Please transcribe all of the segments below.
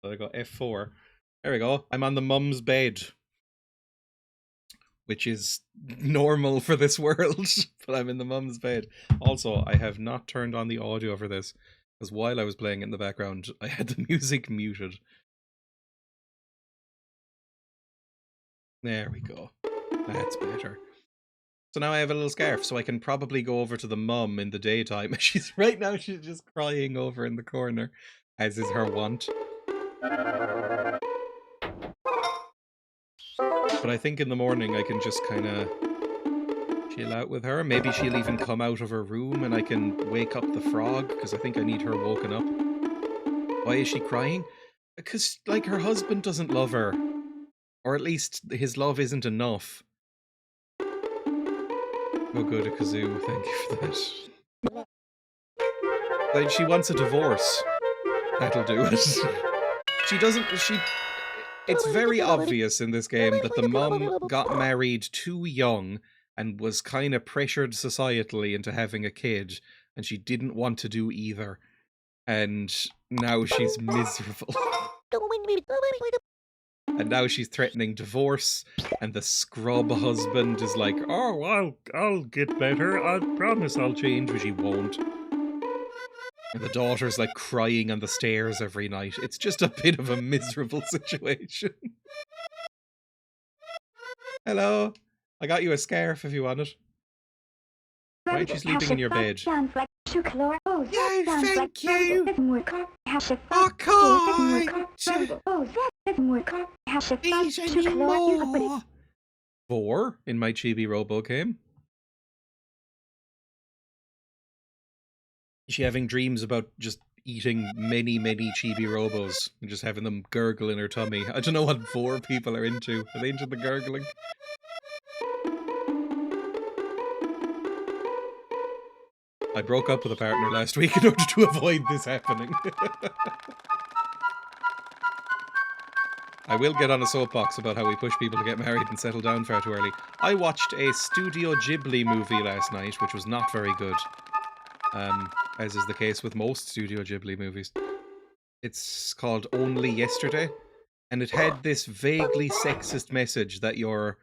So I got F4. There we go. I'm on the mum's bed, which is normal for this world, but I'm in the mum's bed. Also, I have not turned on the audio for this, because while I was playing it in the background, I had the music muted. There we go. That's better. So now I have a little scarf, so I can probably go over to the mum in the daytime. Right now she's just crying over in the corner, as is her wont. But I think in the morning I can just kind of chill out with her. Maybe she'll even come out of her room and I can wake up the frog, because I think I need her woken up. Why is she crying? Because, like, her husband doesn't love her. Or at least his love isn't enough. Oh good, a kazoo, thank you for that. Like, she wants a divorce. That'll do it. It's very obvious in this game that the mum got married too young and was kind of pressured societally into having a kid, and she didn't want to do either. And now she's miserable. And now she's threatening divorce, and the scrub husband is like, oh, I'll get better, I promise I'll change, but she won't. And the daughter's like crying on the stairs every night. It's just a bit of a miserable situation. Hello, I got you a scarf if you want it. Why aren't you sleeping in your bed? Yay, thank you! I can't eat anymore! 4 in my Chibi-Robo game. Is she having dreams about just eating many, many Chibi-Robos and just having them gurgle in her tummy? I don't know what 4 people are into. Are they into the gurgling? I broke up with a partner last week in order to avoid this happening. I will get on a soapbox about how we push people to get married and settle down far too early. I watched a Studio Ghibli movie last night, which was not very good. As is the case with most Studio Ghibli movies. It's called Only Yesterday, and it had this vaguely sexist message that you're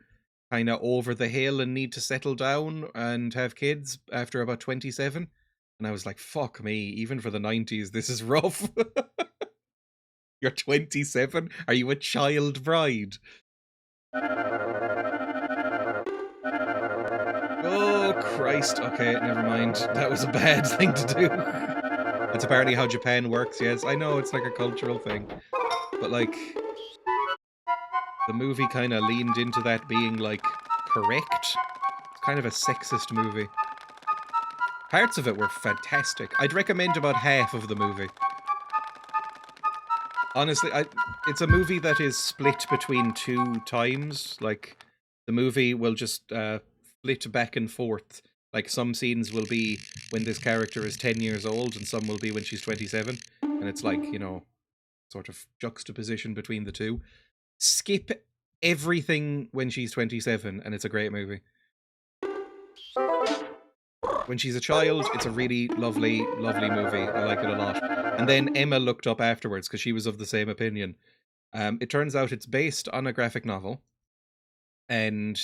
kind of over the hill and need to settle down and have kids after about 27. And I was like, fuck me, even for the 90s, this is rough. You're 27? Are you a child bride? Oh, Christ. Okay, never mind. That was a bad thing to do. That's apparently how Japan works, yes. I know, it's like a cultural thing. But, like, the movie kind of leaned into that being, like, correct. It's kind of a sexist movie. Parts of it were fantastic. I'd recommend about half of the movie. Honestly, it's a movie that is split between 2 times. Like, the movie will just flit back and forth. Like, some scenes will be when this character is 10 years old, and some will be when she's 27. And it's like, you know, sort of juxtaposition between the two. Skip everything when she's 27, and it's a great movie. When she's a child, it's a really lovely, lovely movie. I like it a lot. And then Emma looked up afterwards, because she was of the same opinion. It turns out it's based on a graphic novel, and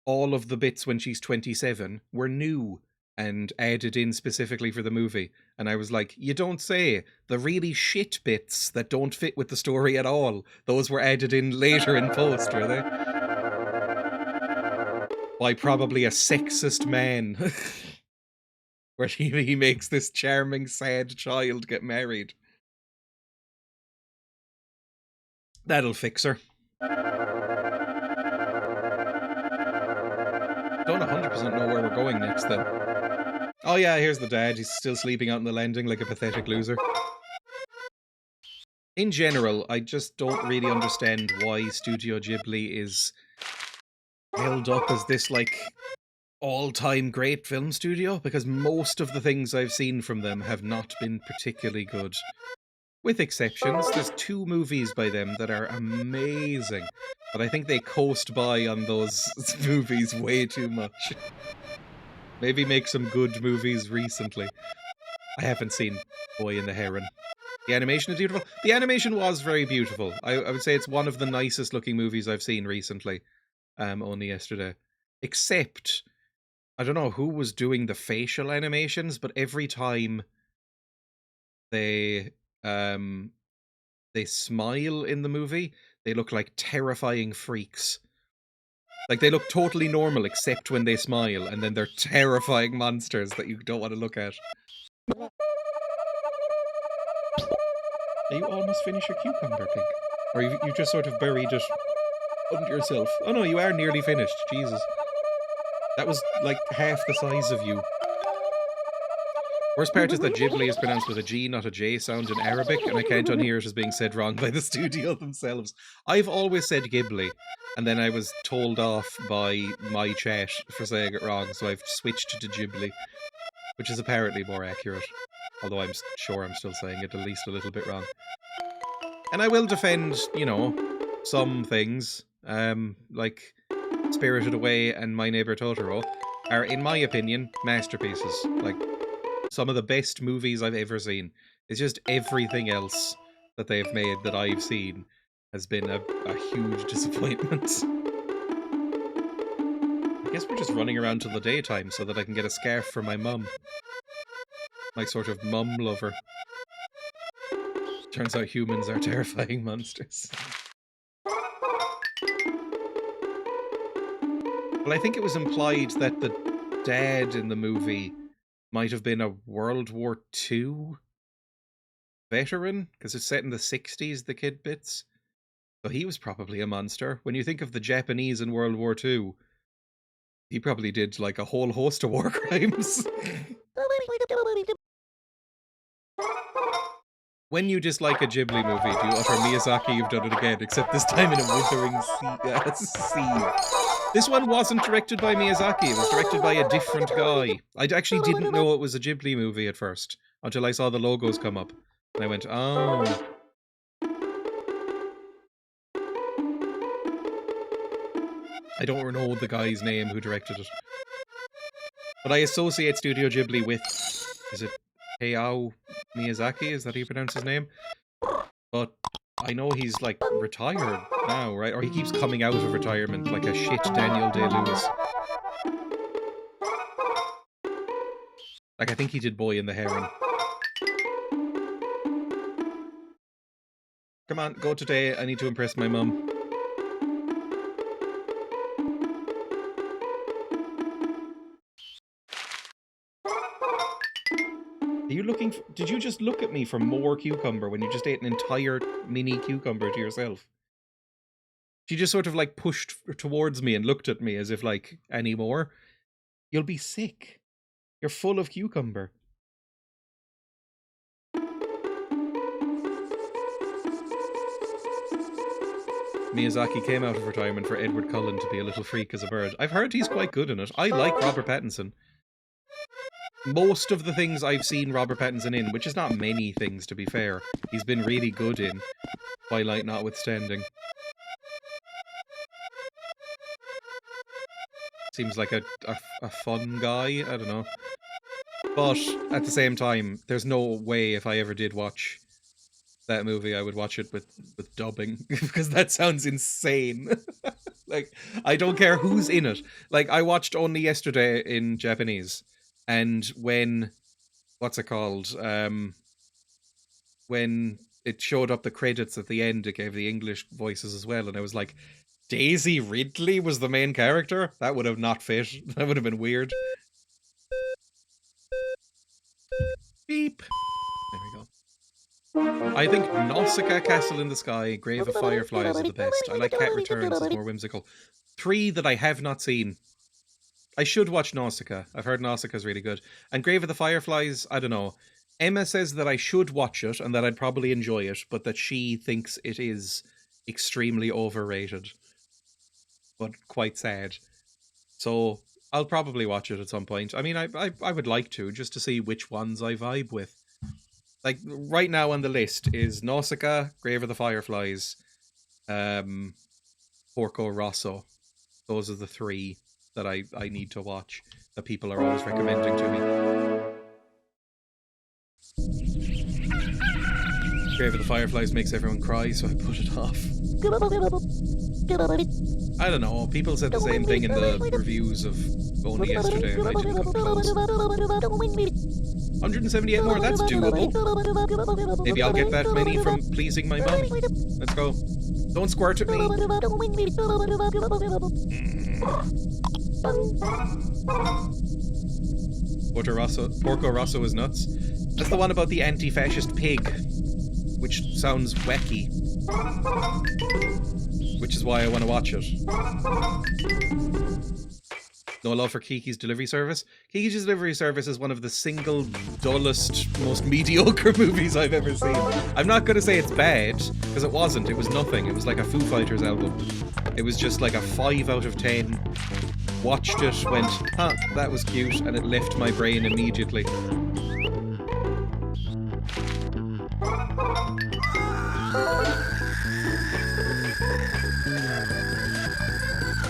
all of the bits when she's 27 were new and added in specifically for the movie. And I was like, you don't say. The really shit bits that don't fit with the story at all, those were added in later in post, were they? By probably a sexist man. Where he makes this charming, sad child get married. That'll fix her. Don't 100% know where we're going next, then. Oh yeah, here's the dad. He's still sleeping out on the landing like a pathetic loser. In general, I just don't really understand why Studio Ghibli is held up as this, like, all-time great film studio, because most of the things I've seen from them have not been particularly good. With exceptions, there's 2 movies by them that are amazing, but I think they coast by on those movies way too much. Maybe make some good movies recently. I haven't seen Boy and the Heron. The animation is beautiful. The animation was very beautiful. I would say it's one of the nicest looking movies I've seen recently. Only yesterday. Except, I don't know who was doing the facial animations, but every time they smile in the movie, they look like terrifying freaks. Like, they look totally normal except when they smile, and then they're terrifying monsters that you don't want to look at. Are you almost finished your cucumber, Pig? Or you just sort of buried it under yourself? Oh no, you are nearly finished. Jesus. That was like half the size of you. Worst part is that Ghibli is pronounced with a G, not a J sound in Arabic, and I can't unhear it as being said wrong by the studio themselves. I've always said Ghibli, and then I was told off by my chat for saying it wrong, so I've switched to Ghibli, which is apparently more accurate. Although I'm sure I'm still saying it at least a little bit wrong. And I will defend, you know, some things, like Spirited Away and My Neighbor Totoro are, in my opinion, masterpieces. Like, some of the best movies I've ever seen. It's just everything else that they've made that I've seen has been a huge disappointment. I guess we're just running around till the daytime so that I can get a scarf for my mum. My sort of mum lover. Turns out humans are terrifying monsters. Well, I think it was implied that the dad in the movie might have been a World War II veteran, because it's set in the 60s, the kid bits. So he was probably a monster. When you think of the Japanese in World War II, he probably did like a whole host of war crimes. When you dislike a Ghibli movie, do you utter Miyazaki, you've done it again, except this time in a withering sieve. This one wasn't directed by Miyazaki, it was directed by a different guy. I actually didn't know it was a Ghibli movie at first, until I saw the logos come up. And I went, oh. I don't know the guy's name who directed it. But I associate Studio Ghibli with... Is it Hayao Miyazaki? Is that how you pronounce his name? But I know he's, like, retired now, right? Or he keeps coming out of retirement like a shit Daniel Day-Lewis. Like, I think he did Boy and the Heron. Come on, go today. I need to impress my mum. Are you looking for... Did you just look at me for more cucumber when you just ate an entire mini cucumber to yourself? She just sort of, like, pushed towards me and looked at me as if, like, any more? You'll be sick. You're full of cucumber. Miyazaki came out of retirement for Edward Cullen to be a little freak as a bird. I've heard he's quite good in it. I like Robert Pattinson. Most of the things I've seen Robert Pattinson in, which is not many things to be fair, he's been really good in, Twilight notwithstanding. Seems like a fun guy, I don't know. But at the same time, there's no way if I ever did watch that movie I would watch it with dubbing, because that sounds insane. Like, I don't care who's in it. Like, I watched Only Yesterday in Japanese, and when... What's it called? When it showed up the credits at the end, it gave the English voices as well, and I was like, Daisy Ridley was the main character? That would have not fit. That would have been weird. Beep. There we go. I think Nausicaa, Castle in the Sky, Grave of Fireflies are the best. I like Cat Returns, it's more whimsical. 3 that I have not seen. I should watch Nausicaa. I've heard Nausicaa's really good. And Grave of the Fireflies, I don't know. Emma says that I should watch it and that I'd probably enjoy it, but that she thinks it is extremely overrated. But quite sad. So I'll probably watch it at some point. I mean, I would like to, just to see which ones I vibe with. Like, right now on the list is Nausicaa, Grave of the Fireflies, Porco Rosso. Those are the 3 that I need to watch, that people are always recommending to me. Grave of the Fireflies makes everyone cry, so I put it off. I don't know, people said the same thing in the reviews of Only Yesterday, and I didn't come close. 178 more, that's doable. Maybe I'll get that many from pleasing my mum. Let's go. Don't squirt at me. Porco Rosso is nuts. That's the one about the anti-fascist pig, which sounds wacky. Which is why I want to watch it. No love for Kiki's Delivery Service. Kiki's Delivery Service is one of the single dullest, most mediocre movies I've ever seen. I'm not going to say it's bad, because it wasn't. It was nothing. It was like a Foo Fighters album. It was just like a 5 out of 10. Watched it, went, huh, that was cute, and it left my brain immediately.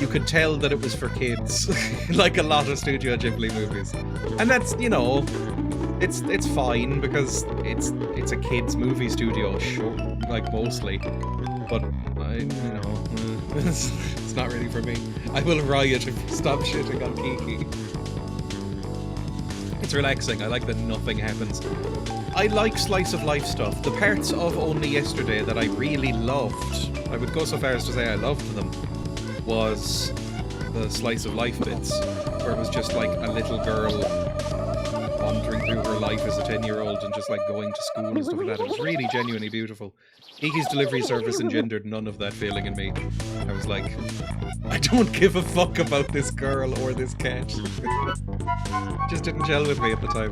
You could tell that it was for kids, like a lot of Studio Ghibli movies. And that's, you know, it's fine because it's a kids movie studio, sure, like mostly. But you know, it's not really for me. I will riot if you stop shitting on Kiki. It's relaxing. I like that nothing happens. I like slice of life stuff. The parts of Only Yesterday that I really loved, I would go so far as to say I loved them, was the slice of life bits, where it was just like a little girl wandering through her life as a 10-year-old and just like going to school and stuff like that. It was really genuinely beautiful. Kiki's Delivery Service engendered none of that feeling in me. I was like, I don't give a fuck about this girl or this cat. Just didn't gel with me at the time.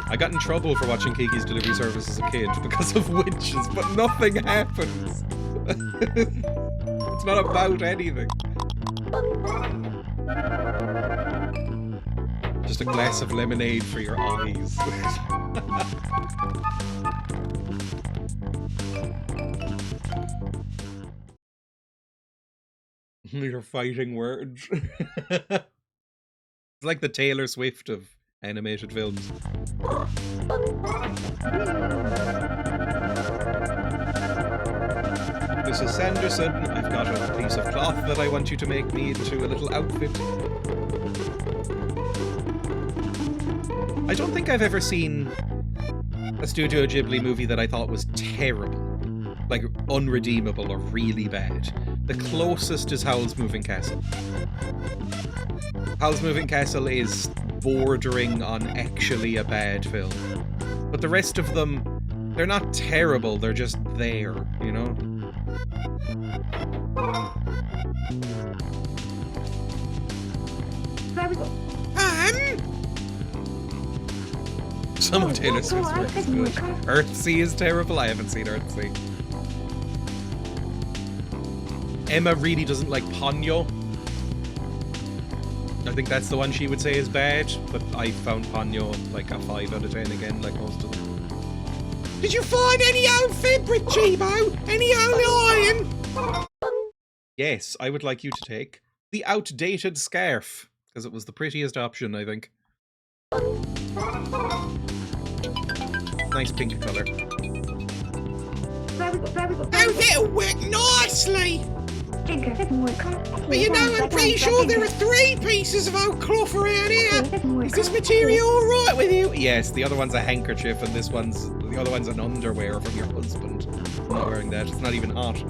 I got in trouble for watching Kiki's Delivery Service as a kid because of witches, but nothing happens. It's not about anything. Just a glass of lemonade for your eyes. You're fighting words. It's like the Taylor Swift of animated films. This is Sanderson. I've got a piece of cloth that I want you to make me into a little outfit. I don't think I've ever seen a Studio Ghibli movie that I thought was terrible. Like, unredeemable or really bad. The closest is Howl's Moving Castle. Howl's Moving Castle is bordering on actually a bad film. But the rest of them, they're not terrible, they're just there, you know? Some of Taylor Swift's work is good. Earthsea is terrible. I haven't seen Earthsea. Emma really doesn't like Ponyo. I think that's the one she would say is bad, but I found Ponyo like a 5 out of 10 again, like most of them. Did you find any old fabric, Chibo? Any old iron? Yes, I would like you to take the outdated scarf, because it was the prettiest option, I think. Nice pink colour. Oh, that'll work nicely! But you know, I'm pretty sure there are 3 pieces of old cloth around here. Is this material alright with you? Yes, the other one's a handkerchief and the other one's an underwear from your husband. I'm not wearing that, it's not even hot.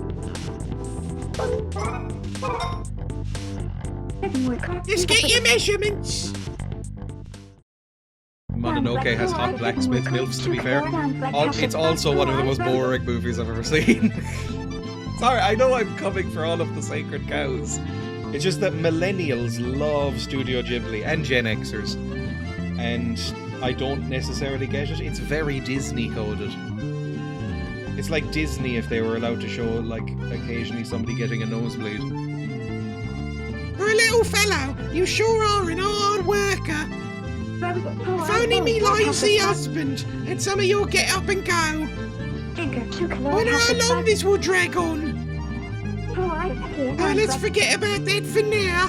Let's get your measurements! Mononoke has hot blacksmith milfs, to be fair. It's also one of the most boring movies I've ever seen. Sorry, I know I'm coming for all of the sacred cows. It's just that millennials love Studio Ghibli, and Gen Xers. And I don't necessarily get it. It's very Disney coded. It's like Disney if they were allowed to show, like, occasionally somebody getting a nosebleed. For a little fellow, you sure are an hard worker. If only me lazy husband had some of your get up and go. Wonder how long this will drag on. Let's forget about that for now.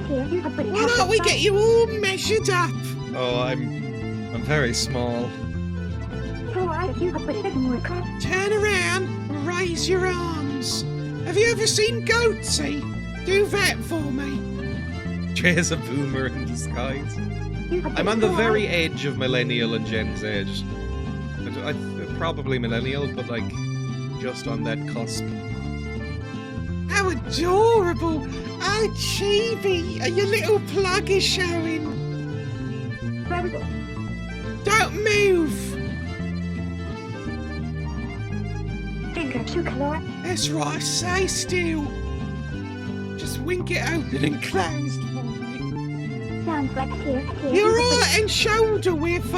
Why don't we get you all measured up? Oh, I'm very small. Turn around and raise your arms. Have you ever seen Goatsy? Do that for me. Dreya's a boomer in disguise. I'm on the very edge of millennial and Gen Z. I'm probably millennial, but like just on that cusp. How adorable! Oh, Chibi, your little plug is showing. Don't move! That's right, stay still. Just wink it open and closed for me. You're right and shoulder width,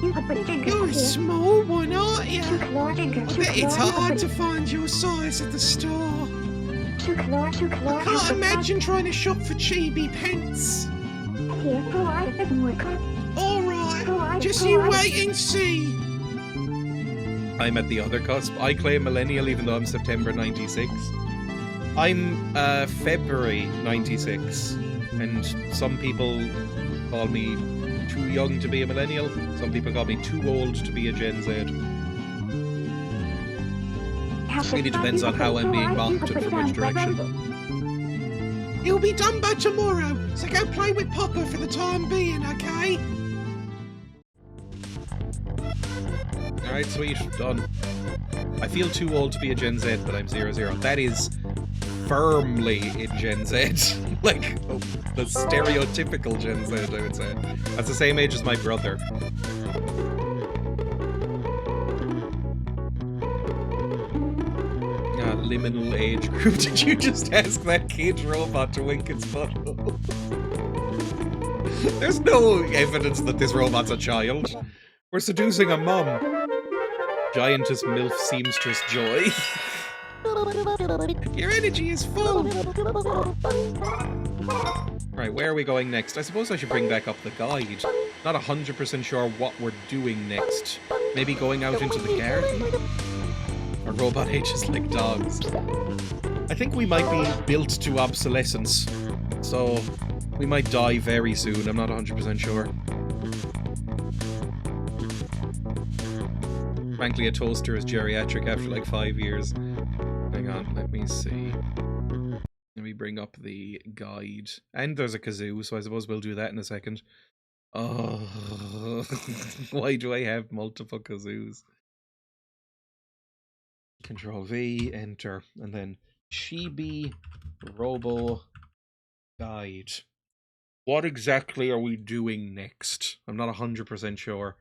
You're a small one, aren't you? I bet it's hard to find your size at the store. I can't imagine trying to shop for Chibi pence. Alright, just you wait and see. I'm at the other cusp. I claim millennial even though I'm September 96. I'm February 96. And some people call me too young to be a millennial. Some people call me too old to be a Gen Z. It really depends on how I'm being mocked and from which direction. It'll be done by tomorrow, so go play with Papa for the time being, okay? Alright, sweet, done. I feel too old to be a Gen Z, but I'm 00. That is firmly in Gen Z. Like, the stereotypical Gen Z, I would say. That's the same age as my brother. Liminal age group. Did you just ask that kid robot to wink its butthole? There's no evidence that this robot's a child. We're seducing a mum. Giantess MILF seamstress joy. Your energy is full. Right, where are we going next? I suppose I should bring back up the guide. Not 100% sure what we're doing next. Maybe going out into the garden? Our robot ages like dogs. I think we might be built to obsolescence, so we might die very soon. I'm not 100% sure. Frankly, a toaster is geriatric after like 5 years. Hang on, let me see. Let me bring up the guide. And there's a kazoo, so I suppose we'll do that in a second. Oh, why do I have multiple kazoos? Control V, enter, and then Chibi-Robo guide. What exactly are we doing next? I'm not 100% sure.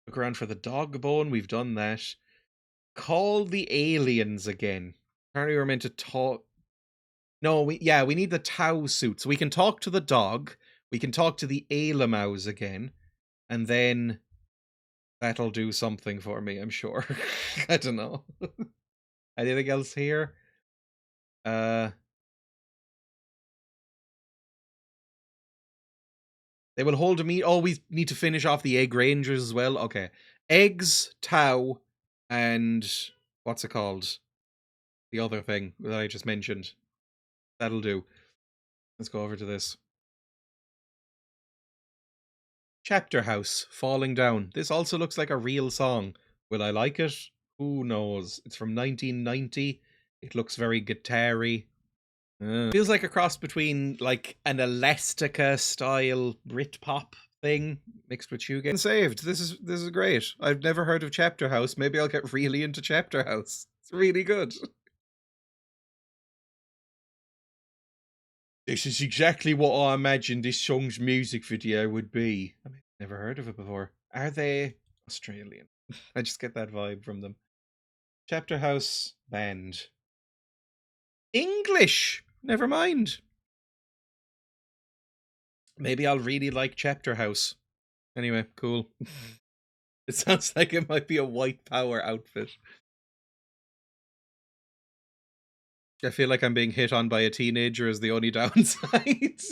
Look around for the dog bone, we've done that. Call the aliens again. Apparently we're meant to talk... No, we need the Tau suit. So we can talk to the dog, we can talk to the Ailamouse again. And then that'll do something for me, I'm sure. I don't know. Anything else here? They will hold a meet. Oh, we need to finish off the Egg Rangers as well. Okay. Eggs, Tau, and what's it called? The other thing that I just mentioned. That'll do. Let's go over to this. Chapter House, Falling Down. This also looks like a real song. Will I like it? Who knows? It's from 1990. It looks very guitar-y. Feels like a cross between like an Elastica style Britpop thing mixed with shoegaze. Saved. This is great. I've never heard of Chapter House. Maybe I'll get really into Chapter House. It's really good. This is exactly what I imagined this song's music video would be. I mean, never heard of it before. Are they Australian? I just get that vibe from them. Chapter House band. English! Never mind. Maybe I'll really like Chapter House. Anyway, cool. It sounds like it might be a white power outfit. I feel like I'm being hit on by a teenager as the only downside.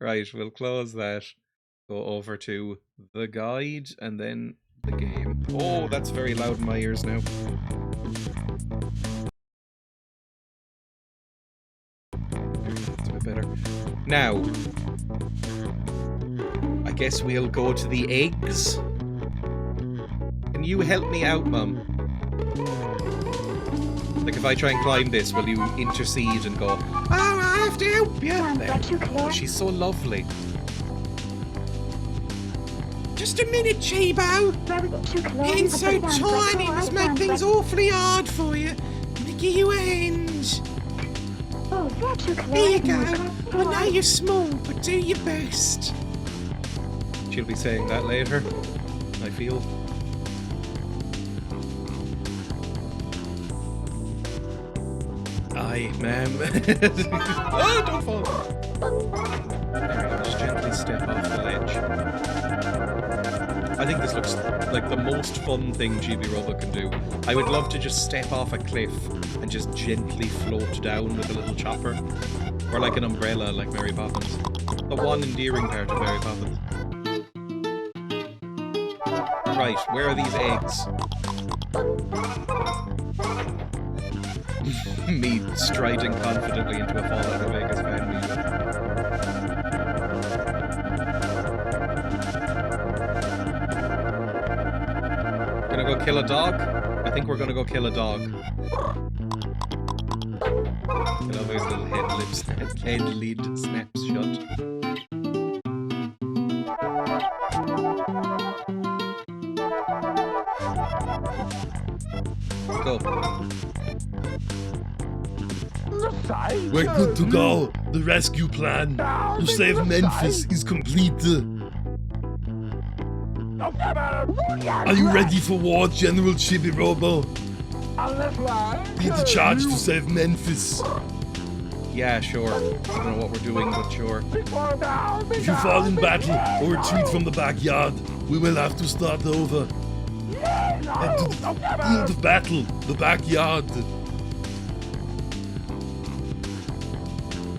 Right, we'll close that. Go over to the guide and then the game. Oh, that's very loud in my ears now. That's a bit better. Now, I guess we'll go to the eggs. Can you help me out, Mum? Like, if I try and climb this, will you intercede and go, oh, I have to help you? Oh, she's so lovely. Just a minute, Chibo. Being so tiny must make things awfully hard for you. Let me give you a hand. Here you go. I know you're small, but do your best. She'll be saying that later, I feel. Aye, ma'am. Oh, don't fall. There we go, just gently step off the ledge. I think this looks like the most fun thing Chibi-Robo can do. I would love to just step off a cliff and just gently float down with a little chopper. Or like an umbrella, like Mary Poppins. The one endearing part of Mary Poppins. Right, where are these eggs? Me striding confidently into a Fallout New Vegas fan meeting. Gonna go kill a dog? I think we're gonna go kill a dog. I love his little head lid snaps shut. Go. We're good to go. The rescue plan to save Memphis is complete. Are you ready for war, General Chibi-Robo? Lead the charge to save Memphis. Yeah, sure. I don't know what we're doing, but sure. If you fall in battle or retreat from the backyard, we will have to start over. Head to the field of battle, the backyard.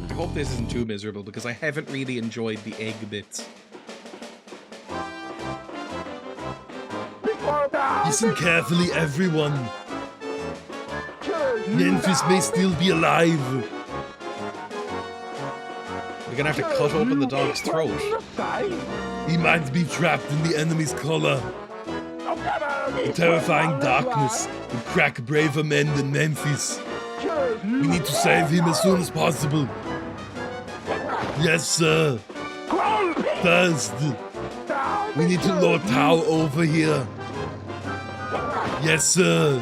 I hope this isn't too miserable, because I haven't really enjoyed the egg bits. Listen carefully, everyone. Memphis may still be alive. We're gonna have to cut open the dog's throat. He might be trapped in the enemy's collar. The terrifying darkness will crack braver men than Memphis. We need to save him as soon as possible. Yes, sir. First, we need to lure Tao over here. Yes, sir.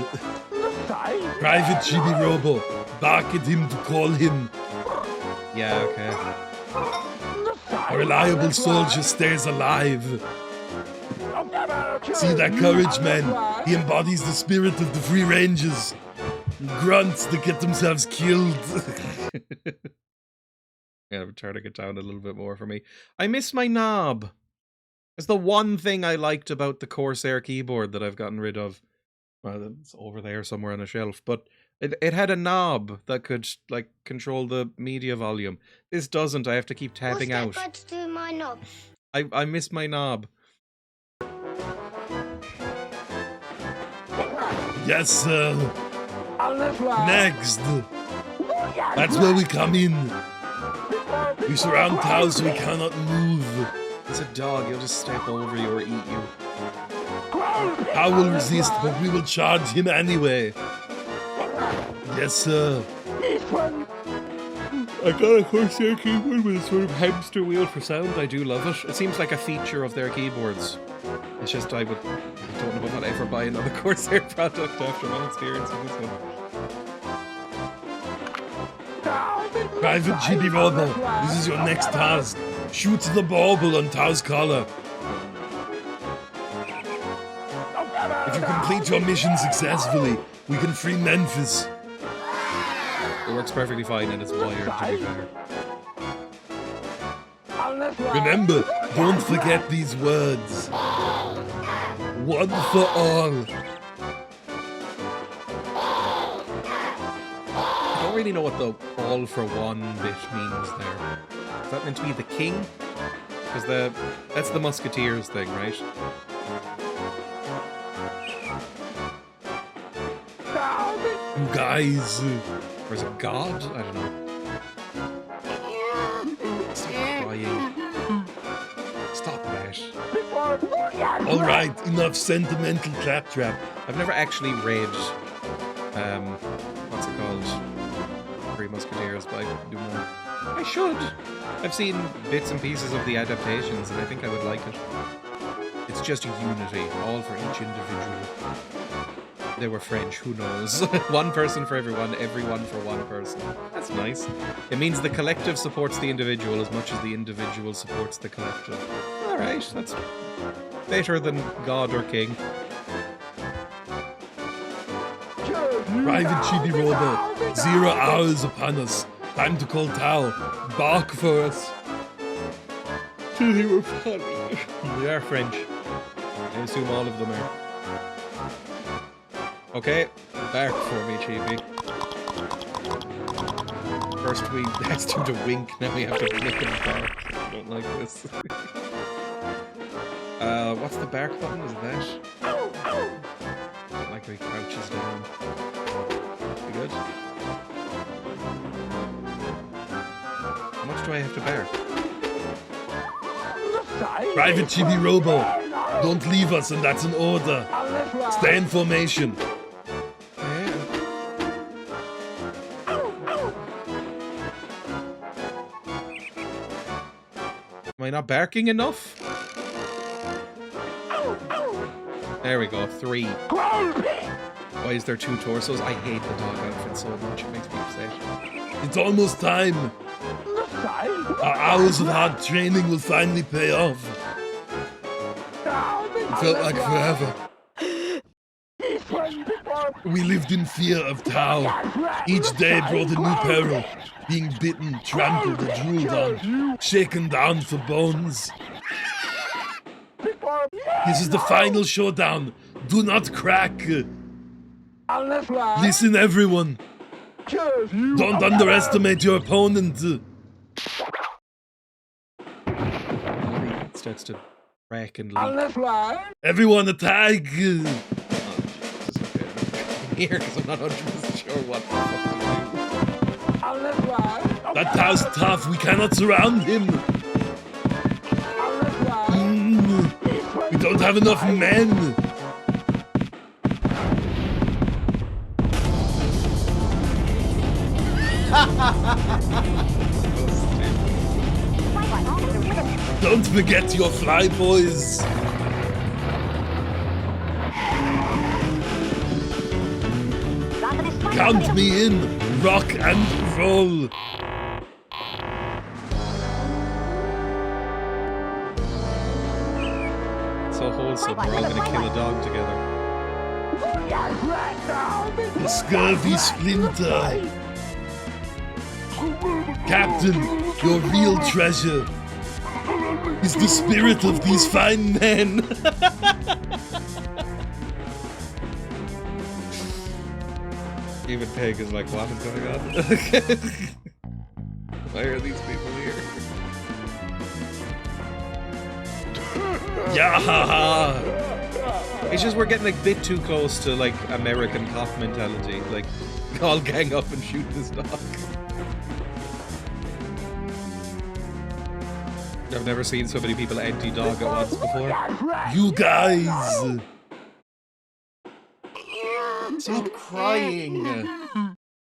Private Chibi-Robo, bark at him to call him. Yeah, okay. A reliable soldier stays alive. See that courage, man? He embodies the spirit of the Free Rangers. Grunts that get themselves killed. Yeah, turn it down a little bit more for me. I miss my knob. It's the one thing I liked about the Corsair keyboard that I've gotten rid of. Well, it's over there somewhere on a shelf, but it had a knob that could, like, control the media volume. This doesn't. I have to keep tapping out. What's that got to do with my knob? I miss my knob. Yes, sir. Next. That's where we come in. We surround Tao so he cannot move. It's a dog. He'll just step over you or eat you. Tao will resist, but we will charge him anyway. Yes, sir. I got a Corsair keyboard with a sort of hamster wheel for sound. I do love it. It seems like a feature of their keyboards. It's just I don't know if I'll ever buy another Corsair product after my experience with this one. Private Chibi-Robo, this is your next task. Shoot the bauble on Tao's collar. If you complete your mission successfully, we can free Memphis. It works perfectly fine and it's wired, to be fair. Remember, don't forget these words. One for all. I don't really know what the all for one bit means there. Is that meant to be the king? Because that's the Musketeers thing, right? You guys. Or is it God? I don't know. stop that. Alright, enough sentimental claptrap. I've never actually read, what's it called? Three Musketeers by Dumont. I should. I've seen bits and pieces of the adaptations, and I think I would like it. It's just unity, all for each individual. They were French, who knows? One person for everyone for one person. That's nice. It means the collective supports the individual as much as the individual supports the collective. Alright, that's better than God or King. Private Chibi-Robo, 0 hours upon us. Time to call Tao. Bark for us. They were funny. They are French. I assume all of them are. Okay, bark for me, Chibi. First we asked him to wink, now we have to flick him bark. I don't like this. What's the bark button? Is that? I don't like how he crouches down. We good? How much do I have to bark? Private Chibi-Robo, don't leave us, and that's an order. Stay in formation. Am I not barking enough? There we go, 3. Why is there 2 torsos? I hate the dog outfit so much, it makes me upset. It's almost time. Our hours of hard training will finally pay off. It felt like forever. We lived in fear of Tao. Each day brought a new peril. Being bitten, trampled, and drooled on. Shaken down for bones. This is the final showdown. Do not crack. Listen, everyone. Don't underestimate your opponent. It starts to crack and leak. Everyone attack. Oh, Jesus, okay. I'm here because I'm not 100% sure what the fuck to do. That Tao's tough. We cannot surround him. We don't have enough men. Don't forget your fly boys. Count me in. Rock and roll. So wholesome, we're all gonna kill a dog together. The scurvy splinter. Captain, your real treasure is the spirit of these fine men. Even Peg is like, what is going on? Why are these people here? Yeah. It's just we're getting a bit too close to like American cop mentality. Like, all gang up and shoot this dog. I've never seen so many people anti-dog at once before. You guys. Stop crying.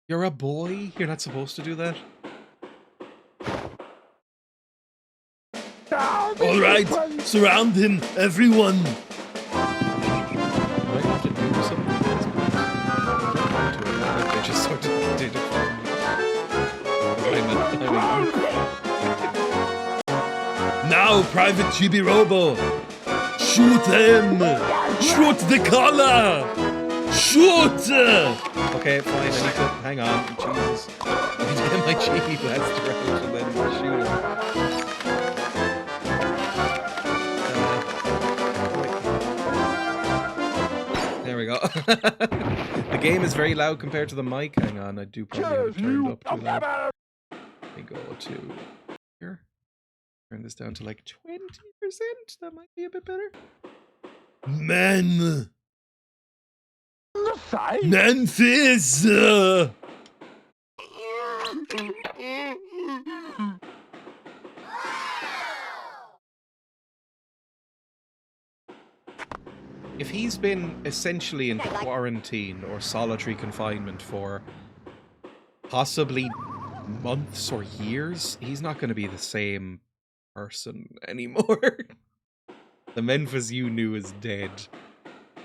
You're a boy. You're not supposed to do that. All right, surround him, everyone. Do I have to do something at this point? I don't want to. They just sort of did it for me. Now, Private Chibi-Robo, shoot him. Shoot the collar. Shoot. Okay, fine. I need to hang on. Jesus, I need to get my chibi blaster out and then shoot him. There we go. The game is very loud compared to the mic. Hang on, I do probably have it turned up too loud. Let me go to here. Turn this down to like 20%. That might be a bit better. Men. Memphis. if he's been essentially in quarantine or solitary confinement for possibly months or years, he's not going to be the same person anymore. The Memphis you knew is dead.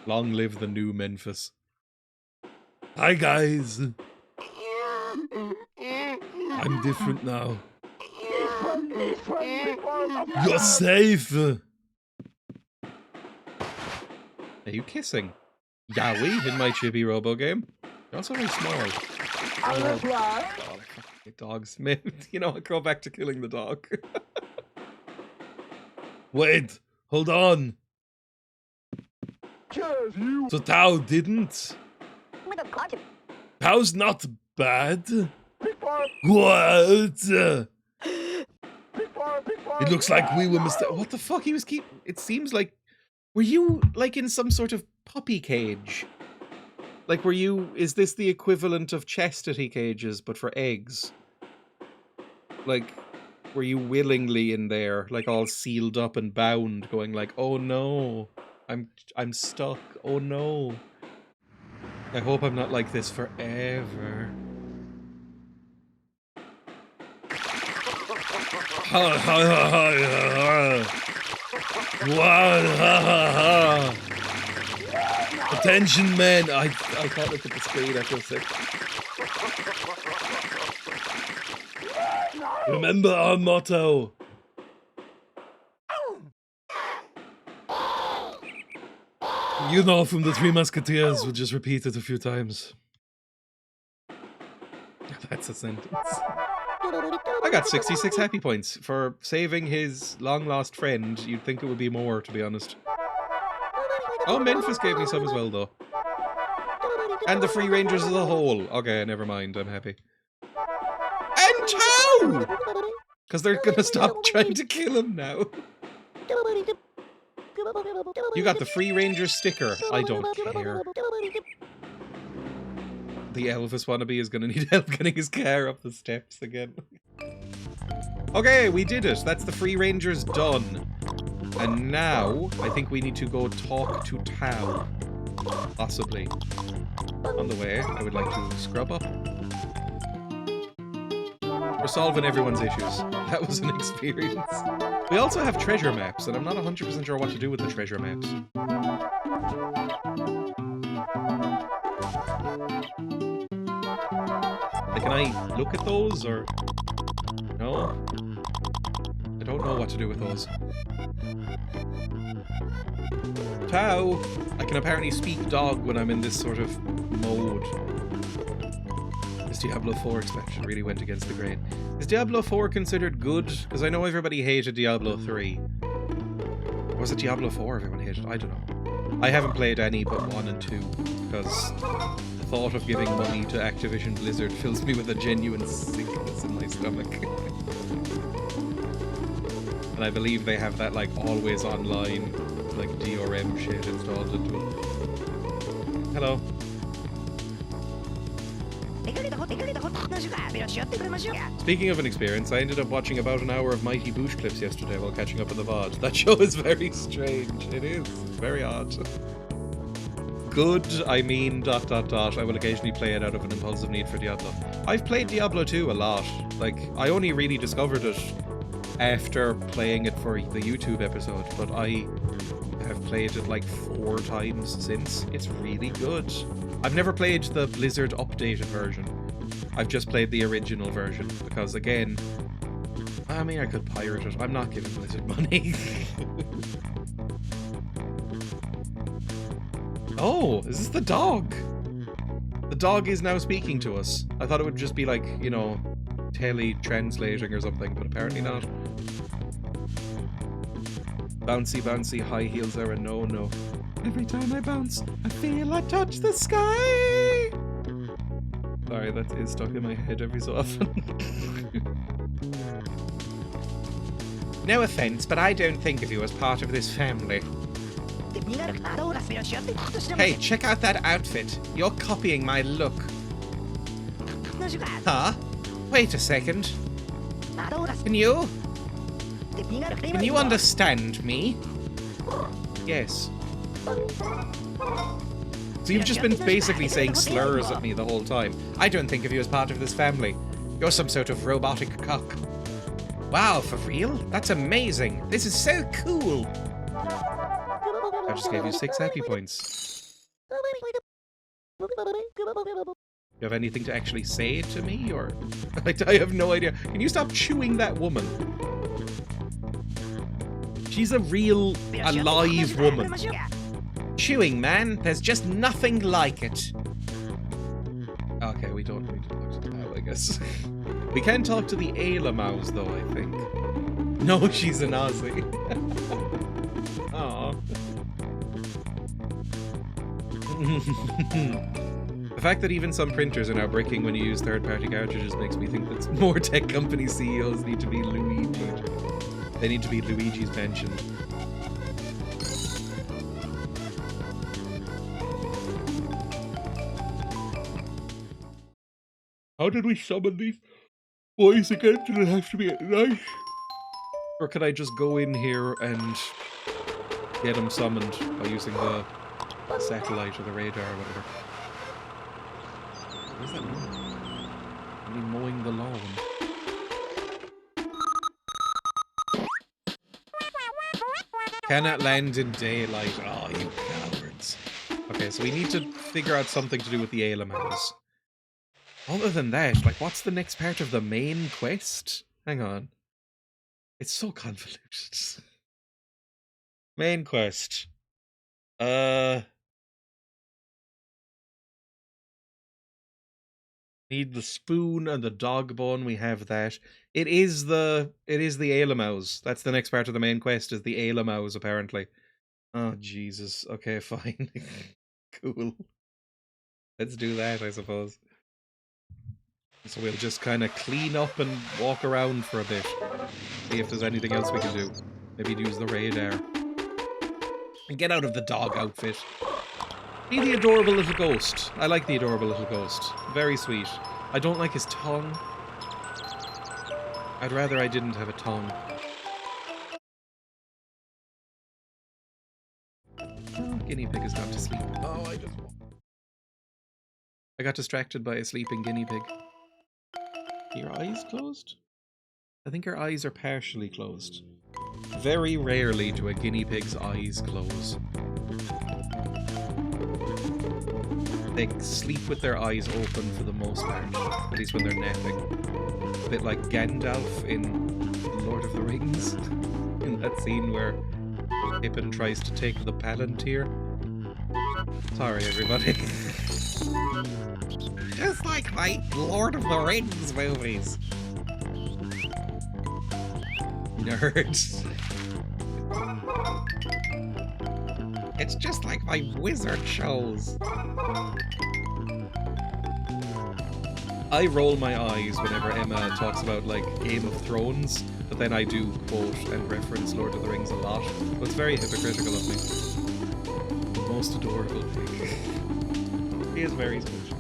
Long live the new Memphis. Hi guys. I'm different now. You're safe. Are you kissing Yowie in my Chibi-Robo game? You're also very small. Oh, God, I fucking hate dogs. You know, I'll go back to killing the dog. Wait, hold on. So Tao didn't? Tao's not bad. What? It looks like we were mistaken. What the fuck? He was It seems like... Were you, like, in some sort of puppy cage? Like, were you... Is this the equivalent of chastity cages, but for eggs? Like, were you willingly in there, like, all sealed up and bound, going like, oh no, I'm stuck, oh no. I hope I'm not like this forever. Attention, man. I can't look at the screen, I feel sick. Remember our motto. You know, from the Three Musketeers, we'll just repeat it a few times. That's a sentence. I got 66 happy points for saving his long-lost friend. You'd think it would be more, to be honest. Oh, Memphis gave me some as well, though. And the Free Rangers as a whole. Okay, never mind, I'm happy. And Tao! Because they're gonna stop trying to kill him now. You got the Free Ranger sticker. I don't care. The Elvis wannabe is gonna need help getting his car up the steps again. Okay, we did it. That's the Free Rangers done. And now, I think we need to go talk to Tao. Possibly. On the way, I would like to scrub up. We're solving everyone's issues. That was an experience. We also have treasure maps, and I'm not 100% sure what to do with the treasure maps. Like, can I look at those, or... No? I don't know what to do with those. Tao! I can apparently speak dog when I'm in this sort of mode. This Diablo 4 expansion really went against the grain. Is Diablo 4 considered good? Because I know everybody hated Diablo 3. Or was it Diablo 4 everyone hated? I don't know. I haven't played any but 1 and 2, because the thought of giving money to Activision Blizzard fills me with a genuine sickness in my stomach. And I believe they have that, like, always online, like, DRM shit installed into it. Hello. Speaking of an experience, I ended up watching about an hour of Mighty Boosh clips yesterday while catching up on the VOD. That show is very strange. It is. It's very odd. Good, I mean, ... I will occasionally play it out of an impulsive need for Diablo. I've played Diablo 2 a lot. Like, I only really discovered it after playing it for the YouTube episode, but I have played it like 4 times since. It's really good. I've never played the Blizzard updated version. I've just played the original version, because again, I mean, I could pirate it. I'm not giving Blizzard money. Oh, is this the dog? The dog is now speaking to us. I thought it would just be like, you know, tele-translating or something, but apparently not. Bouncy, bouncy, high heels are a no-no. Every time I bounce, I feel I touch the sky! Sorry, that is stuck in my head every so often. No offense, but I don't think of you as part of this family. Hey, check out that outfit. You're copying my look. Huh? Wait a second. Can you understand me? Yes. So you've just been basically saying slurs at me the whole time. I don't think of you as part of this family. You're some sort of robotic cock. Wow, for real? That's amazing. This is so cool. I just gave you 6 happy points. You have anything to actually say to me, or? I have no idea. Can you stop chewing that woman? She's a real, alive woman. Chewing, man. There's just nothing like it. Okay, we don't need to talk to that, I guess. We can talk to the Ayla mouse, though, I think. No, she's an Aussie. Aww. The fact that even some printers are now bricking when you use third-party cartridges makes me think that more tech company CEOs need to be Luigi. They need to be Luigi's mentioned. How did we summon these boys again? Did it have to be at night? Or could I just go in here and get them summoned by using the satellite or the radar or whatever? What is that noise? Are we mowing the lawn? Cannot land in daylight. Oh, you cowards. Okay, so we need to figure out something to do with the Ayla mouse. Other than that, like, what's the next part of the main quest? Hang on. It's so convoluted. Main quest. Need the spoon and the dog bone. We have that. It is the Ayla mouse. That's the next part of the main quest, is the Ayla mouse, apparently. Oh, Jesus. Okay, fine. Cool. Let's do that, I suppose. So we'll just kind of clean up and walk around for a bit. See if there's anything else we can do. Maybe use the radar. And get out of the dog outfit. Be the adorable little ghost. I like the adorable little ghost. Very sweet. I don't like his tongue. I'd rather I didn't have a tongue. Oh, guinea pig has gone to sleep. Oh, I got distracted by a sleeping guinea pig. Your eyes closed? I think her eyes are partially closed. Very rarely do a guinea pig's eyes close. They sleep with their eyes open for the most part, at least when they're napping. A bit like Gandalf in Lord of the Rings, in that scene where Pippin tries to take the Palantir. Sorry, everybody. Just like my Lord of the Rings movies. Nerds. It's just like my wizard shows. I roll my eyes whenever Emma talks about, like, Game of Thrones, but then I do quote and reference Lord of the Rings a lot. So it's very hypocritical of me. The most adorable thing. He is very special.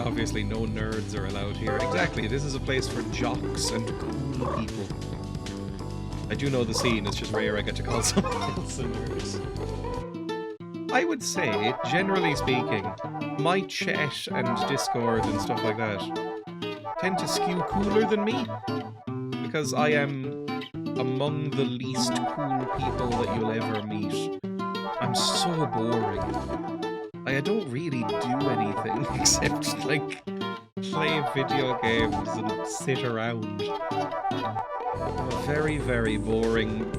Obviously, no nerds are allowed here. Exactly, this is a place for jocks and cool people. I do know the scene, it's just rare I get to call someone else a nerd. I would say, generally speaking, my chat and Discord and stuff like that tend to skew cooler than me, because I am among the least cool people that you'll ever meet. I'm so boring. I don't really do anything except, like, play video games and sit around. I'm a very, very boring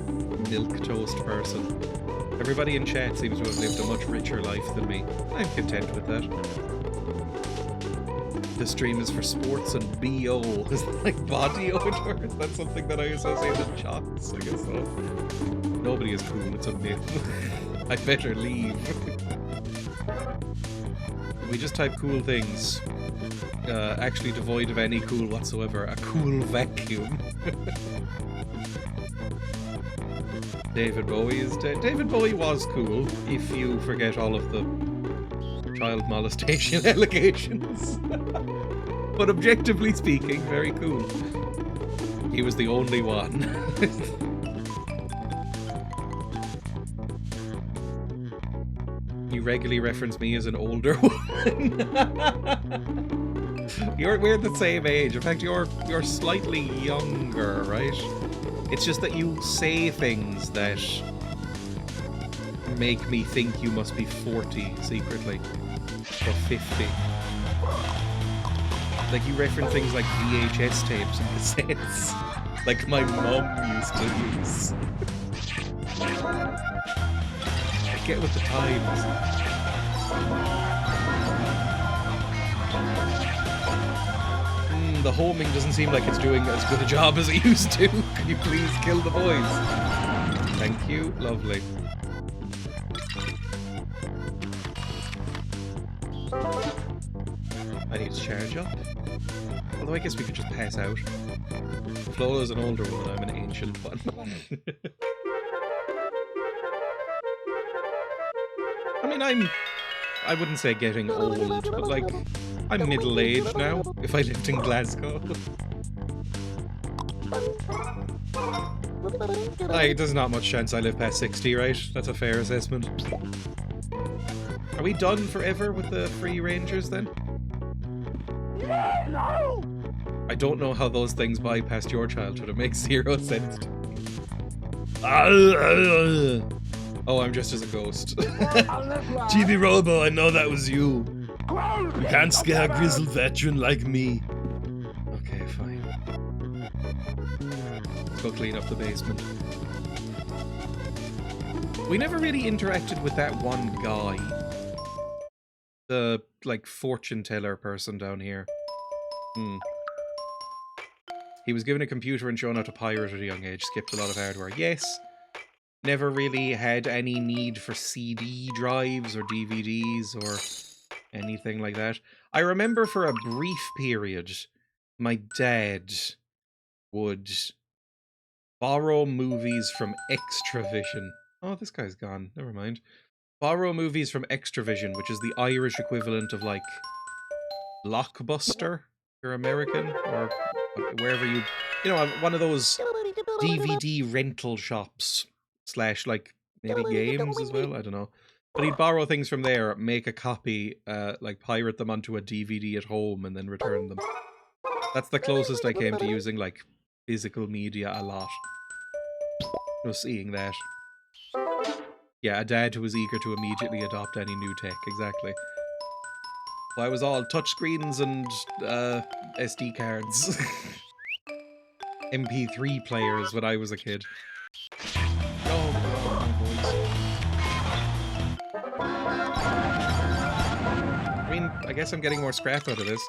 milquetoast person. Everybody in chat seems to have lived a much richer life than me. I'm content with that. This stream is for sports and BO. Is that like body odor? Is that something that I associate with jocks? I guess so. Nobody is cool, it's a myth. I better leave. We just type cool things. Actually devoid of any cool whatsoever. A cool vacuum. David Bowie is dead. David Bowie was cool, if you forget all of the child molestation allegations. But objectively speaking, very cool. He was the only one. you regularly reference me as an older woman. We're the same age. In fact, you're slightly younger, right? It's just that you say things that make me think you must be 40 secretly. Or 50. Like, you reference things like VHS tapes and cassettes. Like my mum used to use. Get with the times. The homing doesn't seem like it's doing as good a job as it used to. Can you please kill the boys? Thank you. Lovely. I need to charge up. Although I guess we could just pass out. Flola's an older woman, I'm an ancient one. I mean, I wouldn't say getting old, but like, I'm middle-aged now, if I lived in Glasgow. There's not much chance I live past 60, right? That's a fair assessment. Are we done forever with the free rangers then? No! I don't know how those things bypassed your childhood. It makes zero sense. Oh, I'm just as a ghost. Chibi-Robo, I know that was you. You can't scare a grizzled veteran like me. Okay, fine. Let's go clean up the basement. We never really interacted with that one guy. The, like, fortune teller person down here. He was given a computer and shown how to pirate at a young age. Skipped a lot of hardware. Yes. Never really had any need for CD drives or DVDs or anything like that. I remember for a brief period, my dad would borrow movies from Extravision. Oh, this guy's gone. Never mind. Borrow movies from Extravision, which is the Irish equivalent of, like, Blockbuster, if you're American, or wherever you know, one of those DVD rental shops / like maybe games as well. I don't know, but he'd borrow things from there, make a copy, like pirate them onto a DVD at home, and then return them. That's the closest I came to using like physical media a lot. No, seeing that. Yeah, a dad who was eager to immediately adopt any new tech. Exactly. So I was all touchscreens and SD cards. MP3 players when I was a kid. Oh, boys. I mean, I guess I'm getting more scrap out of this.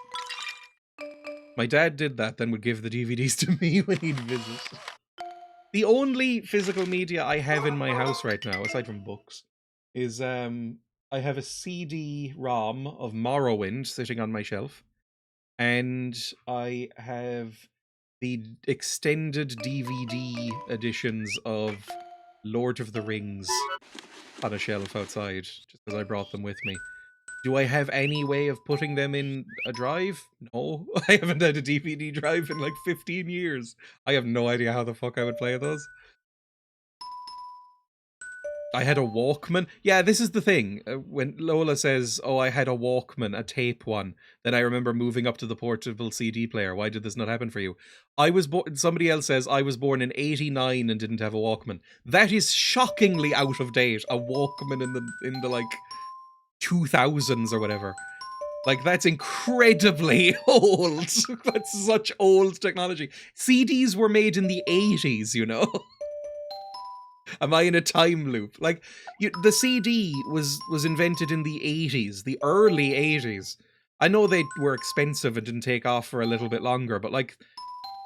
My dad did that, then would give the DVDs to me when he'd visit. The only physical media I have in my house right now, aside from books, is I have a CD-ROM of Morrowind sitting on my shelf, and I have the extended DVD editions of Lord of the Rings on a shelf outside, just because I brought them with me. Do I have any way of putting them in a drive? No. I haven't had a DVD drive in like 15 years. I have no idea how the fuck I would play those. I had a Walkman. Yeah, this is the thing. When Lola says, oh, I had a Walkman, a tape one, then I remember moving up to the portable CD player. Why did this not happen for you? I was born. Somebody else says, I was born in 89 and didn't have a Walkman. That is shockingly out of date. A Walkman in the like 2000s or whatever. Like, that's incredibly old. That's such old technology. CDs were made in the 80s, you know? Am I in a time loop? Like, the CD was invented in the 80s, the early 80s. I know they were expensive and didn't take off for a little bit longer, but like,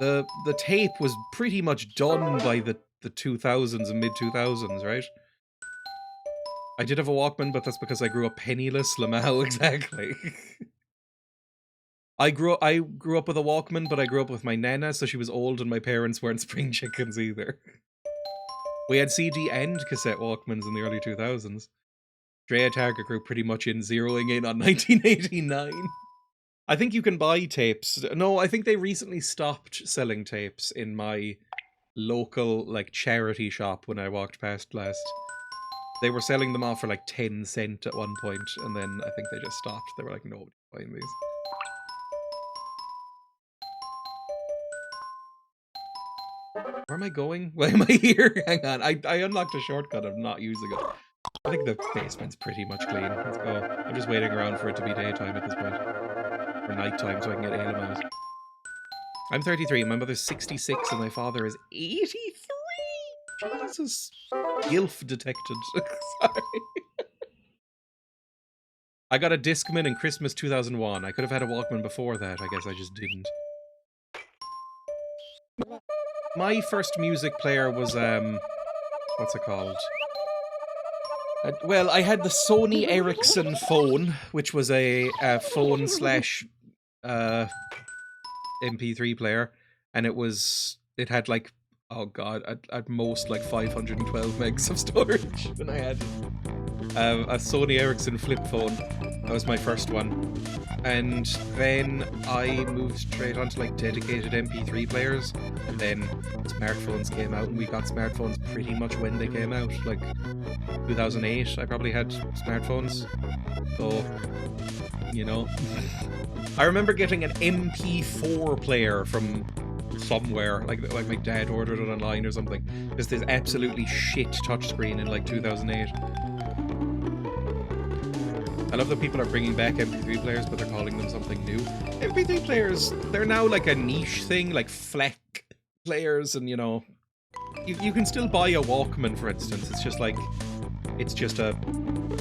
the tape was pretty much done by the 2000s and mid-2000s, right? I did have a Walkman, but that's because I grew up penniless. Lamau, exactly. I grew up with a Walkman, but I grew up with my nana, so she was old and my parents weren't spring chickens either. We had CD and cassette Walkmans in the early 2000s. Dreya Target Group pretty much zeroing in on 1989. I think you can buy tapes. No, I think they recently stopped selling tapes in my local, like, charity shop when I walked past last. They were selling them off for like 10 cents at one point, and then I think they just stopped. They were like, nobody's buying these. Where am I going? Why am I here? Hang on, I unlocked a shortcut. I'm not using it. I think the basement's pretty much clean. Let's go. I'm just waiting around for it to be daytime at this point. Or nighttime so I can get Alem out. I'm 33, my mother's 66, and my father is 83! Jesus. Gilf detected. Sorry. I got a Discman in Christmas 2001. I could have had a Walkman before that. I guess I just didn't. My first music player was, what's it called? Well, I had the Sony Ericsson phone, which was a phone slash MP3 player, and it had like, oh god, at most like 512 megs of storage when I had a Sony Ericsson flip phone. That was my first one. And then I moved straight onto like dedicated MP3 players, and then smartphones came out, and we got smartphones pretty much when they came out, like 2008 I probably had smartphones, so, you know. I remember getting an MP4 player from somewhere, like my dad ordered it online or something, just this absolutely shit touchscreen in like 2008. I love that people are bringing back MP3 players, but they're calling them something new. MP3 players, they're now like a niche thing, like FLAC players, and you know, you can still buy a Walkman, for instance. It's just a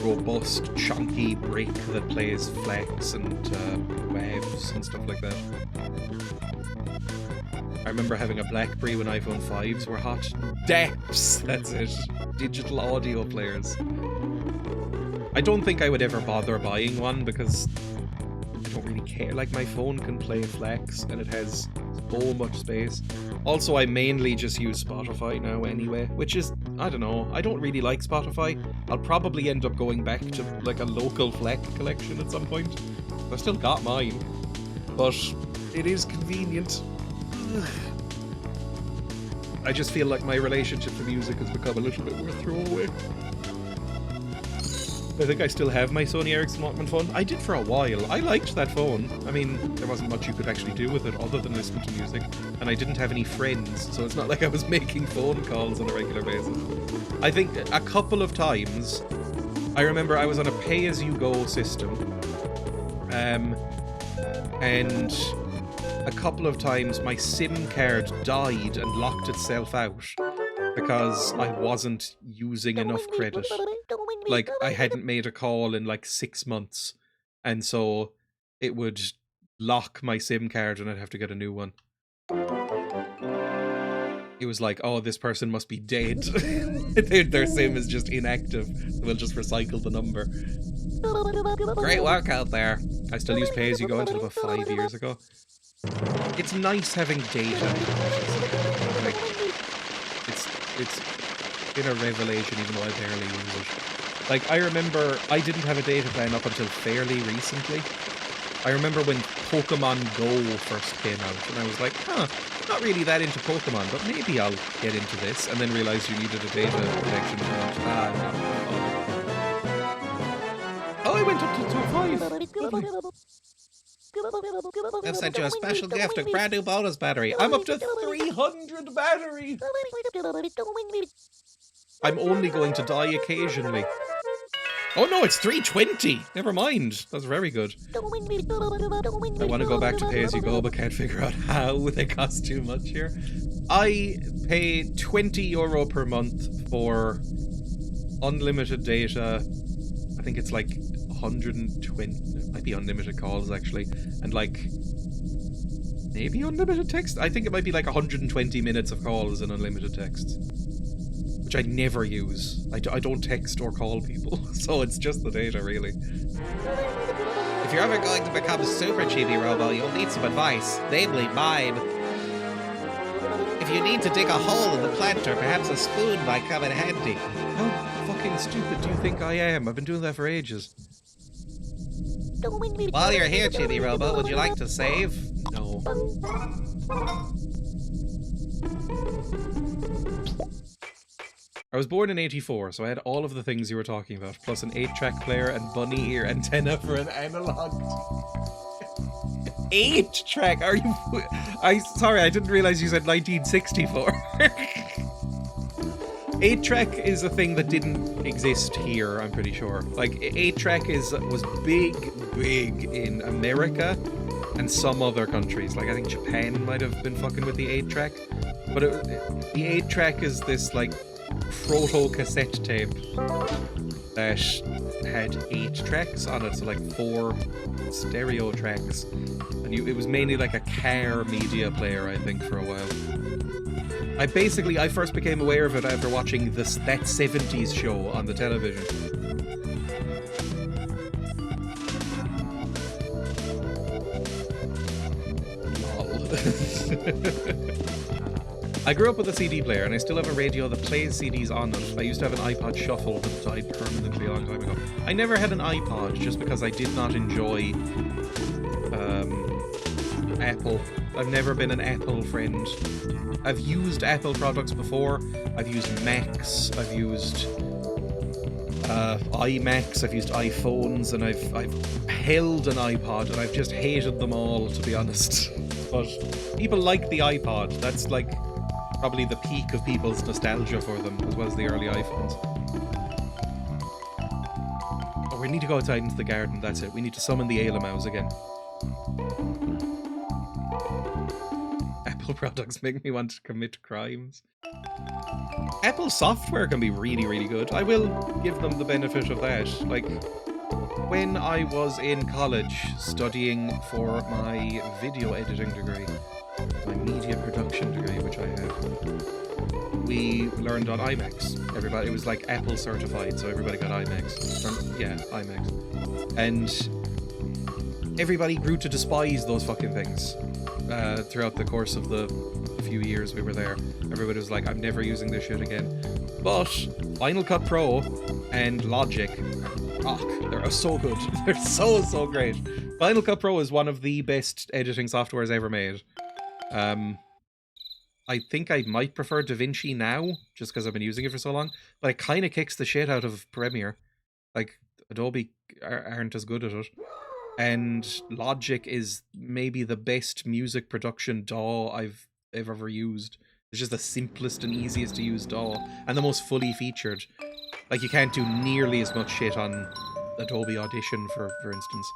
robust, chunky brick that plays FLACs and WAVs and stuff like that. I remember having a BlackBerry when iPhone 5s were hot. DAPs, that's it. Digital audio players. I don't think I would ever bother buying one because I don't really care. Like, my phone can play FLACs and it has so much space. Also, I mainly just use Spotify now anyway, which is, I don't know, I don't really like Spotify. I'll probably end up going back to like a local FLAC collection at some point. I've still got mine, but it is convenient. I just feel like my relationship to music has become a little bit more throwaway. I think I still have my Sony Ericsson Walkman phone. I did for a while. I liked that phone. I mean, there wasn't much you could actually do with it other than listen to music. And I didn't have any friends, so it's not like I was making phone calls on a regular basis. I think a couple of times, I remember I was on a pay-as-you-go system. And a couple of times my SIM card died and locked itself out because I wasn't using enough credit. Like, I hadn't made a call in like 6 months, and so it would lock my SIM card and I'd have to get a new one. It was like, oh, this person must be dead. Their SIM is just inactive, so we'll just recycle the number. Great work out there. I still use pay-as-you-go until about 5 years ago. It's nice having data. Like, it's been a revelation, even though I barely use it. Like, I remember I didn't have a data plan up until fairly recently. I remember when Pokemon Go first came out, and I was like, huh, not really that into Pokemon, but maybe I'll get into this, and then realized you needed a data protection account. Oh, I went up to top 5. Lovely. I've sent you a special gift, a brand new bonus battery. I'm up to 300 battery. I'm only going to die occasionally. Oh no, it's 320. Never mind. That's very good. I want to go back to pay-as-you-go, but can't figure out how. They cost too much here. I pay €20 per month for unlimited data. I think it's like 120. It might be unlimited calls actually, and like maybe unlimited text. I think it might be like 120 minutes of calls and unlimited text, which I never use. I don't text or call people, so it's just the data, really. If you're ever going to become a super Chibi-Robo, you'll need some advice, namely mine. If you need to dig a hole in the planter, perhaps a spoon might come in handy. How fucking stupid do you think I am? I've been doing that for ages. While you're here, Chibi-Robo, would you like to save? No. I was born in 84, so I had all of the things you were talking about, plus an 8-track player and bunny ear antenna for an analog. 8-track? Are you... Sorry, I didn't realize you said 1964. 8-track is a thing that didn't exist here, I'm pretty sure. Like, 8-track was big in America and some other countries. Like, I think Japan might have been fucking with the 8-track. But the 8-track is this, like, proto-cassette tape that had 8 tracks on it, so like 4 stereo tracks. And it was mainly like a car media player, I think, for a while. I first became aware of it after watching that 70s show on the television. I grew up with a CD player, and I still have a radio that plays CDs on it. I used to have an iPod Shuffle that died permanently a long time ago. I never had an iPod just because I did not enjoy Apple. I've never been an Apple friend. I've used Apple products before. I've used Macs. I've used iMacs. I've used iPhones, and I've held an iPod, and I've just hated them all, to be honest. But people like the iPod. That's like probably the peak of people's nostalgia for them, as well as the early iPhones. Oh, we need to go outside into the garden, that's it. We need to summon the Ailemouse again. Apple products make me want to commit crimes. Apple software can be really, really good. I will give them the benefit of that. Like, when I was in college studying for my video editing degree, my media production degree, which I have, we learned on iMacs. Everybody, it was like Apple certified, so everybody got iMacs. Yeah, iMacs. And everybody grew to despise those fucking things throughout the course of the few years we were there. Everybody was like, I'm never using this shit again. But Final Cut Pro and Logic, they're so good. They're so great. Final Cut Pro is one of the best editing softwares ever made. I think I might prefer DaVinci now, just because I've been using it for so long, but it kind of kicks the shit out of Premiere. Like, Adobe aren't as good at it. And Logic is maybe the best music production DAW I've ever used. It's just the simplest and easiest to use DAW, and the most fully featured. Like, you can't do nearly as much shit on Adobe Audition, for instance.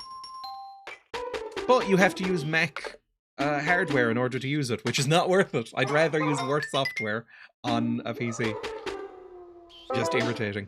But you have to use Mac hardware in order to use it, which is not worth it. I'd rather use worse software on a PC. Just irritating.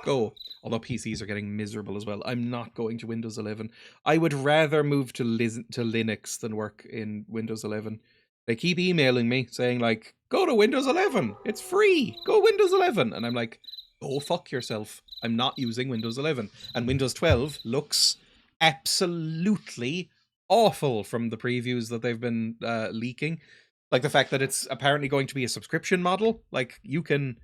Go. Although PCs are getting miserable as well. I'm not going to Windows 11. I would rather move to Linux than work in Windows 11. They keep emailing me saying, like, go to Windows 11. It's free. Go Windows 11. And I'm like, go fuck yourself. I'm not using Windows 11. And Windows 12 looks absolutely awful from the previews that they've been leaking. Like the fact that it's apparently going to be a subscription model. Like, you can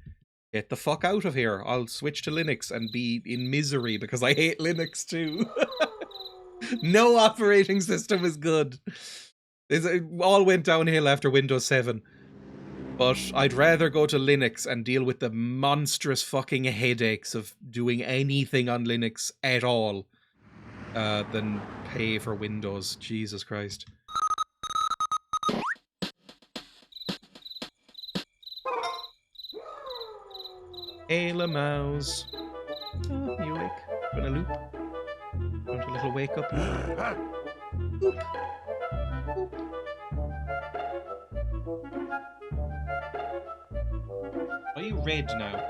get the fuck out of here. I'll switch to Linux and be in misery because I hate Linux too. No operating system is good. It all went downhill after Windows 7. But I'd rather go to Linux and deal with the monstrous fucking headaches of doing anything on Linux at all than pay for Windows. Jesus Christ. Ailemouse. Oh, you awake? Gonna loop? Want a little wake up loop? Loop. Are you red now?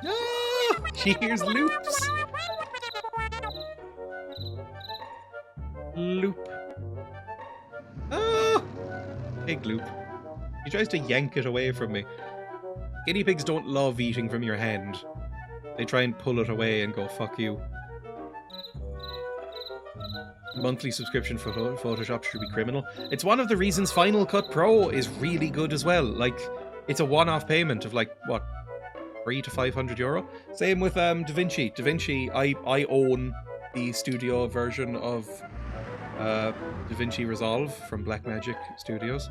Ah! She hears loops! Loop. Ah! Big loop. He tries to yank it away from me. Guinea pigs don't love eating from your hand. They try and pull it away and go, fuck you. Monthly subscription for Photoshop should be criminal. It's one of the reasons Final Cut Pro is really good as well. Like, it's a one-off payment of like, what, 300 to 500 euro. Same with DaVinci. DaVinci, I own the studio version of DaVinci Resolve from Blackmagic Studios.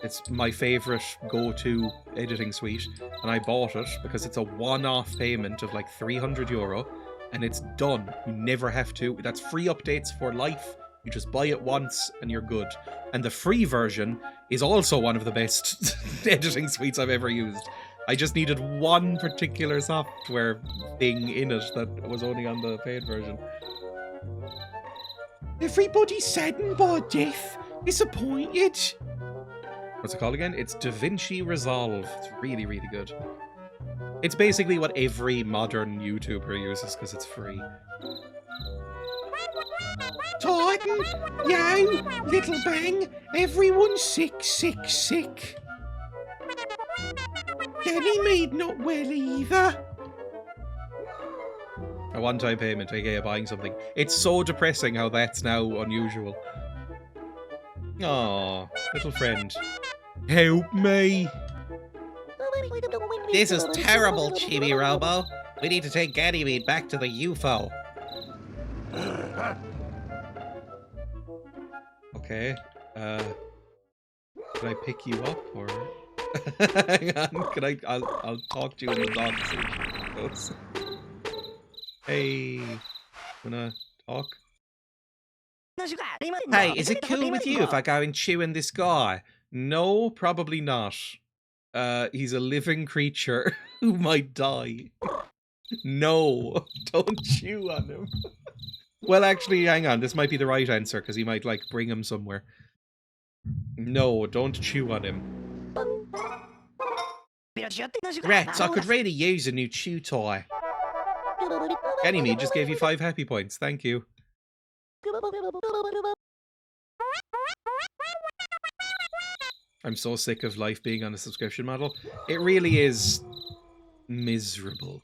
It's my favorite go-to editing suite, and I bought it because it's a one-off payment of like 300 euro, and it's done. You never have to. That's free updates for life. You just buy it once and you're good. And the free version is also one of the best editing suites I've ever used. I just needed one particular software thing in it that was only on the paid version. Everybody's saddened by death. Disappointed. What's it called again? It's DaVinci Resolve. It's really, really good. It's basically what every modern YouTuber uses because it's free. Titan! Yo! Little Bang! Everyone's sick, sick, sick! Ganymede not well either! A one-time payment, aka buying something. It's so depressing how that's now unusual. Aww, little friend. Help me! This is terrible, Chibi-Robo. We need to take Ganymede back to the UFO. Okay, can I pick you up, or... Hang on, I'll talk to you in the dog suit. Hey, wanna talk? Hey, is it cool with you if I go and chew in this guy? No, probably not. He's a living creature who might die. No, don't chew on him. Well, actually, hang on. This might be the right answer, because he might, like, bring him somewhere. No, don't chew on him. Rats, I could really use a new chew toy. Ganymede just gave you 5 happy points. Thank you. I'm so sick of life being on a subscription model. It really is miserable.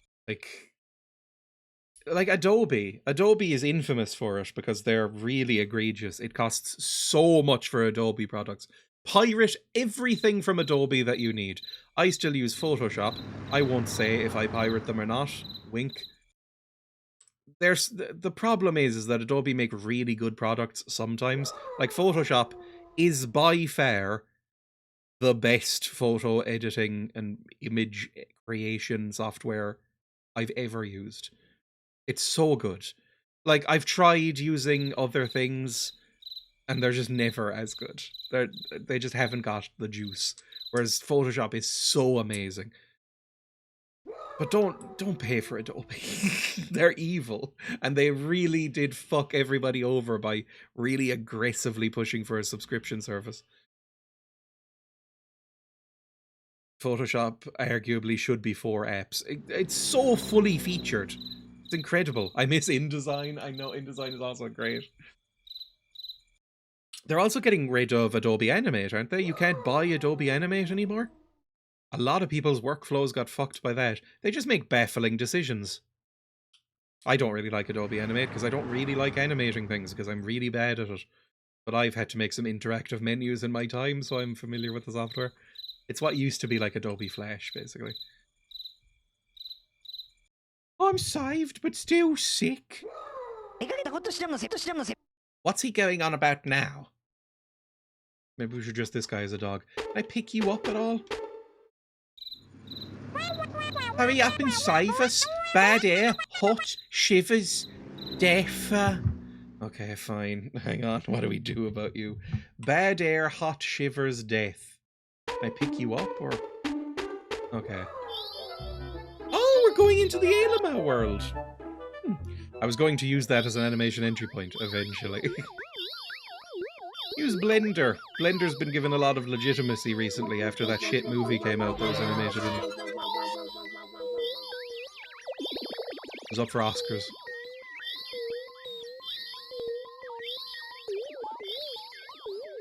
Like Adobe. Adobe is infamous for it because they're really egregious. It costs so much for Adobe products. Pirate everything from Adobe that you need. I still use Photoshop. I won't say if I pirate them or not. Wink. The problem is that Adobe make really good products sometimes. Like Photoshop is by far the best photo editing and image creation software I've ever used. It's so good. Like, I've tried using other things, and they're just never as good. They just haven't got the juice. Whereas Photoshop is so amazing. But don't pay for Adobe. They're evil. And they really did fuck everybody over by really aggressively pushing for a subscription service. Photoshop arguably should be 4 apps. It's so fully featured. It's incredible. I miss InDesign. I know InDesign is also great. They're also getting rid of Adobe Animate, aren't they? You can't buy Adobe Animate anymore. A lot of people's workflows got fucked by that. They just make baffling decisions. I don't really like Adobe Animate because I don't really like animating things because I'm really bad at it. But I've had to make some interactive menus in my time, so I'm familiar with the software. It's what used to be like Adobe Flash, basically. I'm saved, but still sick. What's he going on about now? Maybe we should just disguise a dog. Can I pick you up at all? Hurry up and save us. Bad air, hot, shivers, death. Okay, fine. Hang on, what do we do about you? Bad air, hot, shivers, death. Can I pick you up, or...? Okay. Oh, we're going into the Elima world! I was going to use that as an animation entry point, eventually. Use Blender. Blender's been given a lot of legitimacy recently after that shit movie came out that was animated in... It was up for Oscars.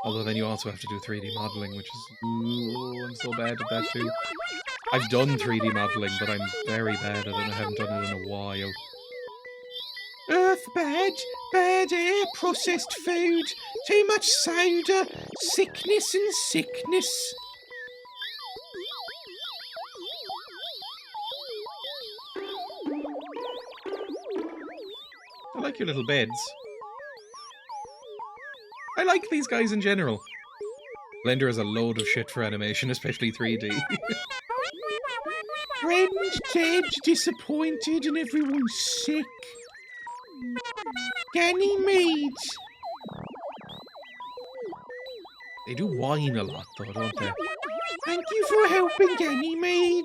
Although then you also have to do 3D modeling, which is... Ooh, I'm so bad at that too. I've done 3D modeling, but I'm very bad at it and I haven't done it in a while. Earth bad, bad air, processed food, too much soda, sickness and sickness. I like your little beds. I like these guys in general. Blender is a load of shit for animation, especially 3D. Friends dead, disappointed, and everyone's sick. Ganymede! They do whine a lot, though, don't they? Thank you for helping, Ganymede!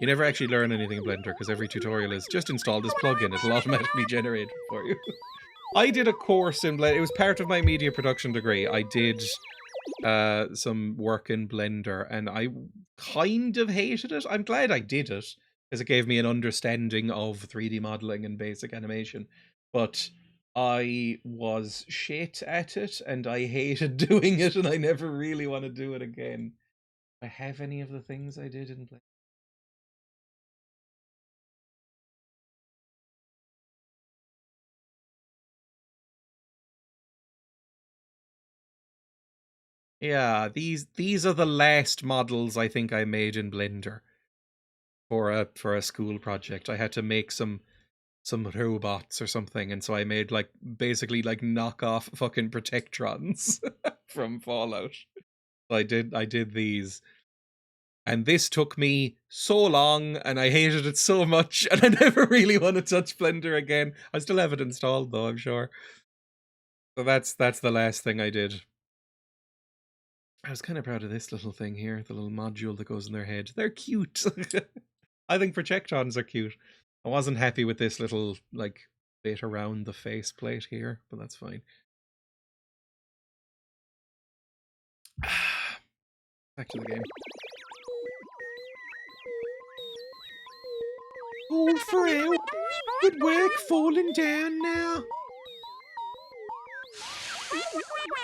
You never actually learn anything in Blender, because every tutorial is just install this plugin, it'll automatically generate it for you. I did a course in Blender, it was part of my media production degree. I did some work in Blender, and I kind of hated it. I'm glad I did it, because it gave me an understanding of 3D modeling and basic animation. But I was shit at it, and I hated doing it, and I never really want to do it again. Do I have any of the things I did in Blender? Yeah, these are the last models I think I made in Blender for a school project. I had to make some robots or something, and so I made like basically like knockoff fucking Protectrons from Fallout. I did these. And this took me so long, and I hated it so much, and I never really want to touch Blender again. I still have it installed though, I'm sure. So that's the last thing I did. I was kind of proud of this little thing here, the little module that goes in their head. They're cute. I think Projectrons are cute. I wasn't happy with this little, like, bit around the faceplate here, but that's fine. Back to the game. All for help. Good work falling down now.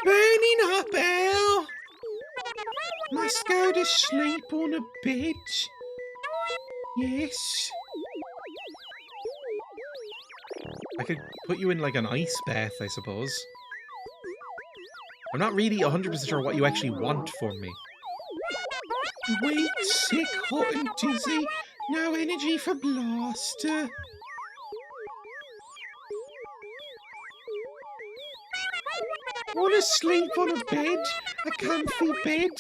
Burning up, Al. Must go to sleep on a bed. Yes. I could put you in like an ice bath, I suppose. I'm not really 100% sure what you actually want from me. Weak, sick, hot and dizzy. No energy for blaster. Wanna sleep on a bed? A comfy bed?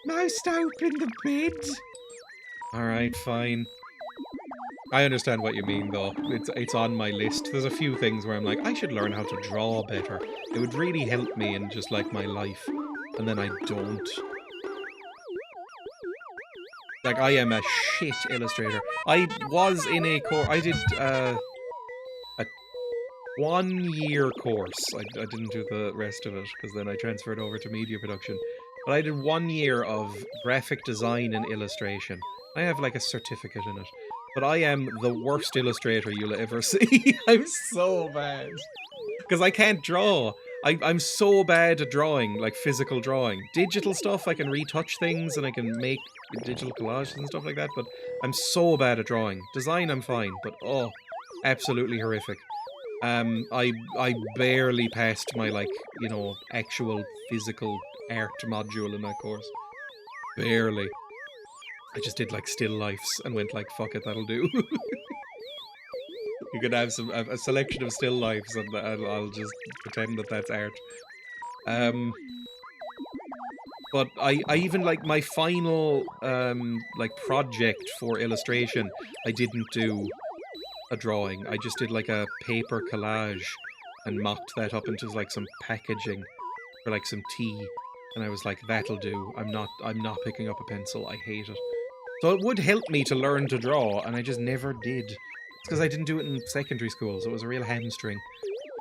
Most open the bed. Alright, fine. I understand what you mean, though. It's on my list. There's a few things where I'm like, I should learn how to draw better. It would really help me in just, like, my life. And then I don't. Like, I am a shit illustrator. I was in a course... I did, a 1-year course. I didn't do the rest of it, because then I transferred over to media production. But I did 1 year of graphic design and illustration. I have, like, a certificate in it. But I am the worst illustrator you'll ever see. I'm so bad. Because I can't draw. I'm so bad at drawing, like physical drawing. Digital stuff, I can retouch things and I can make digital collages and stuff like that, but I'm so bad at drawing. Design, I'm fine, but oh, absolutely horrific. I barely passed my, like, you know, actual physical art module in that course. Barely. I just did, like, still lifes and went like, fuck it, that'll do. You could have a selection of still lifes and I'll just pretend that that's art. But I even, like, my final, like, project for illustration, I didn't do a drawing. I just did, like, a paper collage and mocked that up into, like, some packaging for, like, some tea. And I was like, that'll do. I'm not picking up a pencil. I hate it. So it would help me to learn to draw, and I just never did. It's because I didn't do it in secondary school, so it was a real hamstring.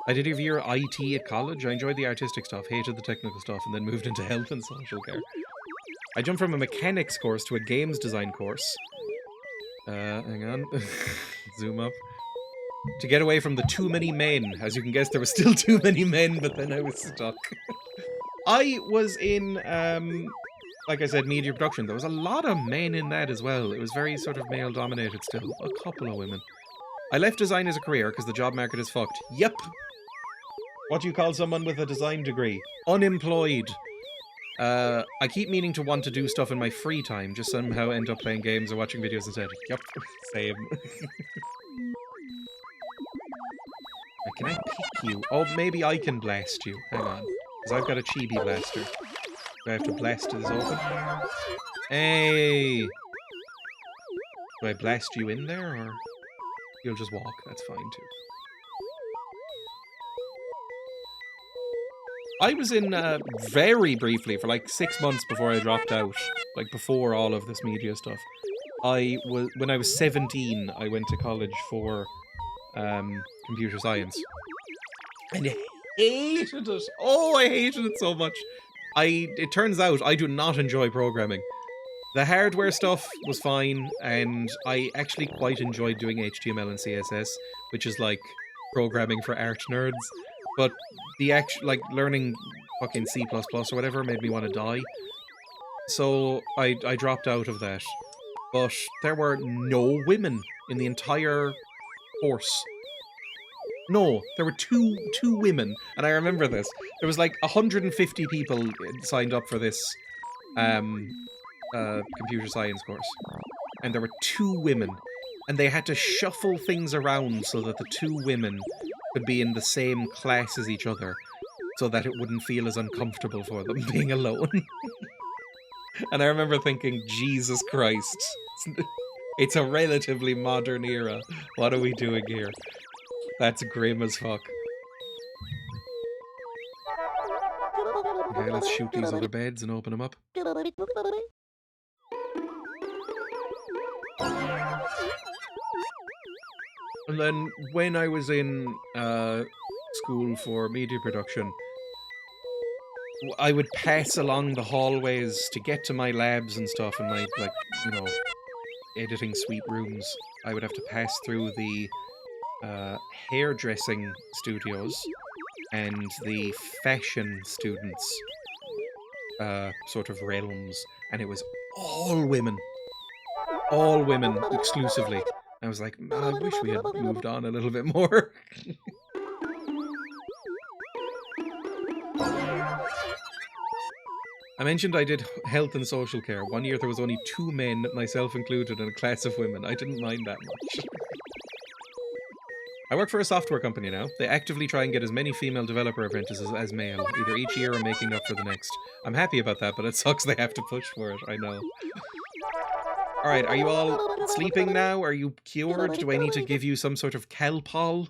I did a year IT at college. I enjoyed the artistic stuff, hated the technical stuff, and then moved into health and social care. I jumped from a mechanics course to a games design course. Hang on. Zoom up. To get away from the too many men. As you can guess, there were still too many men, but then I was stuck. I was in, like I said, media production. There was a lot of men in that as well. It was very sort of male-dominated still. A couple of women. I left design as a career because the job market is fucked. Yep. What do you call someone with a design degree? Unemployed. I keep meaning to want to do stuff in my free time, just somehow end up playing games or watching videos instead. Yup, same. Can I pick you? Oh, maybe I can blast you. Hang on. Because I've got a chibi blaster. Do I have to blast this open? Hey! Do I blast you in there, or you'll just walk? That's fine, too. I was in, very briefly, for like 6 months before I dropped out, like before all of this media stuff. When I was 17, I went to college for, computer science. And I hated it! Oh, I hated it so much! It turns out I do not enjoy programming. The hardware stuff was fine, and I actually quite enjoyed doing HTML and CSS, which is like programming for art nerds. But like learning fucking C++ or whatever made me want to die. So I dropped out of that. But there were no women in the entire course. No, there were two women, and I remember this. There was like 150 people signed up for this computer science course, and there were 2 women, and they had to shuffle things around so that the 2 women could be in the same class as each other, so that it wouldn't feel as uncomfortable for them being alone. And I remember thinking, Jesus Christ, it's a relatively modern era. What are we doing here? That's grim as fuck. Okay, let's shoot these other beds and open them up. And then when I was in school for media production, I would pass along the hallways to get to my labs and stuff, and my, like, you know, editing suite rooms. I would have to pass through the hairdressing studios and the fashion students sort of realms, and it was all women exclusively. I was like, man, I wish we had moved on a little bit more. I mentioned I did health and social care. One year there was only 2 men, myself included, and a class of women. I didn't mind that much. I work for a software company now. They actively try and get as many female developer apprentices as male, either each year or making up for the next. I'm happy about that, but it sucks they have to push for it, I know. Alright, are you all sleeping now? Are you cured? Do I need to give you some sort of Calpol?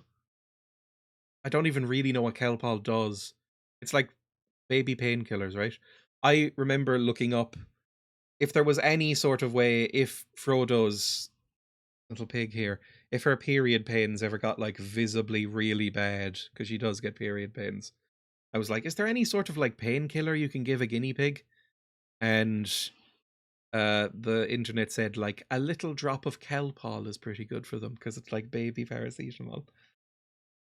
I don't even really know what Calpol does. It's like baby painkillers, right? I remember looking up if there was any sort of way, if Frodo's little pig here, if her period pains ever got like visibly really bad, because she does get period pains, I was like, is there any sort of like painkiller you can give a guinea pig? And the internet said like a little drop of Calpol is pretty good for them because it's like baby paracetamol.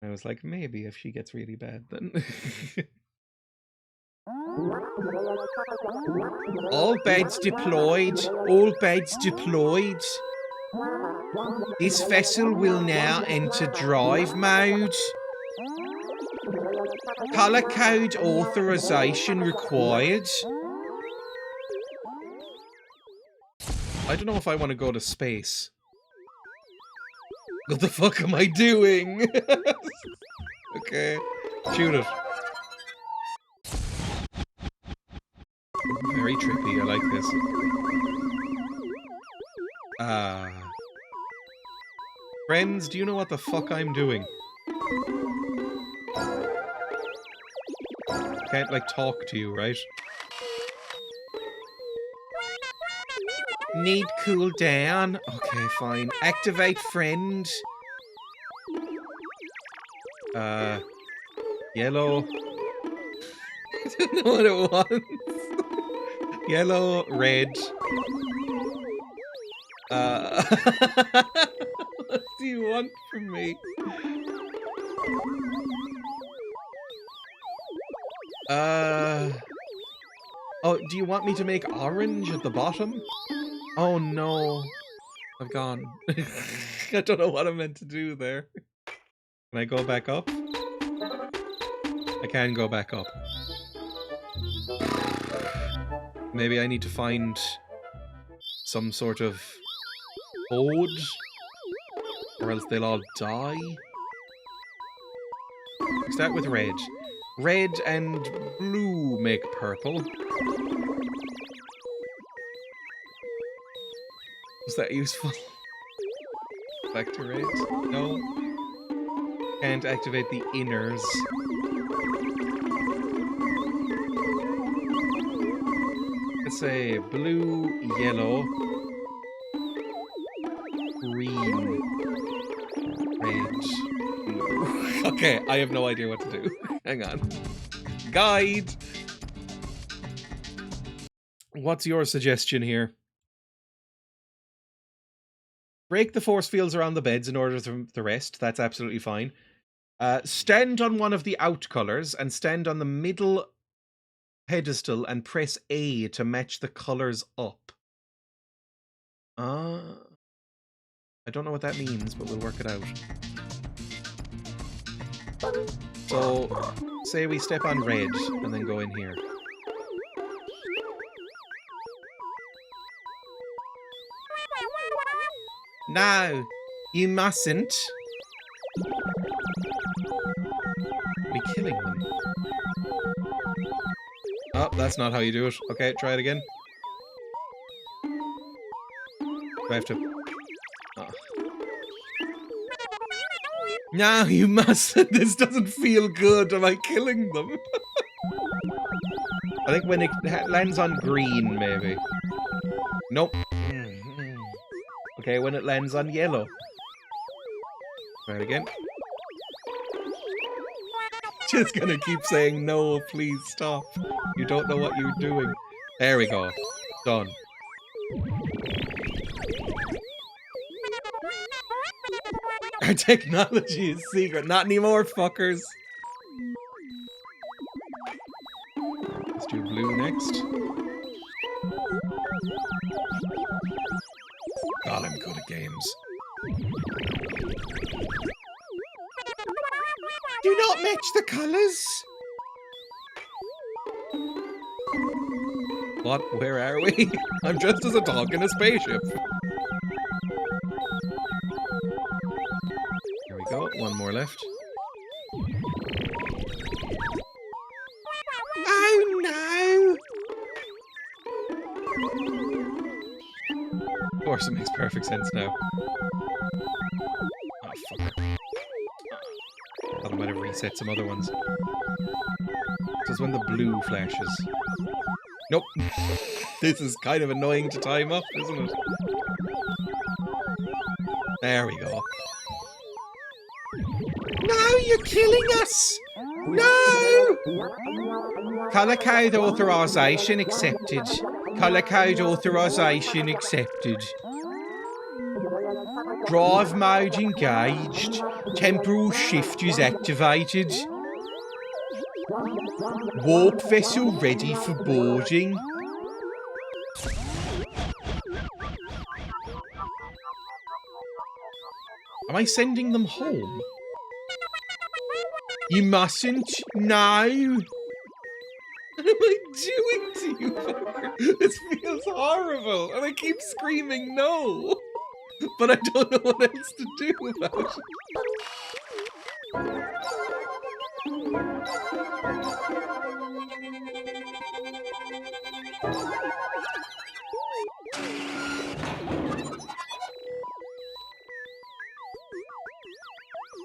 I was like, maybe if she gets really bad then. All beds deployed. All beds deployed. This vessel will now enter drive mode. Color code authorization required. I don't know if I want to go to space. What the fuck am I doing? Okay. Shoot it. Very trippy, I like this. Friends, do you know what the fuck I'm doing? I can't, like, talk to you, right? Need cool down. Okay, fine. Activate friend. Yellow. I don't know what it wants. Yellow, red. What do you want from me? Oh, do you want me to make orange at the bottom? Oh no. I've gone. I don't know what I meant to do there. Can I go back up? I can go back up. Maybe I need to find some sort of code, or else they'll all die. Start with red. Red and blue make purple. Was that useful? Back to red? No. Can't activate the inners. Let's say blue, yellow, green, red, blue. Okay, I have no idea what to do. Hang on. Guide! What's your suggestion here? Break the force fields around the beds in order to the rest. That's absolutely fine. Stand on one of the out colors and stand on the middle pedestal and press A to match the colors up. I don't know what that means, but we'll work it out. So, say we step on red and then go in here. No, you mustn't. Are we killing them? Oh, that's not how you do it. Okay, try it again. Do I have to... Oh. No, you mustn't. This doesn't feel good. Am I killing them? I think when it lands on green, maybe. Nope. Okay, when it lands on yellow. Try it again. Just gonna keep saying no, please stop. You don't know what you're doing. There we go. Done. Our technology is secret. Not anymore, fuckers. Let's do blue next. God, I'm good at games. Do not match the colours. What? Where are we? I'm dressed as a dog in a spaceship. There we go. One more left. Oh no! Of course, it makes perfect sense now. Oh, fuck. Thought I might have reset some other ones. This is when the blue flashes. Nope. This is kind of annoying to time up, isn't it? There we go. No, you're killing us! No! Colour code authorization accepted. Colour code authorization accepted. Drive mode engaged. Temporal shift is activated. Warp vessel ready for boarding. Am I sending them home? You mustn't. No. What am I doing to you, fucker? This feels horrible, and I keep screaming no. But I don't know what else to do about it.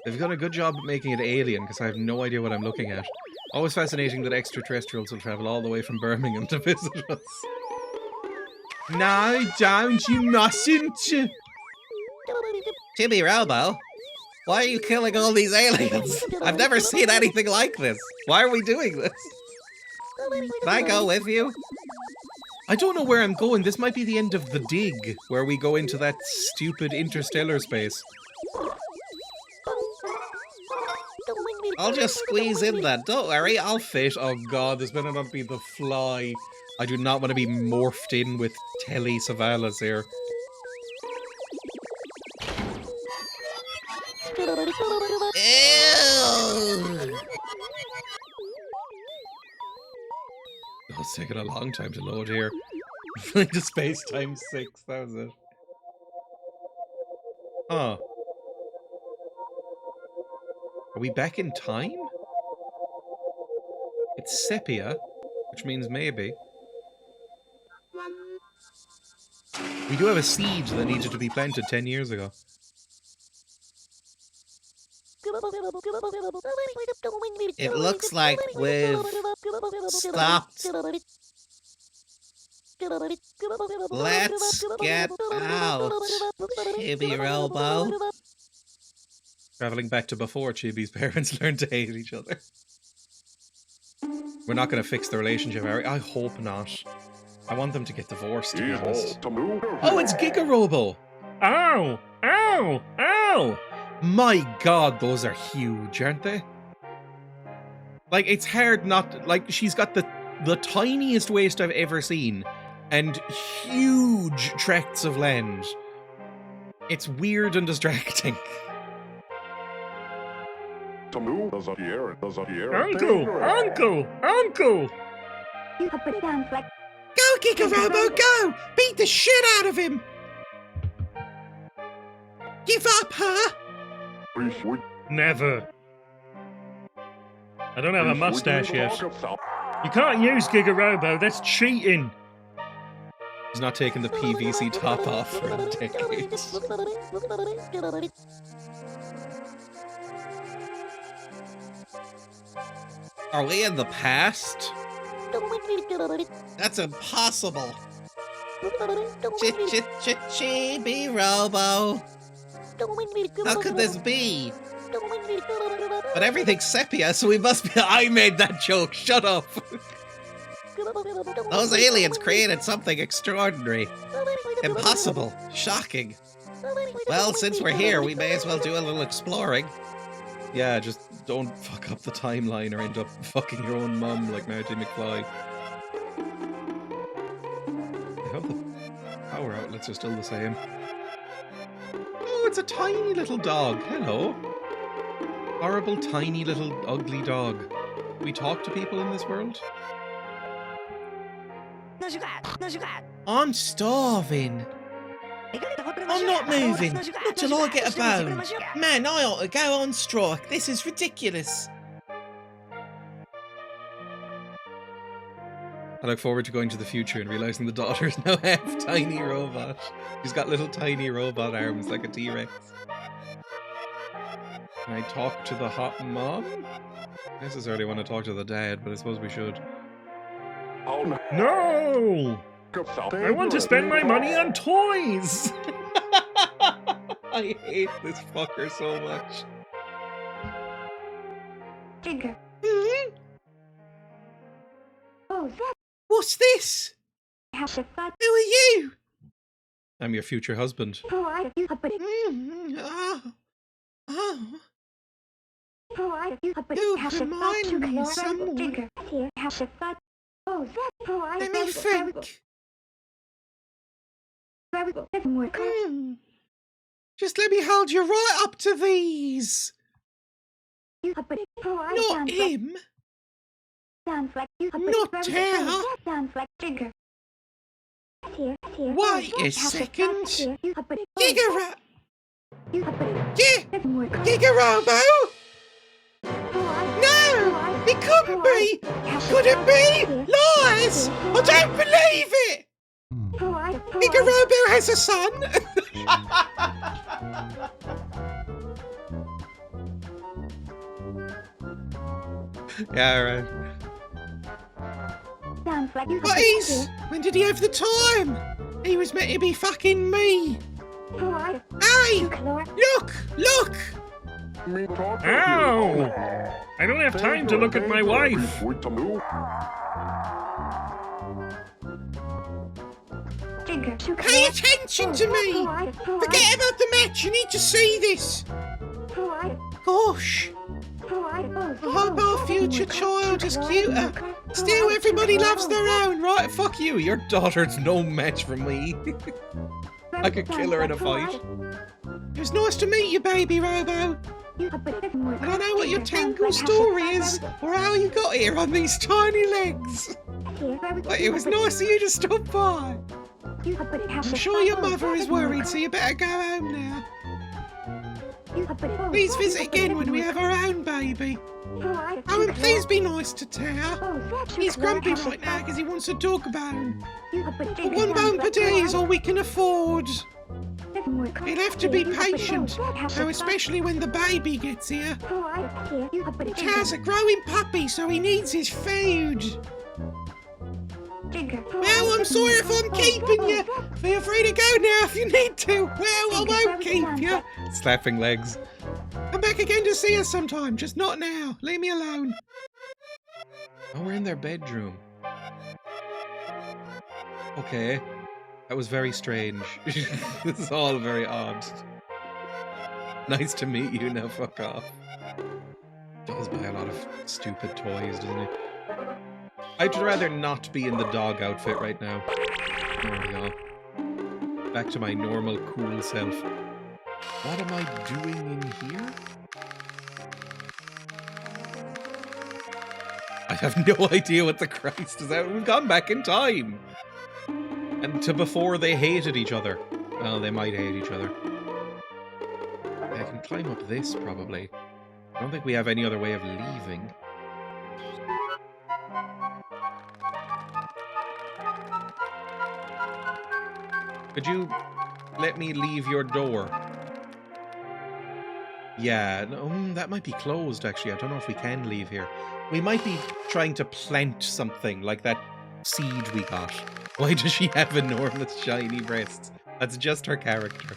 They've done a good job of making it alien, because I have no idea what I'm looking at. Always fascinating that extraterrestrials will travel all the way from Birmingham to visit us. No, don't, you mustn't! Chibi-Robo? Why are you killing all these aliens? I've never seen anything like this. Why are we doing this? Can I go with you? I don't know where I'm going. This might be the end of the dig, where we go into that stupid interstellar space. I'll just squeeze in then. Don't worry, I'll fit. Oh god, this better not be the fly. I do not want to be morphed in with Telly Savalas here. Ew. it's taking a long time to load here. Like the space times 6, that was it. Huh. Are we back in time? It's sepia, which means maybe. We do have a seed that needed to be planted 10 years ago. It looks like we've stopped. Let's get out, Chibi-Robo. Traveling back to before Chibi's parents learned to hate each other. We're not going to fix the relationship, Harry. I hope not. I want them to get divorced, to be honest. Oh, it's Giga-Robo! Ow! Ow! Ow! My god, those are huge, aren't they? Like, it's hard not to, like, she's got the tiniest waist I've ever seen, and huge tracts of land. It's weird and distracting. Uncle! Uncle! Uncle! Go, Giga-Robo, go! Beat the shit out of him! Give up, huh? Never. I don't have a mustache yet. You can't use Giga-Robo, that's cheating. He's not taking the PVC top off for decades. Are we in the past? That's impossible. Chibi-Robo. How could this be? But everything's sepia, so we must be. I made that joke. Shut up. Those aliens created something extraordinary. Impossible. Shocking. Well, since we're here, we may as well do a little exploring. Yeah, just don't fuck up the timeline or end up fucking your own mum like Marty McFly. I hope the power outlets are still the same. Oh, it's a tiny little dog. Hello. Horrible, tiny, little, ugly dog. Do we talk to people in this world? I'm starving. I'm not moving. Not till I get a bone. Man, I ought to go on strike. This is ridiculous. I look forward to going to the future and realizing the daughter's now half tiny robot. She's got little tiny robot arms like a T-Rex. Can I talk to the hot mom? I necessarily want to talk to the dad, but I suppose we should. No! I want to spend my money on toys! I hate this fucker so much. Mm-hmm. What's this? Who are you? I'm your future husband. Mm-hmm. You remind me of someone. Let me think. Just let me hold you right up to these. Not him. Not Dreya. Wait a second. Giga-Robo. Giga-Robo? No! It couldn't be! Could it be? Lies! I don't believe it! Giga-Robo has a son! Yeah, right. But when did he have the time? He was meant to be fucking me. Hey! Look! Look! Ow! I don't have time to look at my wife. Pay attention to me! Forget about the match, you need to see this! Gosh! I hope our future child is cuter. Still, everybody loves their own, right? Fuck you, your daughter's no match for me. I could kill her in a fight. It was nice to meet you, baby Robo. I don't know what your tangled story is, or how you got here on these tiny legs. But it was nice of you to stop by. I'm sure your mother is worried, so you better go home now. Please visit again when we have our own baby. Oh, and please be nice to Tao. He's grumpy right now because he wants a dog bone. But 1 bone per day is all we can afford. You'll have to be patient, though, especially when the baby gets here. Tao's a growing puppy, so he needs his food. Well, I'm sorry if I'm keeping you. Feel free to go now if you need to. Well, I won't keep you. Slapping legs. Come back again to see us sometime, just not now. Leave me alone. Oh, we're in their bedroom. Okay. That was very strange. This is all very odd. Nice to meet you, now fuck off. Does buy a lot of stupid toys, doesn't he? I'd rather not be in the dog outfit right now. There we go. Back to my normal cool self. What am I doing in here? I have no idea what the Christ is out. We've gone back in time. And to before they hated each other. Well, they might hate each other. I can climb up this, probably. I don't think we have any other way of leaving. Could you let me leave your door? Yeah, no, that might be closed, actually. I don't know if we can leave here. We might be trying to plant something, like that seed we got. Why does she have enormous shiny breasts? That's just her character.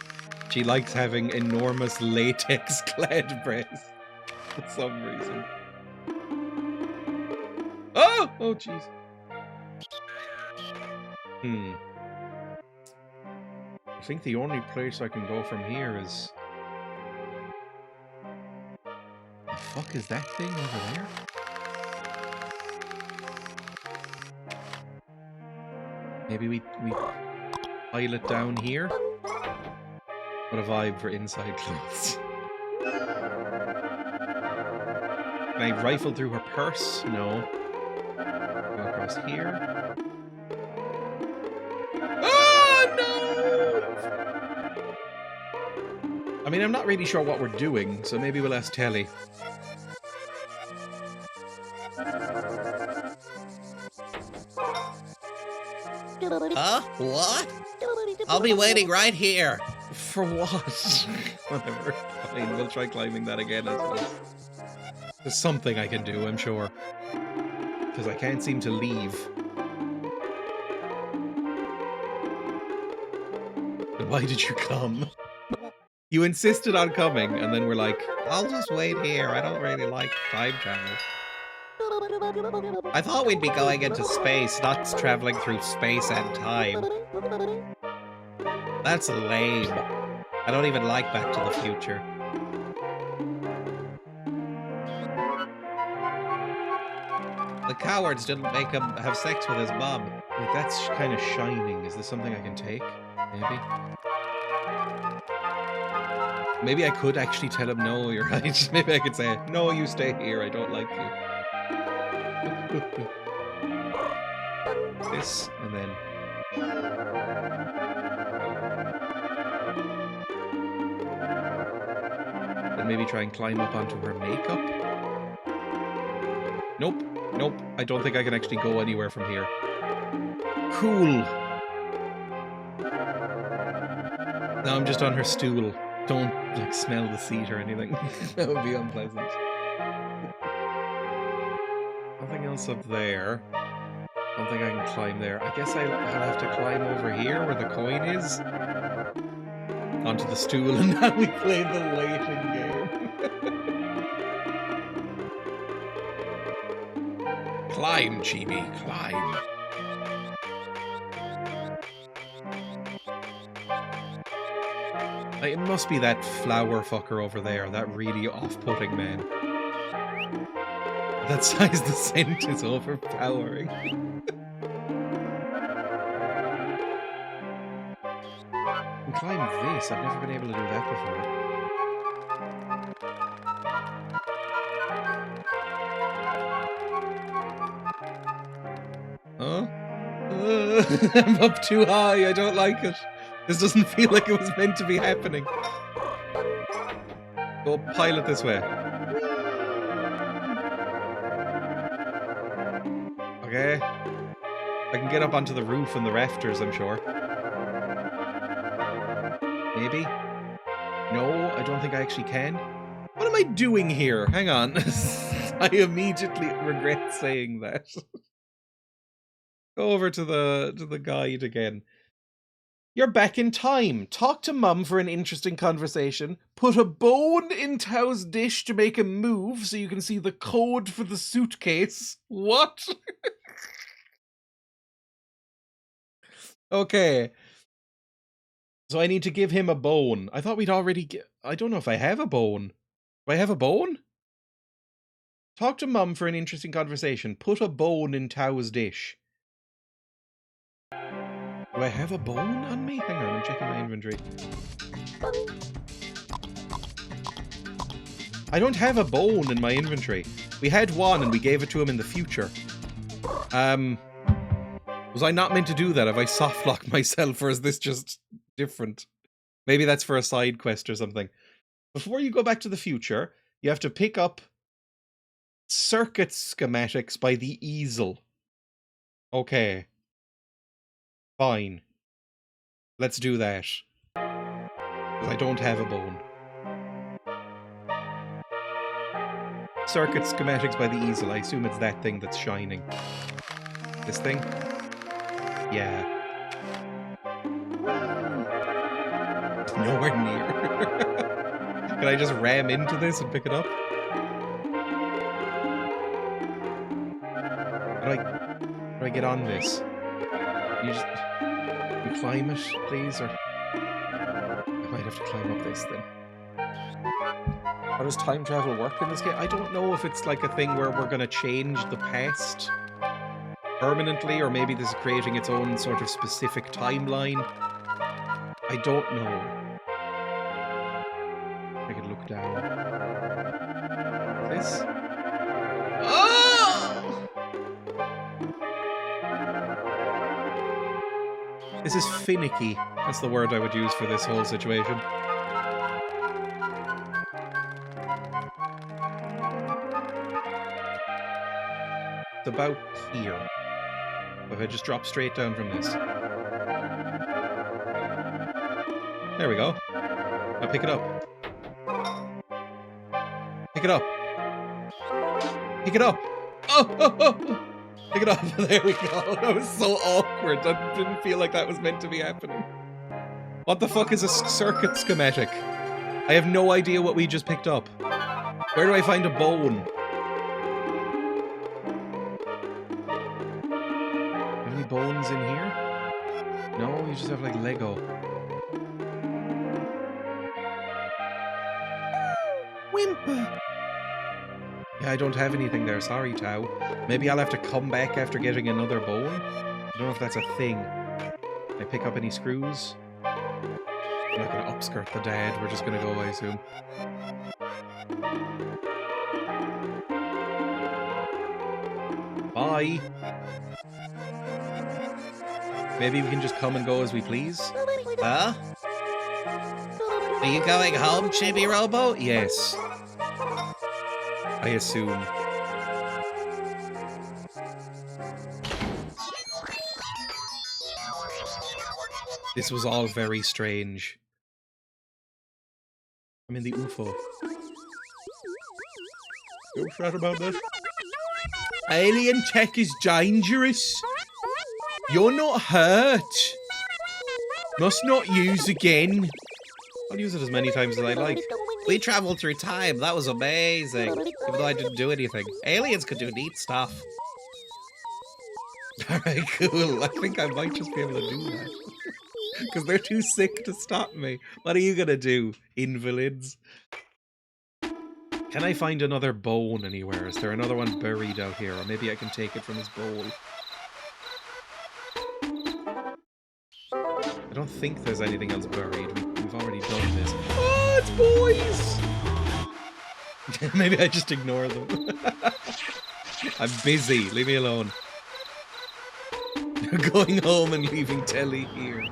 She likes having enormous latex-clad breasts. For some reason. Oh! Oh, jeez. I think the only place I can go from here is... The fuck is that thing over there? Maybe we pile it down here? What a vibe for inside clothes. Can I rifle through her purse? No. Go across here. Oh, no! I mean, I'm not really sure what we're doing, so maybe we'll ask Telly. Huh? What? I'll be waiting right here. For what? Whatever. Fine, we'll try climbing that again, I suppose. There's something I can do, I'm sure. Because I can't seem to leave. But why did you come? You insisted on coming, and then we're like, I'll just wait here. I don't really like time travel. I thought we'd be going into space, not traveling through space and time. That's lame. I don't even like Back to the Future. The cowards didn't make him have sex with his mom. Wait, that's kind of shining. Is this something I can take? Maybe? Maybe I could actually tell him, no, you're right. Maybe I could say, no, you stay here. I don't like you. This, and then... Then maybe try and climb up onto her makeup? Nope. Nope. I don't think I can actually go anywhere from here. Cool. Now I'm just on her stool. Don't, like, smell the seat or anything. That would be unpleasant. Nothing else up there. Don't think I can climb there. I guess I'll have to climb over here where the coin is. Onto the stool, and now we play the waiting game. Climb, Chibi, climb. It must be that flower fucker over there, that really off-putting man. That size the scent is overpowering. And climb this, I've never been able to do that before. Huh? I'm up too high. I don't like it. This doesn't feel like it was meant to be happening. Go pilot this way. Okay. I can get up onto the roof and the rafters, I'm sure. Maybe? No, I don't think I actually can. What am I doing here? Hang on. I immediately regret saying that. Go over to the guide again. You're back in time. Talk to Mum for an interesting conversation. Put a bone in Tao's dish to make him move so you can see the code for the suitcase. What? Okay. So I need to give him a bone. I thought we'd already I don't know if I have a bone. Do I have a bone? Talk to Mum for an interesting conversation. Put a bone in Tao's dish. Do I have a bone on me? Hang on, I'm checking my inventory. I don't have a bone in my inventory. We had one and we gave it to him in the future. Was I not meant to do that? Have I softlocked myself, or is this just different? Maybe that's for a side quest or something. Before you go back to the future, you have to pick up circuit schematics by the easel. Okay. Fine. Let's do that. Because I don't have a bone. Circuit schematics by the easel. I assume it's that thing that's shining. This thing? Yeah. Nowhere near. Can I just ram into this and pick it up? How do I get on this? You climb it, please, or I might have to climb up this thing. How does time travel work in this game? I don't know if it's like a thing where we're gonna change the past permanently, or maybe this is creating its own sort of specific timeline. I don't know. I could look down. This? Oh! This is finicky. That's the word I would use for this whole situation. It's about here. If I just drop straight down from this. There we go. Now pick it up. Pick it up. Pick it up. Oh, oh, oh. Pick it up. There we go. That was so awkward. I didn't feel like that was meant to be happening. What the fuck is a circuit schematic? I have no idea what we just picked up. Where do I find a bone? Any bones in here? No, you just have like Lego. Whimper. Yeah, I don't have anything there. Sorry, Tao. Maybe I'll have to come back after getting another bone? I don't know if that's a thing. Can I pick up any screws? I'm not going to upskirt the dad. We're just going to go, I assume. Bye! Maybe we can just come and go as we please? Huh? Are you going home, Chibi-Robo? Yes. I assume. This was all very strange. I'm in the UFO. You upset about this? Alien tech is dangerous. You're not hurt. Must not use again. I'll use it as many times as I like. We traveled through time. That was amazing. Even though I didn't do anything. Aliens could do neat stuff. Alright, cool. I think I might just be able to do that. Because they're too sick to stop me. What are you gonna do, invalids? Can I find another bone anywhere? Is there another one buried out here? Or maybe I can take it from his bowl. I don't think there's anything else buried. We've already done this. Oh, it's boys! Maybe I just ignore them. I'm busy. Leave me alone. going home and leaving Telly here.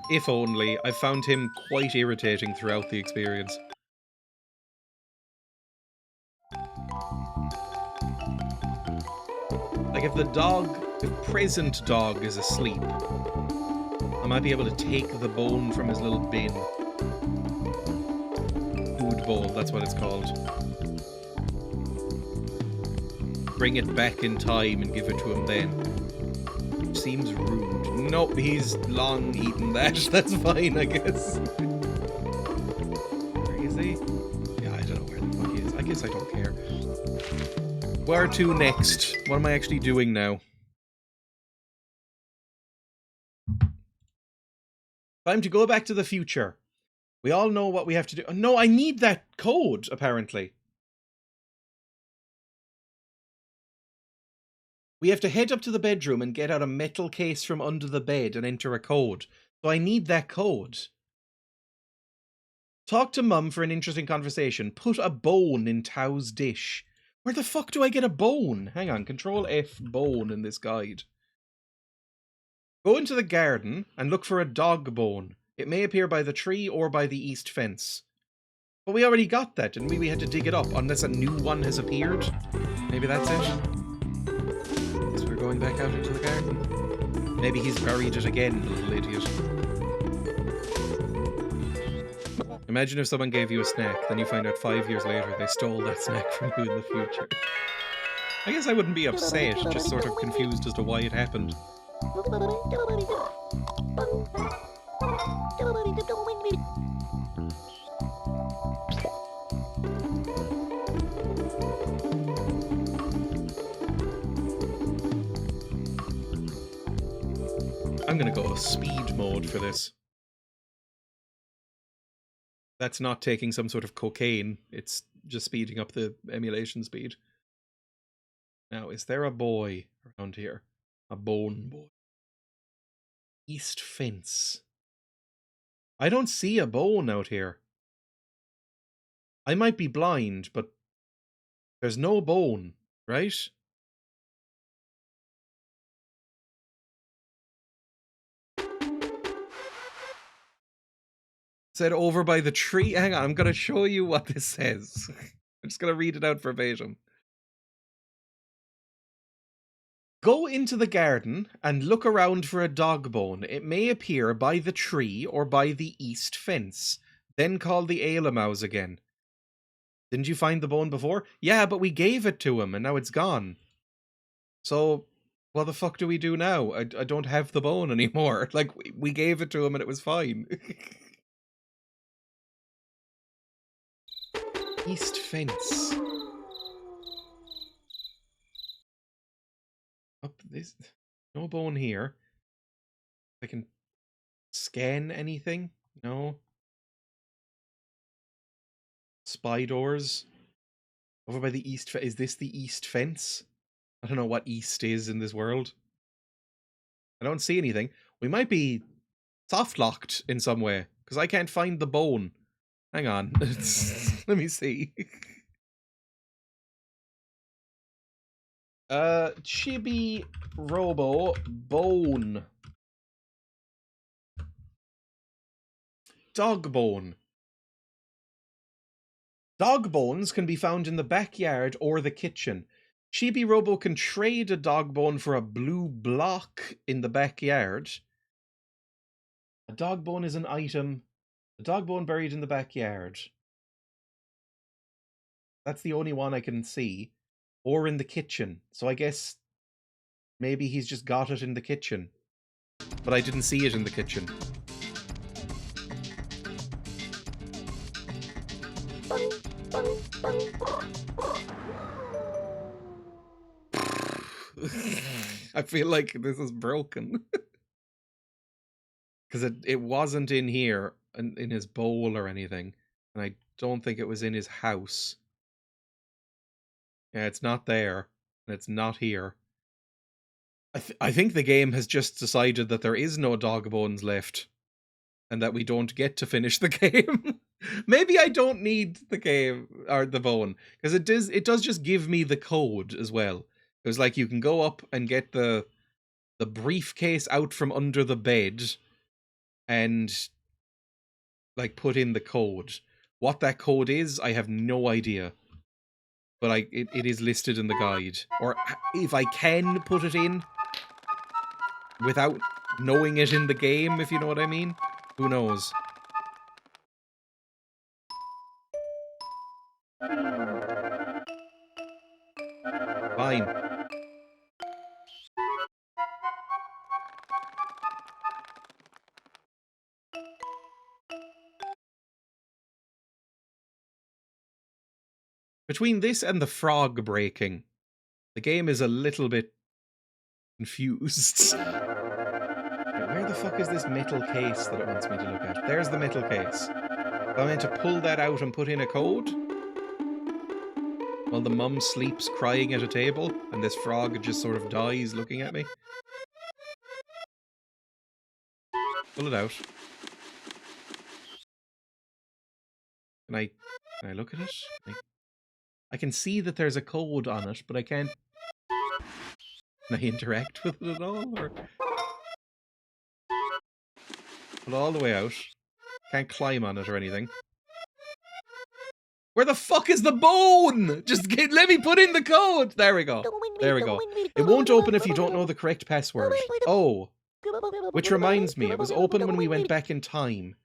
If only. I found him quite irritating throughout the experience. Like if present dog is asleep, I might be able to take the bone from his little bin. Food bowl, that's what it's called. Bring it back in time and give it to him then. Which seems rude. Nope, he's long eaten that. That's fine, I guess. Where is he? Yeah, I don't know where the fuck he is. I guess I don't care. Where to next? What am I actually doing now? Time to go back to the future. We all know what we have to do. No, I need that code, apparently. We have to head up to the bedroom and get out a metal case from under the bed and enter a code. So I need that code. Talk to Mum for an interesting conversation. Put a bone in Tao's dish. Where the fuck do I get a bone? Hang on, Control F bone in this guide. Go into the garden and look for a dog bone. It may appear by the tree or by the east fence. But we already got that, didn't we? We had to dig it up, unless a new one has appeared. Maybe that's it? Guess we're going back out into the garden. Maybe he's buried it again, little idiot. Imagine if someone gave you a snack, then you find out 5 years later they stole that snack from you in the future. I guess I wouldn't be upset, just sort of confused as to why it happened. I'm gonna go speed mode for this. That's not taking some sort of cocaine, it's just speeding up the emulation speed. Now, is there a boy around here? A bone boy. East fence. I don't see a bone out here. I might be blind, but there's no bone, right? Said over by the tree. Hang on, I'm going to show you what this says. I'm just going to read it out verbatim. Go into the garden and look around for a dog bone. It may appear by the tree or by the east fence. Then call the Ailemouse again. Didn't you find the bone before? Yeah, but we gave it to him and now it's gone. So, what the fuck do we do now? I don't have the bone anymore. Like, we gave it to him and it was fine. East fence. Up this. No bone here. I can scan anything? No. Spy doors. Over by the east. Is this the east fence? I don't know what east is in this world. I don't see anything. We might be soft locked in some way because I can't find the bone. Hang on. Let me see. Chibi-Robo bone. Dog bone. Dog bones can be found in the backyard or the kitchen. Chibi-Robo can trade a dog bone for a blue block in the backyard. A dog bone is an item. A dog bone buried in the backyard. That's the only one I can see. Or in the kitchen. So I guess maybe he's just got it in the kitchen. But I didn't see it in the kitchen. I feel like this is broken. Because it wasn't in here, in his bowl or anything. And I don't think it was in his house. Yeah, it's not there. And it's not here. I think the game has just decided that there is no dog bones left. And that we don't get to finish the game. Maybe I don't need the game, or the bone. Because it does just give me the code as well. It was like you can go up and get the the briefcase out from under the bed and like put in the code. What that code is, I have no idea. But it is listed in the guide. Or if I can put it in without knowing it in the game, if you know what I mean. Who knows? Fine. Between this and the frog breaking, the game is a little bit confused. Where the fuck is this metal case that it wants me to look at? There's the metal case. Am I meant to pull that out and put in a code? While the mum sleeps crying at a table, and this frog just sort of dies looking at me? Pull it out. Can I look at it? I can see that there's a code on it, but I can't... Can I interact with it at all? Or... Pull it all the way out. Can't climb on it or anything. Where the fuck is the bone? Just let me put in the code. There we go. There we go. It won't open if you don't know the correct password. Oh. Which reminds me, it was open when we went back in time.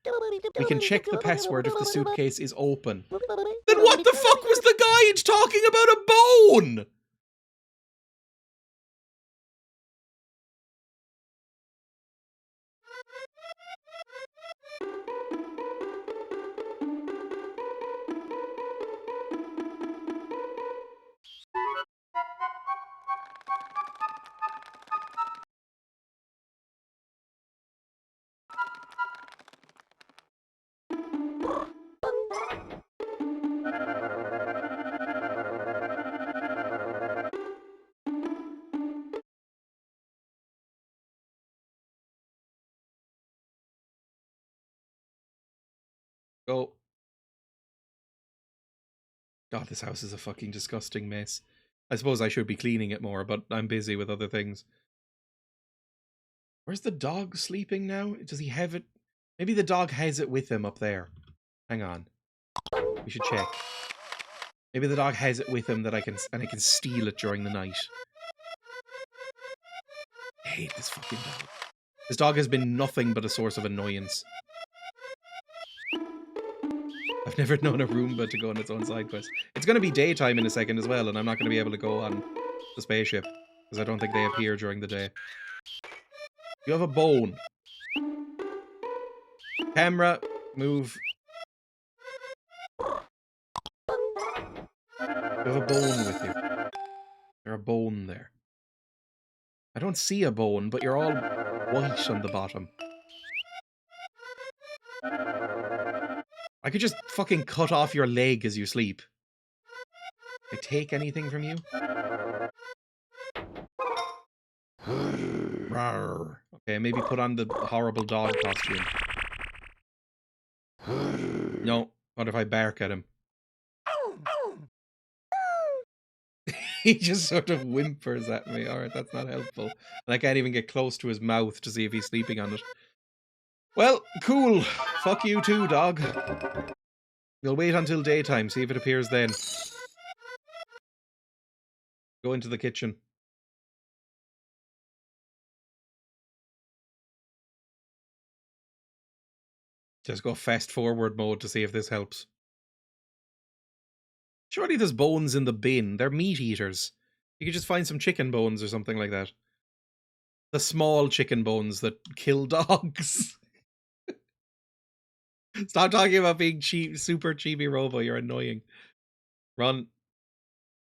We can check the password if the suitcase is open. Then what the fuck was the guide talking about a bone? Go. God, this house is a fucking disgusting mess. I suppose I should be cleaning it more, but I'm busy with other things. Where's the dog sleeping now? Does he have it? Maybe the dog has it with him up there. Hang on. We should check. Maybe the dog has it with him that I can steal it during the night. I hate this fucking dog. This dog has been nothing but a source of annoyance. I've never known a Roomba to go on its own side quest. It's going to be daytime in a second as well, and I'm not going to be able to go on the spaceship, because I don't think they appear during the day. You have a bone. Camera, move. You have a bone with you. There's a bone there. I don't see a bone, but you're all white on the bottom. I could just fucking cut off your leg as you sleep. Can I take anything from you? Rawr. Okay, maybe put on the horrible dog costume. No, what if I bark at him? He just sort of whimpers at me. Alright, that's not helpful. And I can't even get close to his mouth to see if he's sleeping on it. Well, cool. Fuck you too, dog. We'll wait until daytime, see if it appears then. Go into the kitchen. Just go fast forward mode to see if this helps. Surely there's bones in the bin. They're meat eaters. You could just find some chicken bones or something like that. The small chicken bones that kill dogs. Stop talking about being cheap, super Chibi-Robo. You're annoying. Run.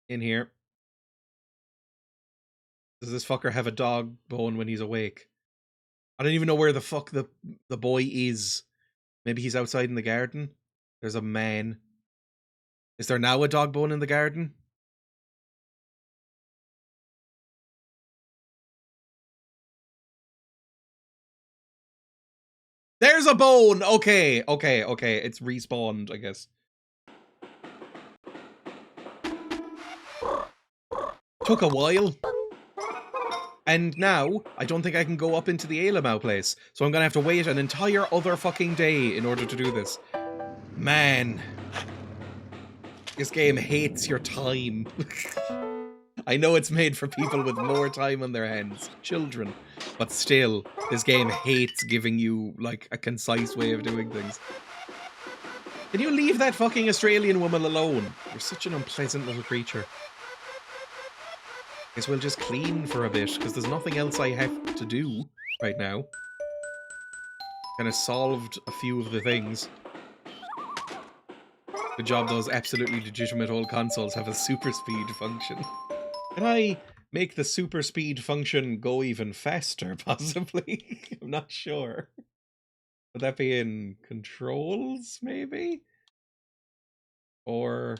In here. Does this fucker have a dog bone when he's awake? I don't even know where the fuck the boy is. Maybe he's outside in the garden? There's a man. Is there now a dog bone in the garden? There's a bone! Okay. It's respawned, I guess. Took a while. And now, I don't think I can go up into the Ailemau place. So I'm gonna have to wait an entire other fucking day in order to do this. Man. This game hates your time. I know it's made for people with more time on their hands. Children. But still, this game hates giving you, like, a concise way of doing things. Can you leave that fucking Australian woman alone? You're such an unpleasant little creature. Guess we'll just clean for a bit, because there's nothing else I have to do right now. Kind of solved a few of the things. Good job those absolutely legitimate old consoles have a super speed function. Can I make the super speed function go even faster, possibly? I'm not sure. Would that be in controls, maybe? Or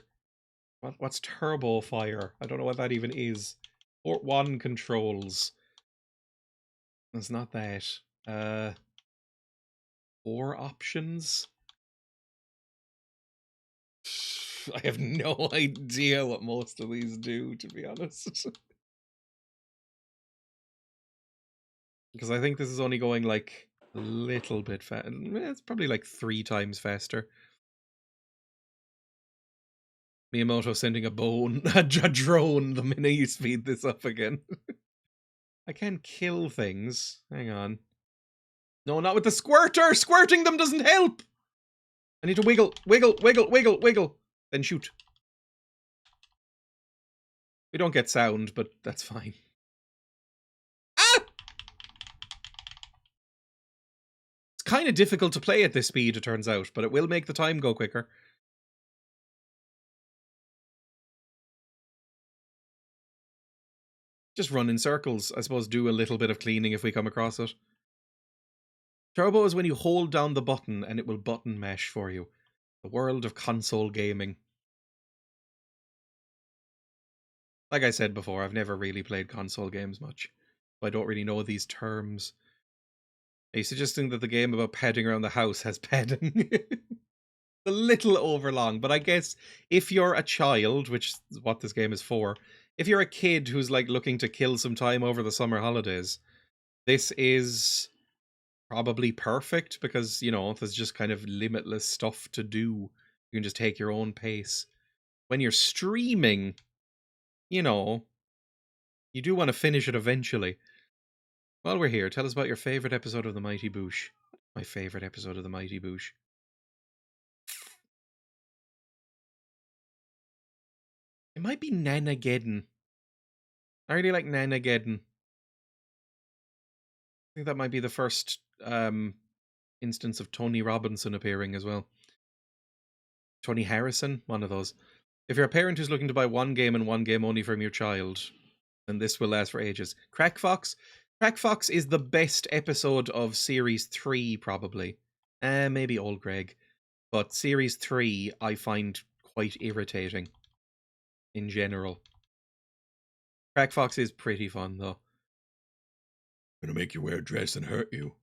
what's turbo fire? I don't know what that even is. Port 1 controls. It's not that. 4 options? I have no idea what most of these do, to be honest. Because I think this is only going like a little bit fast. It's probably like 3 times faster. Miyamoto sending a drone the minute you speed this up again. I can kill things. Hang on. No, not with the squirter! Squirting them doesn't help! I need to wiggle, wiggle, wiggle, wiggle, wiggle. Then shoot. We don't get sound, but that's fine. Ah! It's kind of difficult to play at this speed, it turns out, but it will make the time go quicker. Just run in circles. I suppose do a little bit of cleaning if we come across it. Turbo is when you hold down the button and it will button mesh for you. The world of console gaming. Like I said before, I've never really played console games much. So I don't really know these terms. Are you suggesting that the game about padding around the house has padding? A little overlong, but I guess if you're a child, which is what this game is for, if you're a kid who's like looking to kill some time over the summer holidays, this is probably perfect because, you know, there's just kind of limitless stuff to do. You can just take your own pace. When you're streaming, you know, you do want to finish it eventually. While we're here, tell us about your favorite episode of The Mighty Boosh. My favorite episode of The Mighty Boosh. It might be Nanageddon. I really like Nanageddon. I think that might be the first instance of Tony Robinson appearing as well. Tony Harrison, one of those. If you're a parent who's looking to buy one game and one game only from your child, then this will last for ages. Crack Fox? Crack Fox is the best episode of Series 3, probably. Maybe Old Greg. But Series 3 I find quite irritating. In general. Crack Fox is pretty fun, though. I'm gonna make you wear a dress and hurt you.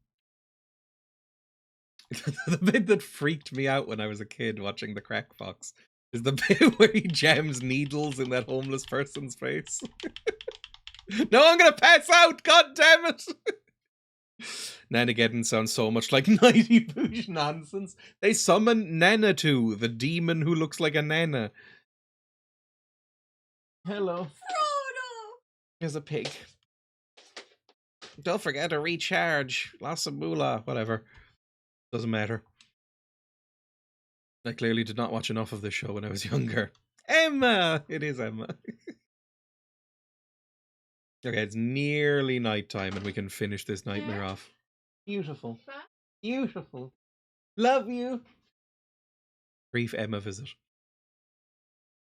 The bit that freaked me out when I was a kid watching the Crack Fox is the bit where he jams needles in that homeless person's face. No, I'm gonna pass out! God damn it! Nanageddon sounds so much like Nighty Boosh nonsense. They summon Nanatu, the demon who looks like a Nana. Hello. Frodo! Here's a pig. Don't forget to recharge. Lots of moolah. Whatever. Doesn't matter. I clearly did not watch enough of this show when I was younger. Emma! It is Emma. Okay, it's nearly nighttime and we can finish this nightmare off. Beautiful. Beautiful. Love you. Brief Emma visit.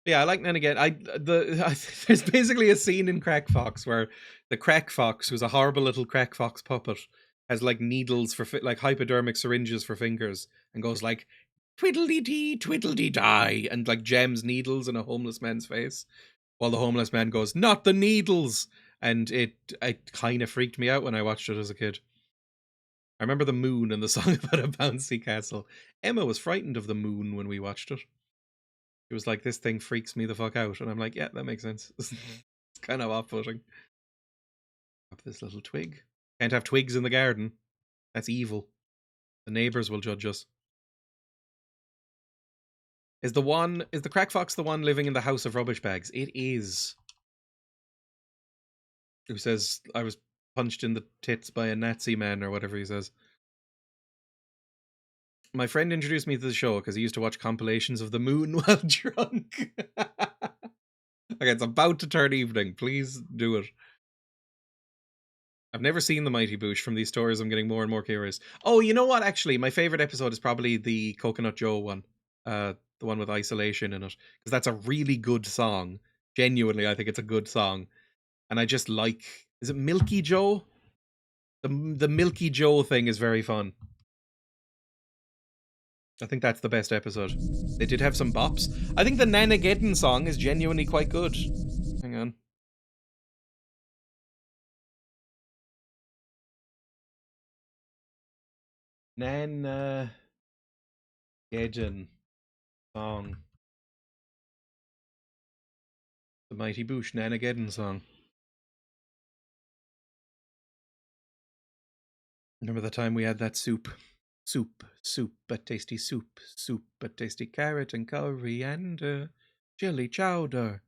Yeah, I like Nanageddon. There's basically a scene in Crack Fox where the Crack Fox, who's a horrible little Crack Fox puppet, has like needles for like hypodermic syringes for fingers and goes like twiddly-dee, twiddly-die, and like jams needles in a homeless man's face while the homeless man goes, "Not the needles!" And it kind of freaked me out when I watched it as a kid. I remember the moon and the song about a bouncy castle. Emma was frightened of the moon when we watched it. It was like, this thing freaks me the fuck out. And I'm like, yeah, that makes sense. It's kind of off-putting. Up this little twig. Can't have twigs in the garden. That's evil. The neighbours will judge us. Is the crack fox the one living in the house of rubbish bags? It is. Who says I was punched in the tits by a Nazi man or whatever he says. My friend introduced me to the show because he used to watch compilations of the moon while drunk. Okay, it's about to turn evening. Please do it. I've never seen the Mighty Boosh. From these stories, I'm getting more and more curious. Oh, you know what? Actually, my favorite episode is probably the Coconut Joe one. The one with Isolation in it. Because that's a really good song. Genuinely, I think it's a good song. And I just like... Is it Milky Joe? The Milky Joe thing is very fun. I think that's the best episode. They did have some bops. I think the Nanageddon song is genuinely quite good. Hang on. Nanageddon song. The Mighty Boosh Nanageddon song. Remember the time we had that soup? Soup, a tasty soup, a tasty carrot and coriander, chili chowder.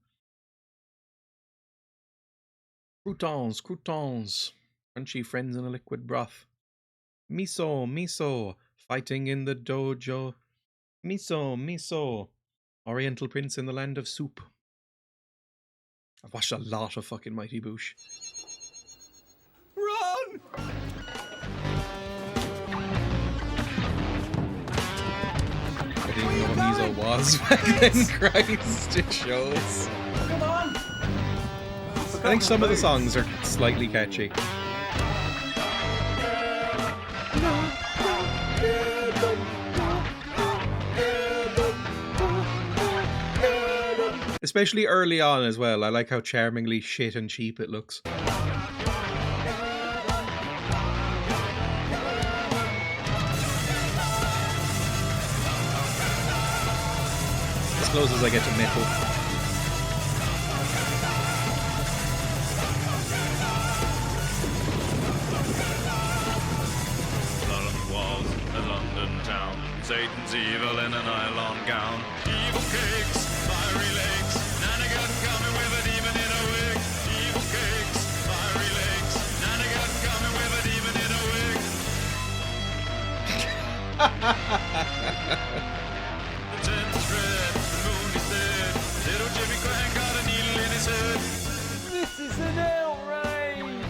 Croutons, crunchy friends in a liquid broth. Miso, fighting in the dojo. Miso, Oriental Prince in the land of soup. I've watched a lot of fucking Mighty Boosh. Run! I didn't even know what Miso was back then, Christ, it shows. Come on! I think some of the songs are slightly catchy. Especially early on as well. I like how charmingly shit and cheap it looks. As close as I get to metal. London walls, a London town. Satan's evil in a nylon gown. Evil cakes, fiery lakes. Nanagan coming with a demon in a wig. Evil cakes, fiery lakes. Nanagan coming with a demon in a wig. The tent's red, the moon is dead. Little Jimmy Cran got a needle in his head. This is an outrage!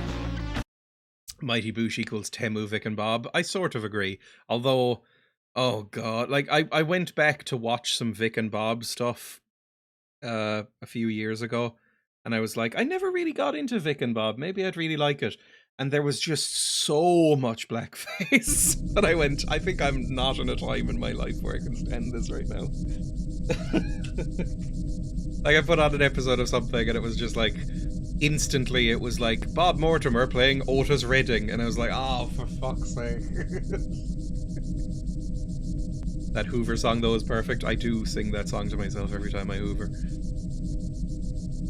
Mighty Boosh equals Temu, Vic and Bob. I sort of agree. Although, oh god, like I went back to watch some Vic and Bob stuff a few years ago, and I was like, I never really got into Vic and Bob. Maybe I'd really like it. And there was just so much blackface that I went, I think I'm not in a time in my life where I can stand this right now. Like I put on an episode of something and it was just like, instantly it was like Bob Mortimer playing Otis Redding, and I was like, oh, for fuck's sake. That Hoover song though is perfect. I do sing that song to myself every time I Hoover.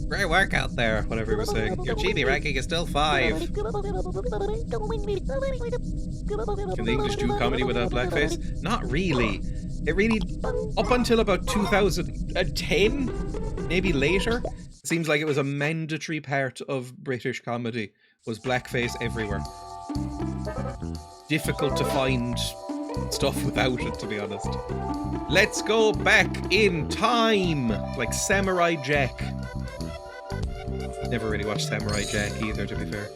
Great work out there, whatever he was saying. Your Chibi ranking is still 5. Can the English do comedy without blackface? Not really. It really, up until about 2010, maybe later, it seems like it was a mandatory part of British comedy, was blackface everywhere. Difficult to find stuff without it, to be honest. Let's go back in time, like Samurai Jack. Never really watched Samurai Jack either, to be fair.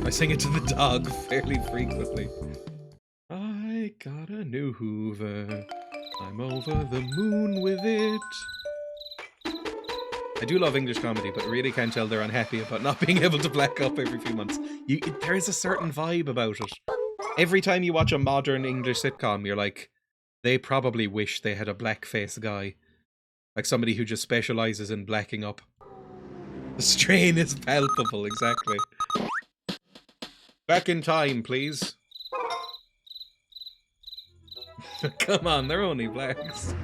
I sing it to the dog fairly frequently. I got a new Hoover. I'm over the moon with it. I do love English comedy, but really can't tell they're unhappy about not being able to black up every few months. There is a certain vibe about it. Every time you watch a modern English sitcom, you're like, they probably wish they had a blackface guy. Like somebody who just specializes in blacking up. The strain is palpable, exactly. Back in time, please. Come on, they're only blacks.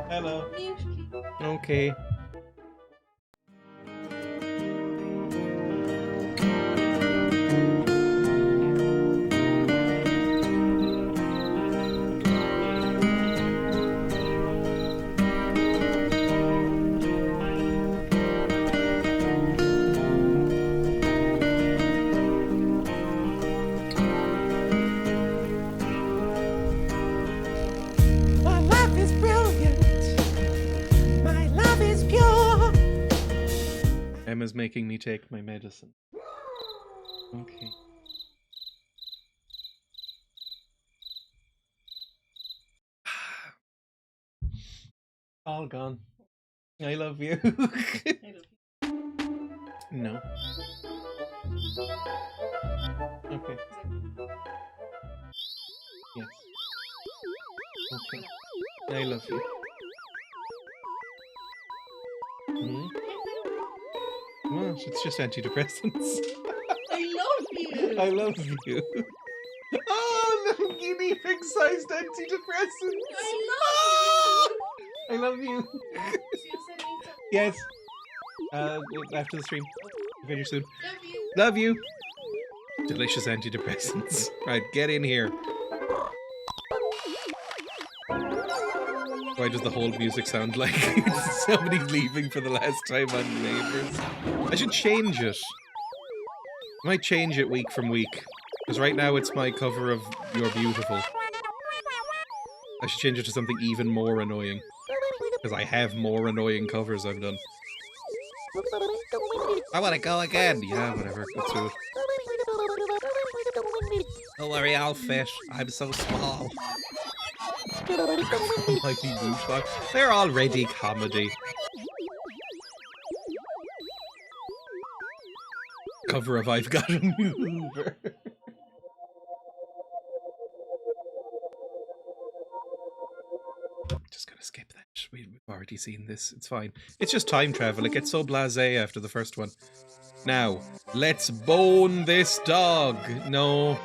Hello. Okay. Emma's making me take my medicine. Okay. All gone. I love you. No. Okay. Yes. Okay. I love you. Hmm? Well, it's just antidepressants. I love you. I love you. Oh, little guinea pig-sized antidepressants. I love you. Yes. After the stream. Finish soon. Love you. Love you. Delicious antidepressants. Right, get in here. Why does the whole music sound like somebody's leaving for the last time on Neighbours? I should change it. I might change it week from week. Because right now it's my cover of You're Beautiful. I should change it to something even more annoying. Because I have more annoying covers I've done. I want to go again! Yeah, whatever. Let's do it. Don't worry, I'll fit. I'm so small. Mighty Bootbox. They're already comedy. Cover of I've Got a New Hoover. Just gonna skip that. We've already seen this. It's fine. It's just time travel. It gets so blasé after the first one. Now, let's bone this dog. No.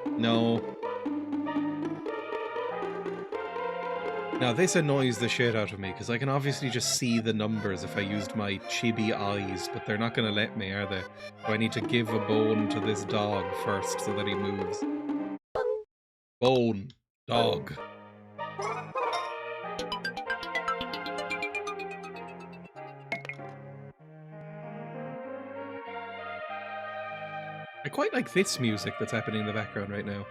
No. Now this annoys the shit out of me, because I can obviously just see the numbers if I used my chibi eyes, but they're not going to let me, are they? So I need to give a bone to this dog first so that he moves. Bone. Dog. I quite like this music that's happening in the background right now.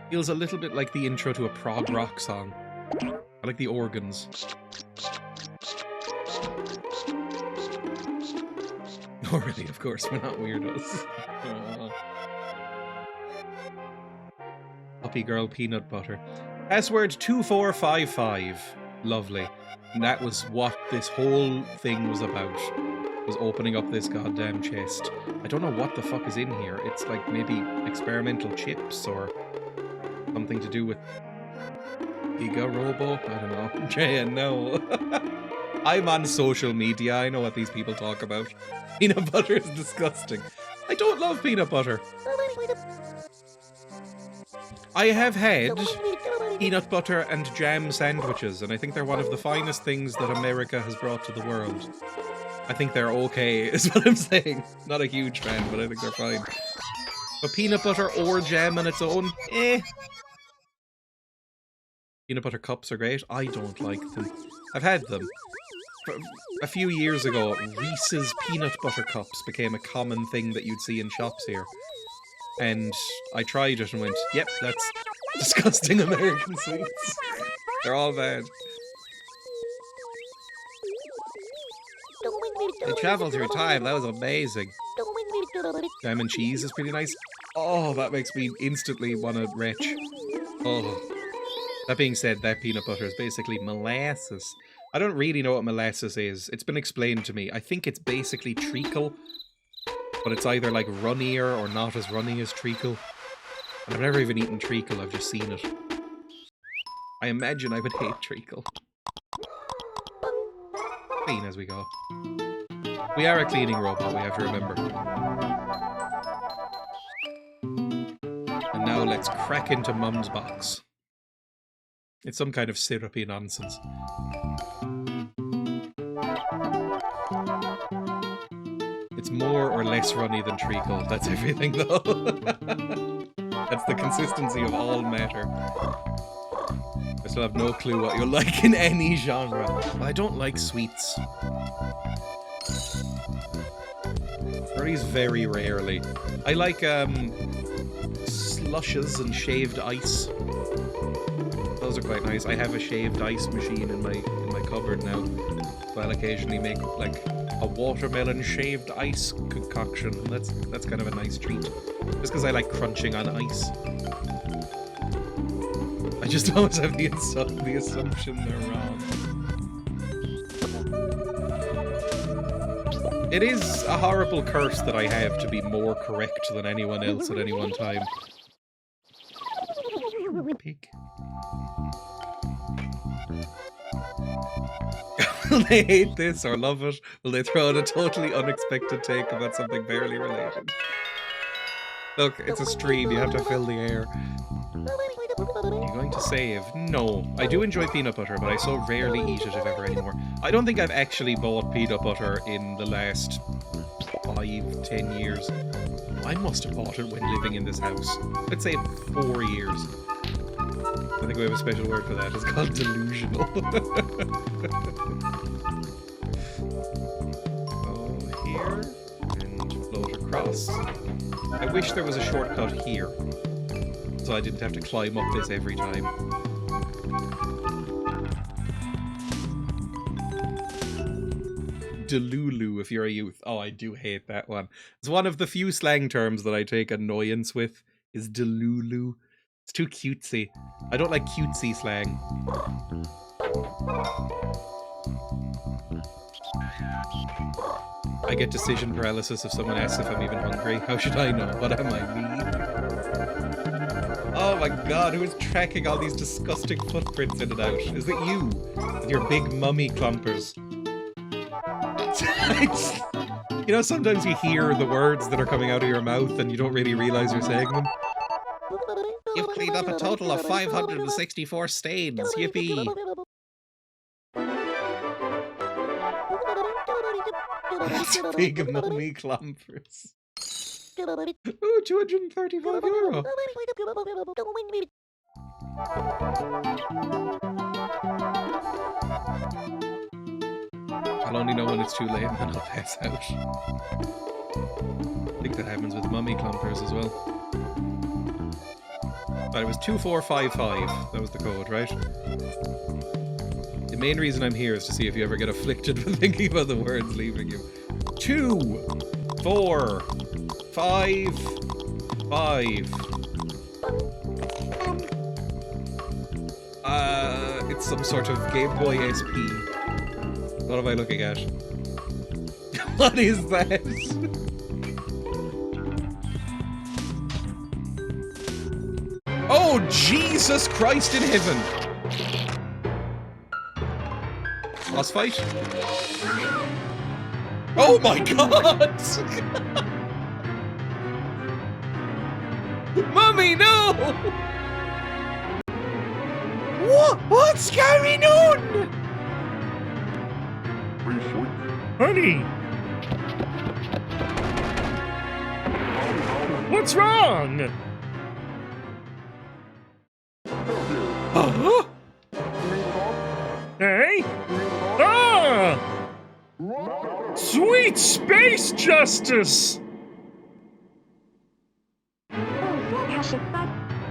Feels a little bit like the intro to a prog rock song. I like the organs. Oh really, of course, we're not weirdos. Puppy girl peanut butter. Password 2455. Lovely. And that was what this whole thing was about. Was opening up this goddamn chest. I don't know what the fuck is in here. It's like maybe experimental chips or something to do with Chibi-Robo? I don't know. Dreya, no. I'm on social media. I know what these people talk about. Peanut butter is disgusting. I don't love peanut butter. I have had peanut butter and jam sandwiches, and I think they're one of the finest things that America has brought to the world. I think they're okay, is what I'm saying. Not a huge fan, but I think they're fine. But peanut butter or jam on its own, eh. Peanut butter cups are great. I don't like them. I've had them. A few years ago, Reese's peanut butter cups became a common thing that you'd see in shops here. And I tried it and went, yep, that's disgusting American sweets. They're all bad. They traveled through time, that was amazing. Jam and cheese is pretty nice. Oh, that makes me instantly want to retch. Oh. That being said, that peanut butter is basically molasses. I don't really know what molasses is. It's been explained to me. I think it's basically treacle, but it's either like runnier or not as runny as treacle. And I've never even eaten treacle, I've just seen it. I imagine I would hate treacle. Clean as we go. We are a cleaning robot, we have to remember. And now let's crack into Mum's box. It's some kind of syrupy nonsense. It's more or less runny than treacle. That's everything, though. That's the consistency of all matter. I still have no clue what you'll like in any genre. But I don't like sweets. Or at least very rarely. I like slushes and shaved ice. those are quite nice. I have a shaved ice machine in my cupboard now. So I'll occasionally make like a watermelon shaved ice concoction. That's kind of a nice treat. Just because I like crunching on ice. I just always have the assumption they're wrong. It is a horrible curse that I have to be more correct than anyone else at any one time. Pig. Will they hate this or love it? Will they throw out a totally unexpected take about something barely related? Look, it's a stream, you have to fill the air. Are you going to save? No. I do enjoy peanut butter, but I so rarely eat it, if ever, anymore. I don't think I've actually bought peanut butter in the last 5-10 years. I must have bought it when living in this house. Let's say 4 years. I think we have a special word for that. It's called delusional. Go here and float across. I wish there was a shortcut here, so I didn't have to climb up this every time. Delulu if you're a youth. Oh, I do hate that one. It's one of the few slang terms that I take annoyance with, is delulu. It's too cutesy. I don't like cutesy slang. I get decision paralysis if someone asks if I'm even hungry. How should I know? What am I, me? Oh my god, who is tracking all these disgusting footprints in and out? Is it you? With your big mummy clumpers? You know, sometimes you hear the words that are coming out of your mouth and you don't really realize you're saying them. You've cleaned up a total of 564 stains. Yippee! Big mummy clumpers. Ooh, €235. I'll only know when it's too late and then I'll pass out. I think that happens with mummy clumpers as well. But it was 2455. That was the code, right? The main reason I'm here is to see if you ever get afflicted with thinking about the words leaving you. 2, 4, 5, 5. It's some sort of Game Boy SP. What am I looking at? What is that? Oh, Jesus Christ in heaven! Boss fight? Oh my god! Mummy, no! What's going on? Honey! What's wrong? Huh? Hey? Ah! Sweet space justice!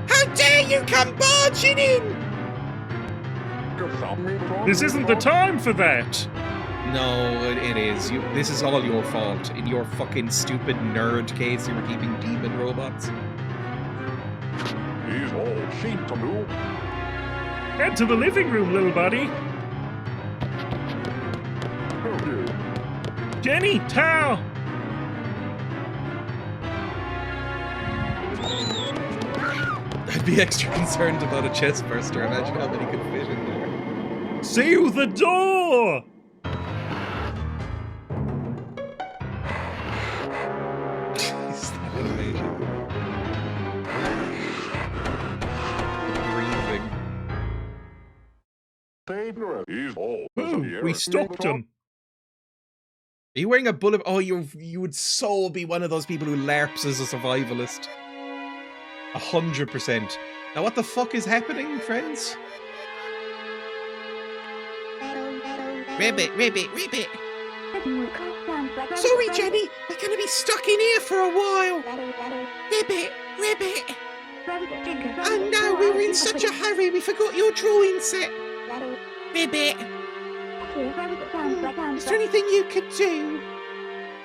How dare you come barging in? This isn't the time for that. No, it is. This is all your fault. In your fucking stupid nerd case, you were keeping demon robots. Head to the living room, little buddy. Jenny, towel. I'd be extra concerned about a chest burster. Imagine how many could fit in there. Seal the door! Is that animation? Breathing. Oh, we stopped him. Are you wearing a bullet? Oh, you would so be one of those people who LARPs as a survivalist. 100%. Now what the fuck is happening, friends? Ribbit. Sorry, Jenny. We're going to be stuck in here for a while. Ribbit. Oh no, we were in such a hurry, we forgot your drawing set. Ribbit. Is there anything you could do?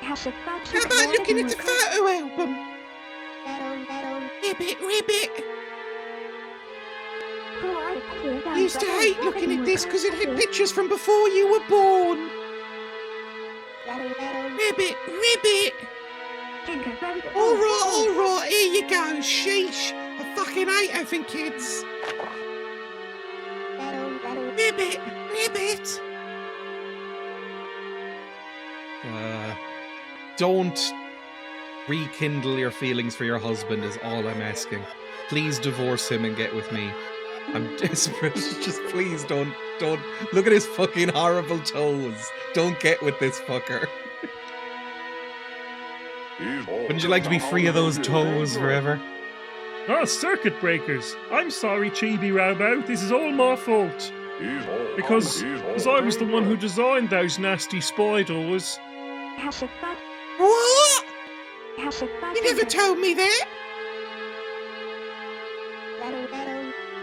How about looking at the photo album? Ribbit. I used to hate looking at this because it had pictures from before you were born. Ribbit. Alright, here you go. Sheesh. I fucking hate having kids. Ribbit. Don't rekindle your feelings for your husband is all I'm asking. Please divorce him and get with me. I'm desperate. Just please don't look at his fucking horrible toes. Don't get with this fucker. Wouldn't you like to be free of those toes forever? Ah, circuit breakers. I'm sorry, Chibi-Robo. This is all my fault. Because I was the one who designed those nasty spiders. What? You never told me that.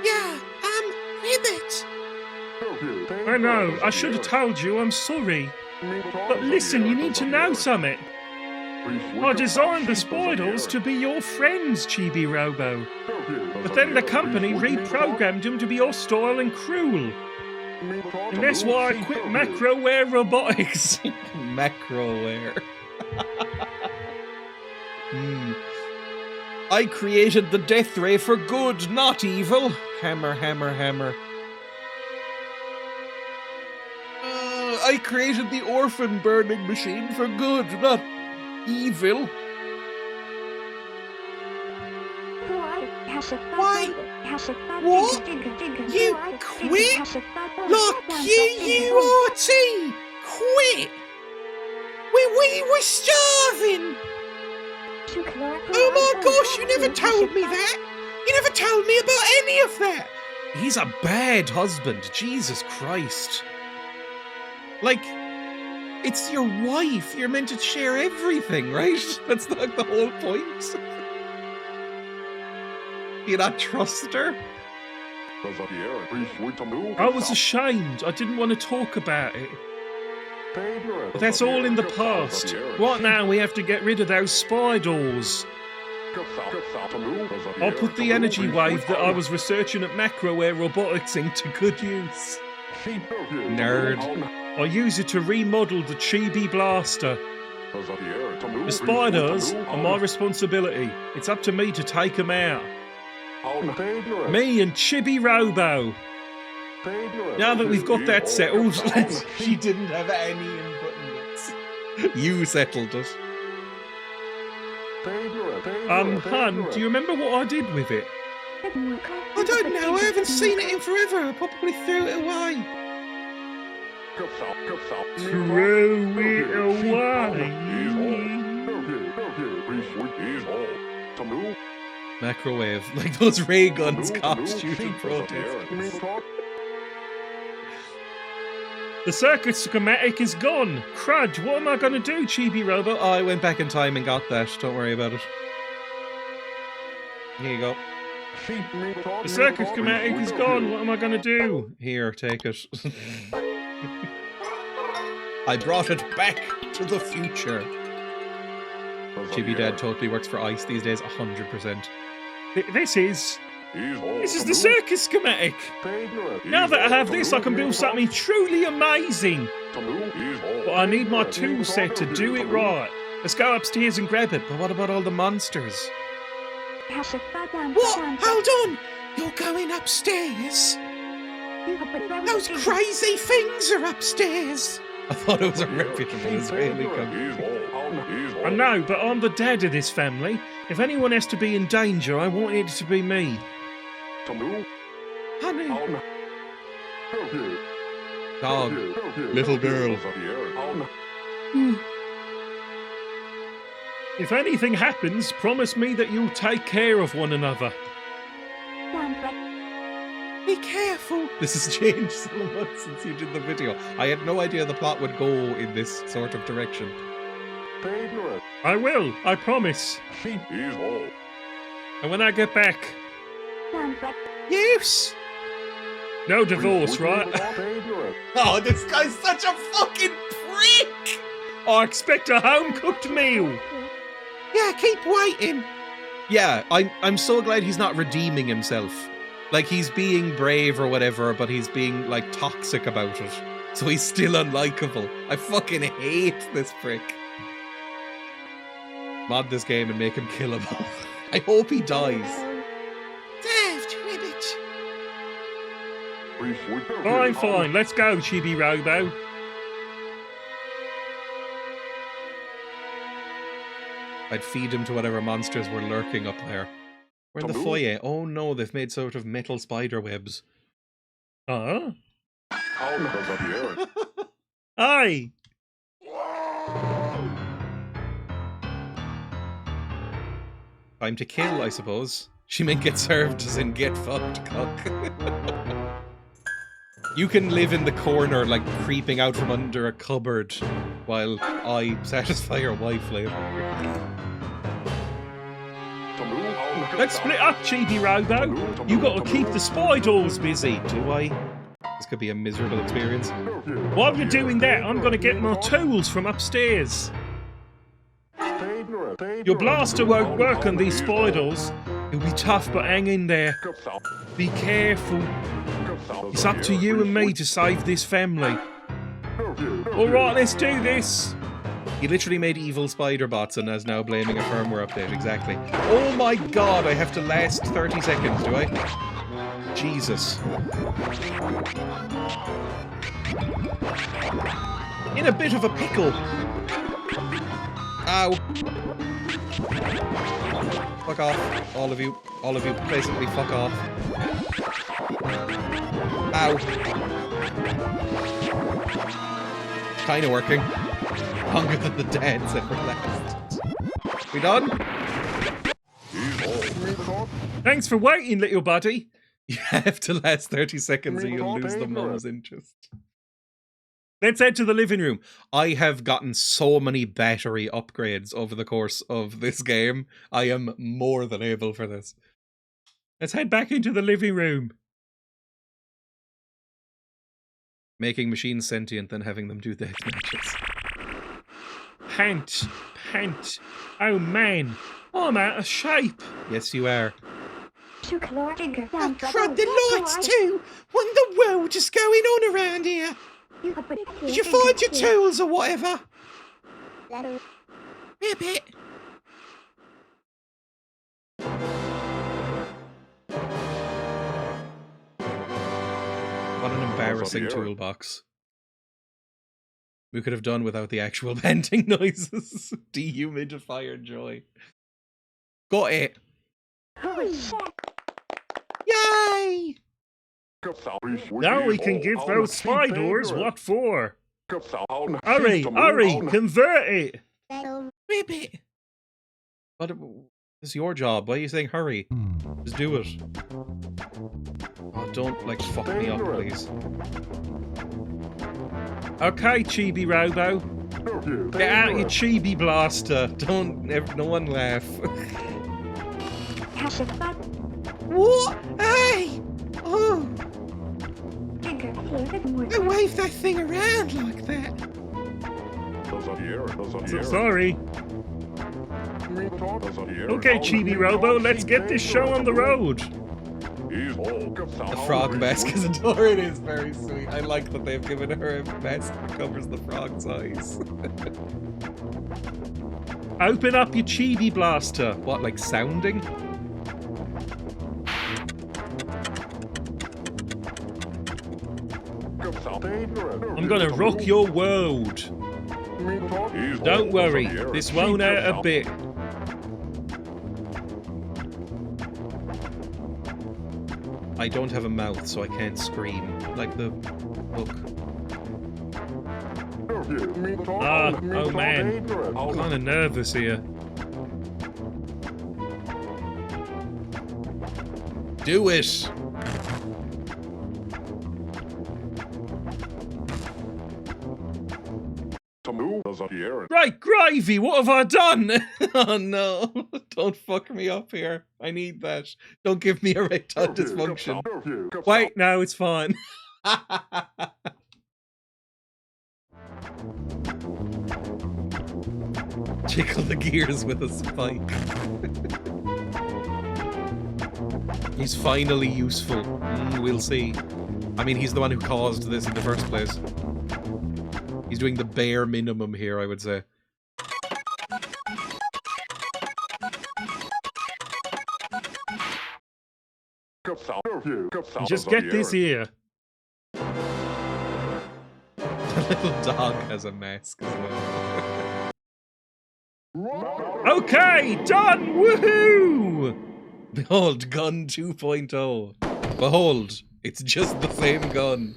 Yeah, Ribbit. I know, I should have told you, I'm sorry. But listen, you need to know something. I designed the spiders to be your friends, Chibi-Robo. But then the company reprogrammed them to be hostile and cruel. And that's why I quit Macroware Robotics. Macroware. I created the death ray for good, not evil. Hammer. I created the orphan burning machine for good, not evil. Why? What? You quit? Like Q-U-R-T? Quit? We were starving. Oh my gosh, you never told me that. You never told me about any of that. He's a bad husband, Jesus Christ. Like, it's your wife. You're meant to share everything, right? That's like the whole point. You not trust her? I was ashamed. I didn't want to talk about it. But that's all in the past. Right now we have to get rid of those spiders. I'll put the energy wave that I was researching at Macroware Robotics into good use. Nerd. I use it to remodel the Chibi Blaster. The spiders are my responsibility. It's up to me to take them out. Me and Chibi-Robo. Now that we've got that settled, She didn't have any input in this. You settled it. Hun, do you remember what I did with it? I don't know, I haven't seen it in forever. I probably threw it away. Throw it away. Macrowave, like those ray guns cops shooting protesters. The circuit schematic is gone. Crud, what am I going to do, Chibi-Robo? Oh, I went back in time and got that. Don't worry about it. Here you go. The circuit schematic is gone. What am I going to do? Here, take it. I brought it back to the future. Chibi Dad totally works for ICE these days, 100%. This is the circuit schematic. Now that I have this, I can build something truly amazing. But I need my tool set to do it right. Let's go upstairs and grab it. But what about all the monsters? What? Hold on! You're going upstairs? Those crazy things are upstairs! I thought it was a reputable Israeli company. I know, but I'm the dad of this family. If anyone has to be in danger, I want it to be me. Honey. Dog. Little girl. If anything happens, promise me that you'll take care of one another. Be careful. This has changed so much since you did the video. I had no idea the plot would go in this sort of direction. I will, I promise. And when I get back, Use. No divorce, right? Oh, this guy's such a fucking prick! I expect a home-cooked meal. Yeah, keep waiting. Yeah, I'm so glad he's not redeeming himself. Like, he's being brave or whatever, but he's being, like, toxic about it. So he's still unlikable. I fucking hate this prick. Mod this game and make him killable. I hope he dies. Daft ribbit. Fine. Let's go, Chibi-Robo. I'd feed him to whatever monsters were lurking up there. We're in the foyer. Oh no, they've made sort of metal spider webs. Huh? Aye. Time to kill, I suppose. She may get served as in get fucked, cock. You can live in the corner, like creeping out from under a cupboard, while I satisfy your wife later. Let's split up, Chibi-Robo. You got to keep the spy doors busy. Do I? This could be a miserable experience. While you're doing that, I'm going to get my tools from upstairs. Your blaster won't work on these spy doors. It'll be tough, but hang in there. Be careful. It's up to you and me to save this family. Alright, let's do this. He literally made evil spider bots and is now blaming a firmware update, exactly. Oh my god, I have to last 30 seconds, do I? Jesus. In a bit of a pickle. Ow. Fuck off, all of you. All of you, basically fuck off. Ow. Kinda working. Longer than the dance ever last. We done? Thanks for waiting, little buddy. You have to last 30 seconds or you'll lose the mum's interest. Let's head to the living room. I have gotten so many battery upgrades over the course of this game. I am more than able for this. Let's head back into the living room. Making machines sentient, then having them do death matches. Pant. Oh man, I'm out of shape. Yes, you are. Oh crud, the lights too! What in the world is going on around here? Did you find your tools or whatever? Ribbit. What an embarrassing toolbox. We could have done without the actual venting noises. Dehumidifier joy. Got it. Yay! Now we can give those spy doors what for. Hurry, convert it. Ribbit. But it's your job. Why are you saying hurry? Just do it. Oh, don't, like, fuck me up, please. Okay, Chibi-Robo. Get out your Chibi blaster. No one laugh. What? Hey! Oh! Don't wave that thing around like that. Sorry. Okay, Chibi-Robo, let's get this show on the road. The frog mask is adorable. It is very sweet. I like that they've given her a mask that covers the frog's eyes. Open up your Chibi blaster. What, like sounding? I'm gonna rock your world. Don't worry, this won't hurt a bit. I don't have a mouth, so I can't scream. Like the book. Oh man, I'm kinda nervous here. Do it! Right, Gravy, what have I done? Oh no, don't fuck me up here. I need that. Don't give me erectile dysfunction. Wait, no, it's fine. Tickle the gears with a spike. He's finally useful. We'll see. I mean, he's the one who caused this in the first place. He's doing the bare minimum here, I would say. Just get this here. The little dog has a mask as well. Okay, done! Woohoo! Behold, gun 2.0. Behold, it's just the same gun.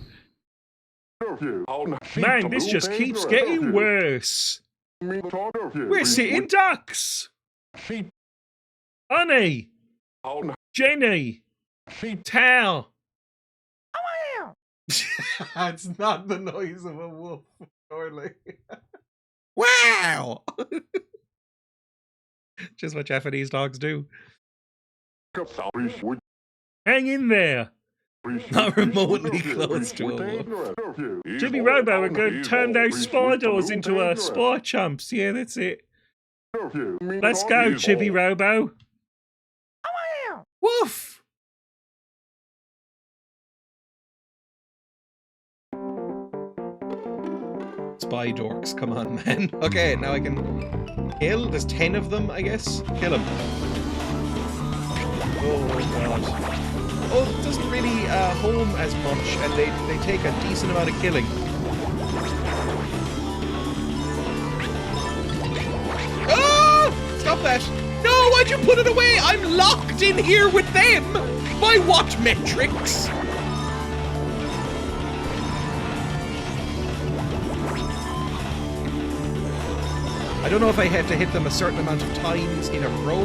Man, this just keeps getting worse. We're sitting ducks. Honey. Jenny. Tao. It's not the noise of a wolf, surely. Wow! Just what Japanese dogs do. Hang in there. Not remotely close to a wolf. Chibi-Robo are going to turn those spiders into spy chumps. Yeah, that's it. Let's go, Chibi-Robo. Woof! Spy dorks, come on, man. Okay, now I can kill. There's 10 of them, I guess. Kill them. Oh, God. Oh, it doesn't really home as much, and they take a decent amount of killing. Oh! Stop that! No, why'd you put it away? I'm locked in here with them! By what metrics? I don't know if I have to hit them a certain amount of times in a row.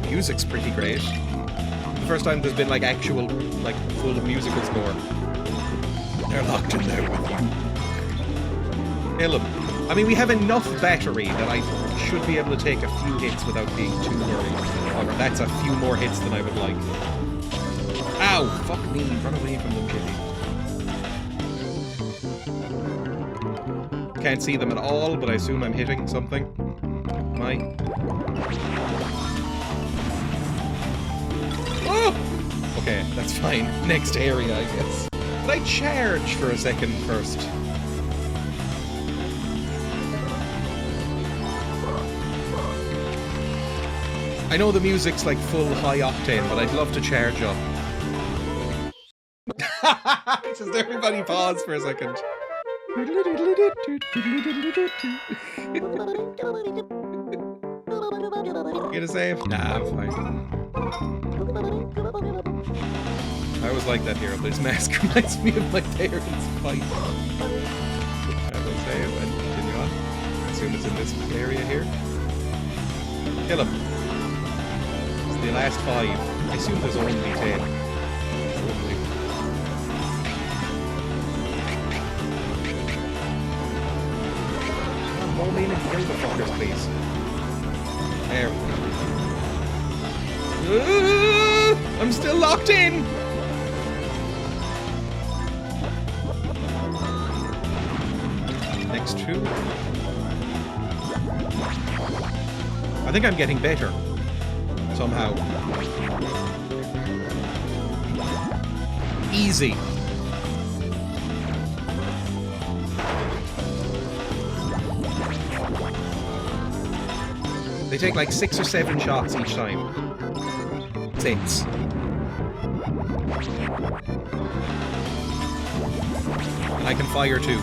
Music's pretty great. The first time there's been like actual, like full musical score. They're locked in there with you. Kill them. I mean, we have enough battery that I should be able to take a few hits without being too worried. However, that's a few more hits than I would like. Ow! Fuck me, run away from them, Kitty. Can't see them at all, but I assume I'm hitting something. Am I? Oh! Okay, that's fine. Next area, I guess. Did I charge for a second first? I know the music's like full high octane, but I'd love to charge up. Just everybody pause for a second. Get a save? Nah, I'm fine. I always like that hero. This mask reminds me of my parents' fight. Have a save and continue on. I assume it's in this area here. Kill him. It's the last 5. I assume there's only 10. Hopefully. Home in and kill the fuckers, please. There we go. I'm still locked in! Next 2. I think I'm getting better. Somehow. Easy. They take like 6 or 7 shots each time. 6. And I can fire too.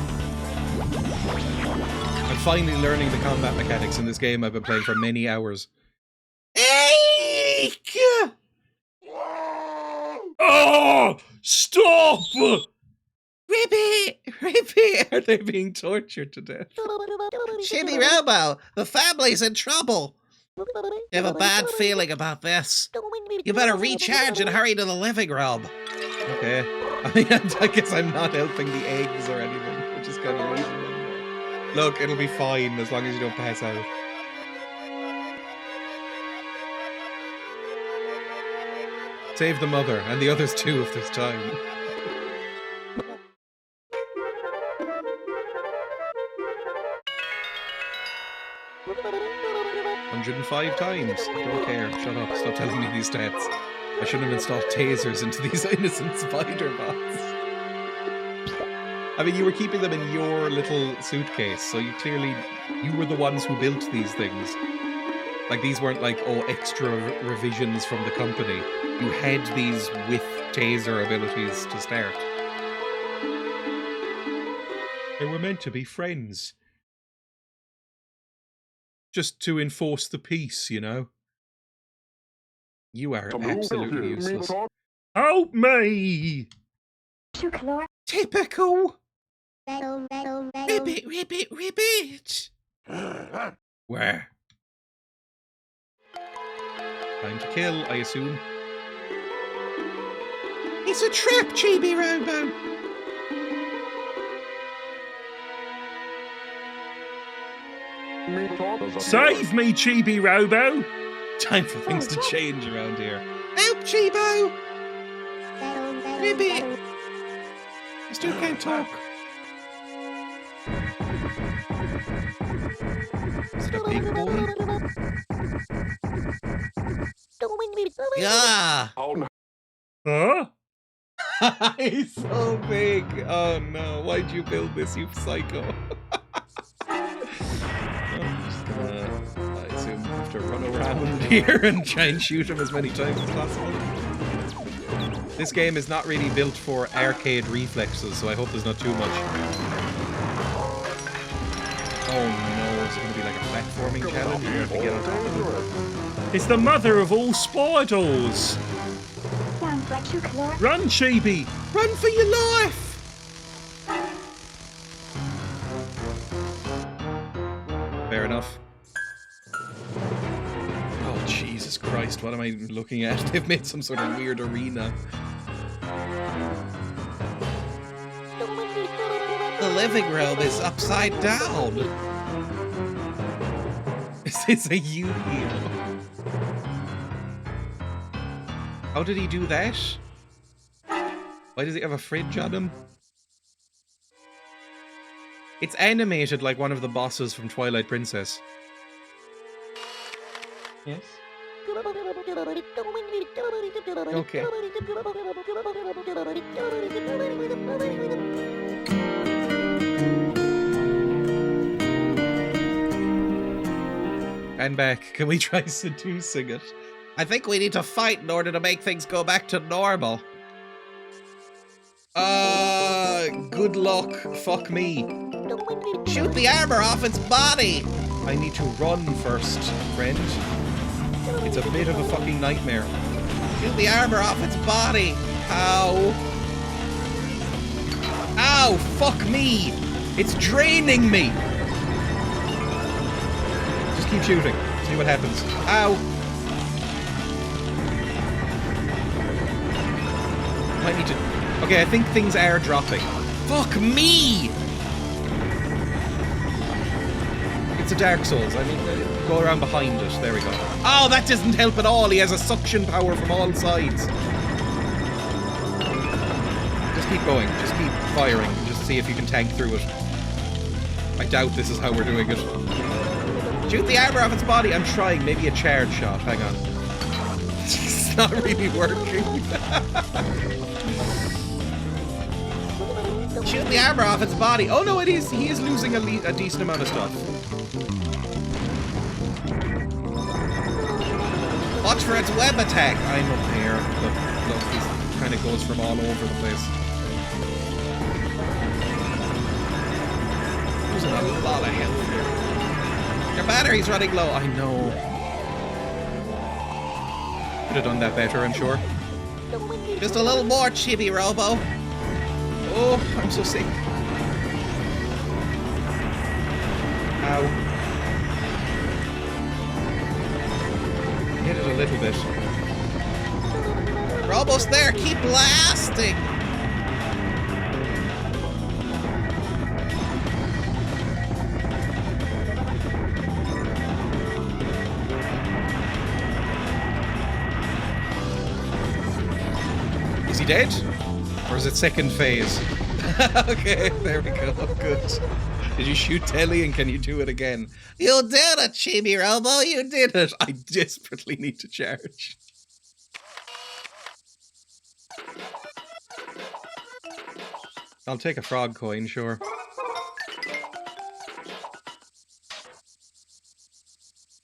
I'm finally learning the combat mechanics in this game I've been playing for many hours. Eek! Oh! Stop! Rippy! Are they being tortured to death? Chibi-Robo, the family's in trouble. You have a bad feeling about this. You better recharge and hurry to the living room. Okay. I guess I'm not helping the eggs or anything. just kind of leaving them there. Look, it'll be fine as long as you don't pass out. Save the mother, and the others too if there's time. 105 times. I don't care. Shut up. Stop telling me these stats. I shouldn't have installed tasers into these innocent spider bots. I mean, you were keeping them in your little suitcase, so you were the ones who built these things. Like, these weren't like, oh, extra revisions from the company. You had these with taser abilities to start. They were meant to be friends. Just to enforce the peace, you know? You are absolutely useless. Help me! Typical. Ribbit, ribbit, ribbit. Where? Time to kill, I assume. It's a trap, Chibi-Robo. Save me, Chibi-Robo! Time for things to change around here. Help, Chibo. Ribbit. I still can't talk. Is it a big boy? Yeah. Huh? He's so big. Oh no, why'd you build this, you psycho? I'm just gonna, I assume, have to run around here and try and shoot him as many times as possible. This game is not really built for arcade reflexes, so I hope there's not too much. Oh no, it's gonna be like a platforming challenge. You have to get on top of it. It's the mother of all spiders! Run, Chibi! Run for your life. Fair enough. Oh, Jesus Christ, what am I looking at? They've made some sort of weird arena. The living room is upside down. Is this a Yu-Gi-Oh? How did he do that? Why does he have a fridge on him? It's animated like one of the bosses from Twilight Princess. Yes? Okay. And back. Can we try seducing it? I think we need to fight in order to make things go back to normal. Good luck. Fuck me. Shoot the armor off its body. I need to run first, friend. It's a bit of a fucking nightmare. Shoot the armor off its body. Ow. Ow, fuck me. It's draining me. Just keep shooting. See what happens. Ow. Might need to... Okay, I think things are dropping. Fuck me! It's a Dark Souls. I mean, go around behind it. There we go. Oh, that doesn't help at all. He has a suction power from all sides. Just keep going. Just keep firing. Just see if you can tank through it. I doubt this is how we're doing it. Shoot the armor off its body. I'm trying. Maybe a charge shot. Hang on. It's not really working. Shoot the armor off its body. Oh no, it is. He is losing a decent amount of stuff. Watch for its web attack. I'm up here, but look, he kind of goes from all over the place. Losing a lot of health here. Your battery's running low. I know. Could have done that better, I'm sure. Just a little more, Chibi-Robo. Oh, I'm so sick. Ow. Hit it a little bit. We're almost there. Keep blasting. he dead? Or is it second phase? Okay, there we go. Good. Did you shoot Telly and can you do it again? You did it, Chibi-Robo, you did it. I desperately need to charge. I'll take a frog coin, sure.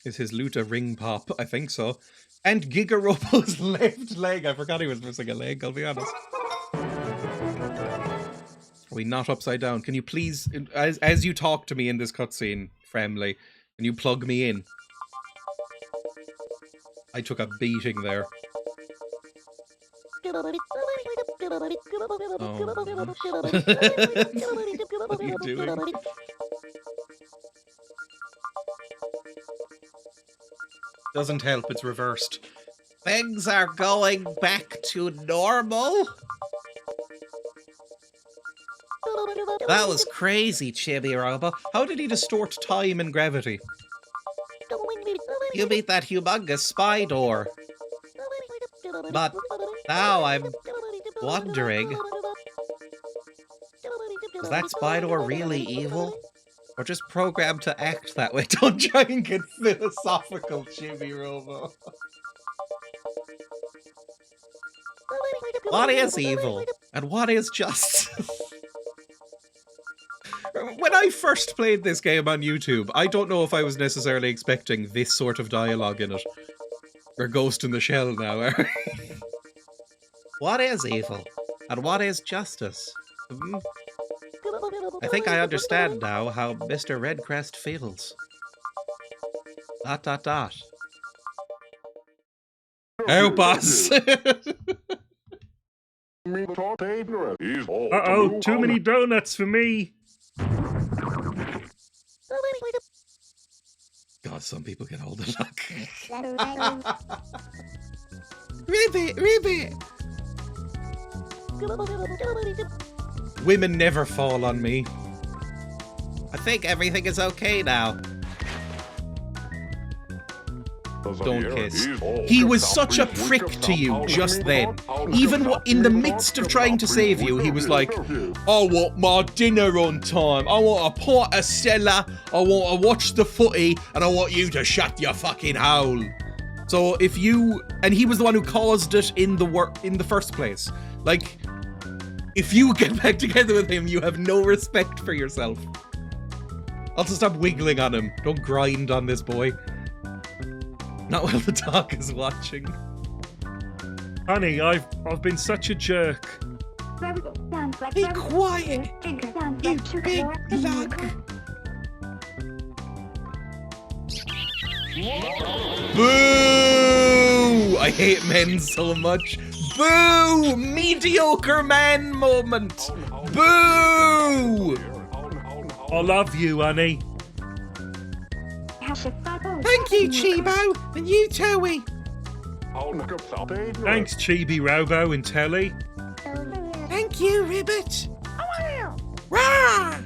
Is his loot a ring pop? I think so. And Giga-Robo's left leg. I forgot he was missing a leg, I'll be honest. Are we not upside down? Can you please, as you talk to me in this cutscene, Fremley, can you plug me in? I took a beating there. Oh, what are you doing? Doesn't help, it's reversed. Things are going back to normal? That was crazy, Chibi-Robo. How did he distort time and gravity? You beat that humongous spy door. But now I'm wondering, is that spy door really evil? Or just programmed to act that way? Don't try and get philosophical, Chibi-Robo. What is evil? And what is justice? When I first played this game on YouTube, I don't know if I was necessarily expecting this sort of dialogue in it. We're Ghost in the Shell now, are we? What is evil? And what is justice? I think I understand now how Mr. Redcrest feels. ... Help us! Uh-oh, too many donuts for me. God, some people get hold of luck. Ribbit, ribbit. Women never fall on me. I think everything is okay now. Don't kiss. He was such a prick to you just then. Even in the midst of trying to save you, he was like, I want my dinner on time. I want a pint of Stella. I want to watch the footy. And I want you to shut your fucking hole. So if you... And he was the one who caused it in the first place. Like, if you get back together with him, you have no respect for yourself. Also, stop wiggling on him. Don't grind on this boy. Not while the dog is watching. Honey, I've been such a jerk. Be quiet, you big lug. Boo! I hate men so much. Boo! Mediocre man moment. Boo! I love you, honey. Thank you, Chibo, and you, Towie. Thanks, Chibi-Robo and Telly. Thank you, Ribbit. Rah!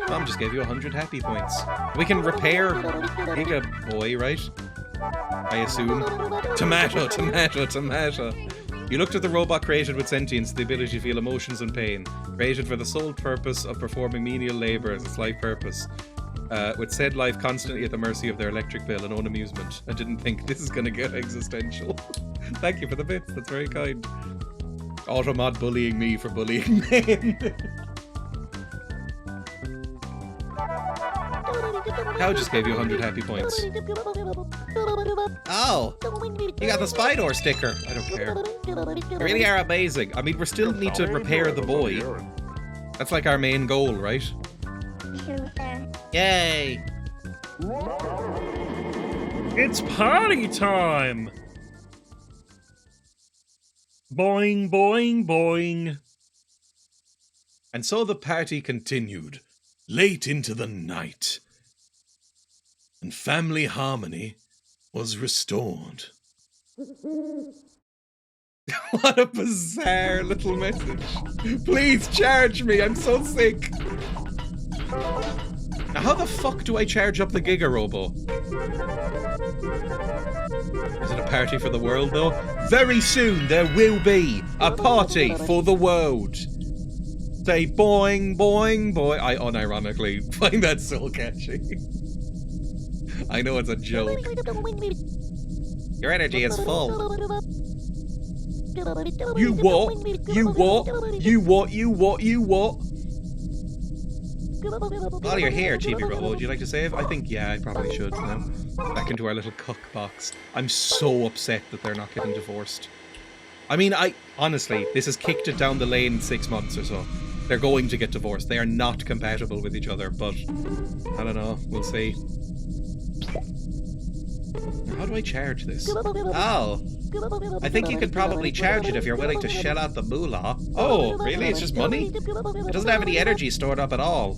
Mom just gave you 100 happy points. We can repair Giga Boy, right? I assume. Tomato, tomato, tomato. You looked at the robot created with sentience, the ability to feel emotions and pain. Created for the sole purpose of performing menial labor as its life purpose. With said life constantly at the mercy of their electric bill and own amusement. I didn't think this is going to get existential. Thank you for the bits, that's very kind. Automod bullying me for bullying men. Cow just gave you 100 happy points. Oh! You got the spy door sticker. I don't care. You really are amazing. I mean, we still need to repair the boy. That's like our main goal, right? Yay! It's party time! Boing, boing, boing. And so the party continued, late into the night. And family harmony was restored. What a bizarre little message. Please charge me, I'm so sick. Now, how the fuck do I charge up the Giga-Robo? Is it a party for the world, though? Very soon there will be a party for the world. Say boing, boing, boing. I unironically find that so catchy. I know it's a joke. Your energy is full. You what? You what? You what? You what? You what? While you're here, Chibi-Robo, would you like to save? I think, yeah, I probably should now. Back into our little cuck box. I'm so upset that they're not getting divorced. I mean, honestly, this has kicked it down the lane 6 months or so. They're going to get divorced. They are not compatible with each other, but I don't know. We'll see. How do I charge this? Oh. I think you could probably charge it if you're willing to shell out the moolah. Oh, really? It's just money? It doesn't have any energy stored up at all.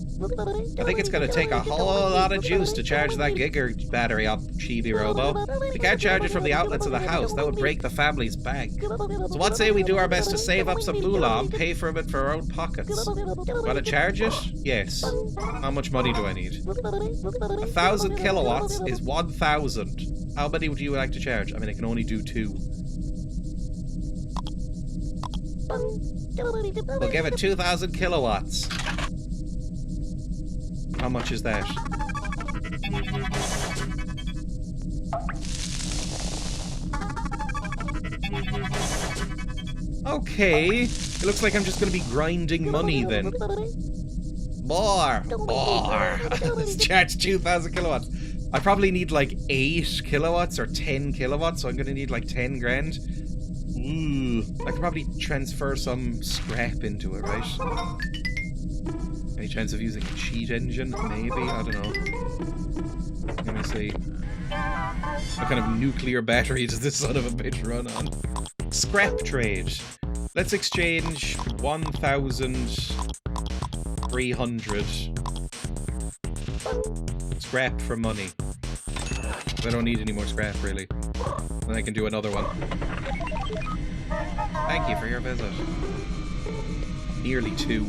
I think it's going to take a whole lot of juice to charge that Giga battery up, Chibi-Robo. We can't charge it from the outlets of the house. That would break the family's bank. So what say we do our best to save up some moolah and pay for it for our own pockets? Want to charge it? Yes. How much money do I need? 1,000 kilowatts is 1,000. How many would you like to charge? I mean, I can only do 2. We'll give it 2,000 kilowatts. How much is that? Okay. It looks like I'm just going to be grinding money then. More. Let's charge 2,000 kilowatts. I probably need like 8 kilowatts or 10 kilowatts, so I'm going to need like 10 grand. Ooh, I could probably transfer some scrap into it, right? Any chance of using a cheat engine? Maybe? I don't know. Let me see. What kind of nuclear battery does this son of a bitch run on? Scrap trade. Let's exchange 1,300 scrap for money. I don't need any more scrap, really. Then I can do another one. Thank you for your visit. Nearly 2.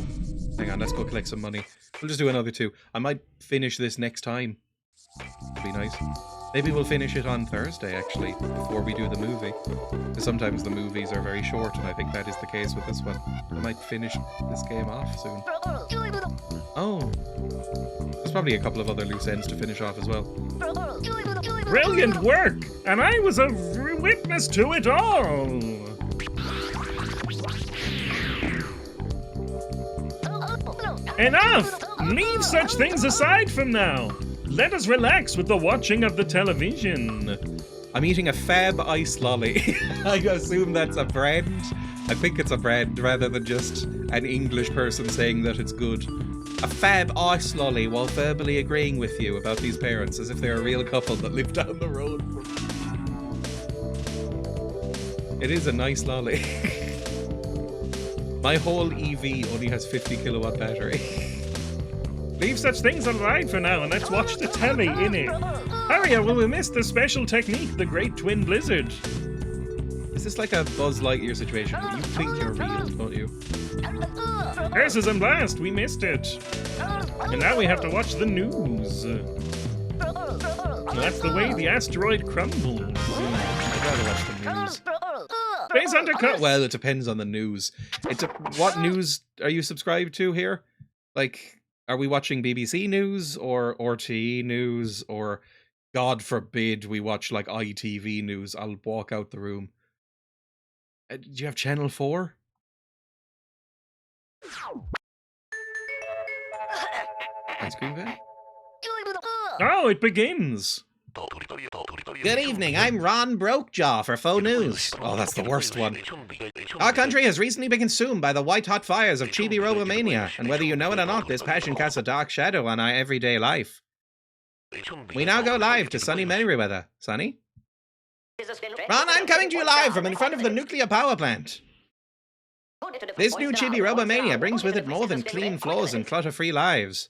Hang on, let's go collect some money. We'll just do another 2. I might finish this next time. That'd be nice. Maybe we'll finish it on Thursday, actually, before we do the movie. Because sometimes the movies are very short, and I think that is the case with this one. I might finish this game off soon. Oh. There's probably a couple of other loose ends to finish off as well. Brilliant work! And I was a witness to it all! Enough! Leave such things aside from now! Let us relax with the watching of the television. I'm eating a Fab Ice Lolly. I assume that's a brand. I think it's a brand rather than just an English person saying that it's good. A Fab Ice Lolly while verbally agreeing with you about these parents as if they're a real couple that live down the road. It is a nice lolly. My whole EV only has 50 kilowatt battery. Leave such things aside for now and let's watch the telly, innit? Hurry or will we miss the special technique, the Great Twin Blizzard? Is this like a Buzz Lightyear situation where you think you're real, don't you? Curses and blast, we missed it. And now we have to watch the news. Well, that's the way the asteroid crumbles. I'd rather watch the news. Space Undercut! Well, it depends on the news. What news are you subscribed to here? Like, are we watching BBC News or RTE News or, God forbid, we watch like ITV News? I'll walk out the room. Do you have Channel 4? Ice cream van? Oh, it begins! Good evening, I'm Ron Brokejaw for Faux News. Oh, that's the worst one. Our country has recently been consumed by the white-hot fires of Chibi-Robo mania, and whether you know it or not, this passion casts a dark shadow on our everyday life. We now go live to sunny Merriweather. Sunny? Ron, I'm coming to you live from in front of the nuclear power plant. This new Chibi-Robo mania brings with it more than clean floors and clutter-free lives.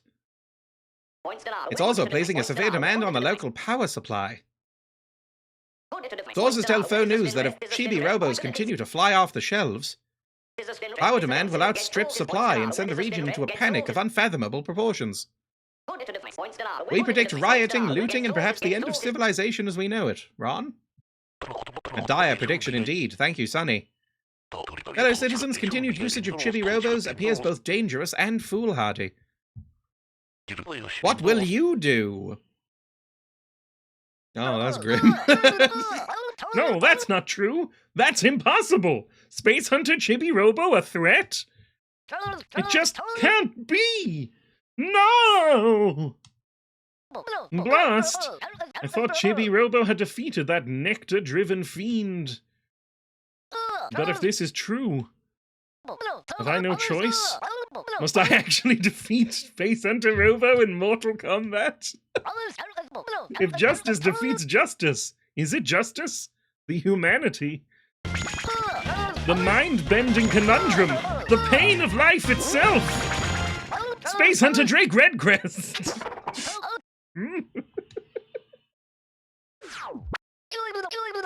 It's also placing a severe demand on the local power supply. Sources tell Faux News that if Chibi-Robos continue to fly off the shelves, power demand will outstrip supply and send the region into a panic of unfathomable proportions. We predict rioting, looting, and perhaps the end of civilization as we know it. Ron? A dire prediction indeed. Thank you, Sonny. Fellow citizens, continued usage of Chibi-Robos appears both dangerous and foolhardy. What will you do? Oh, that's grim. No, that's not true. That's impossible. Space Hunter Chibi-Robo a threat? It just can't be. No! Blast! I thought Chibi-Robo had defeated that nectar-driven fiend. But if this is true, have I no choice? Must I actually defeat Space Hunter Robo in Mortal Kombat? If justice defeats justice, is it justice? The humanity? The mind-bending conundrum? The pain of life itself? Space Hunter Drake Redcrest!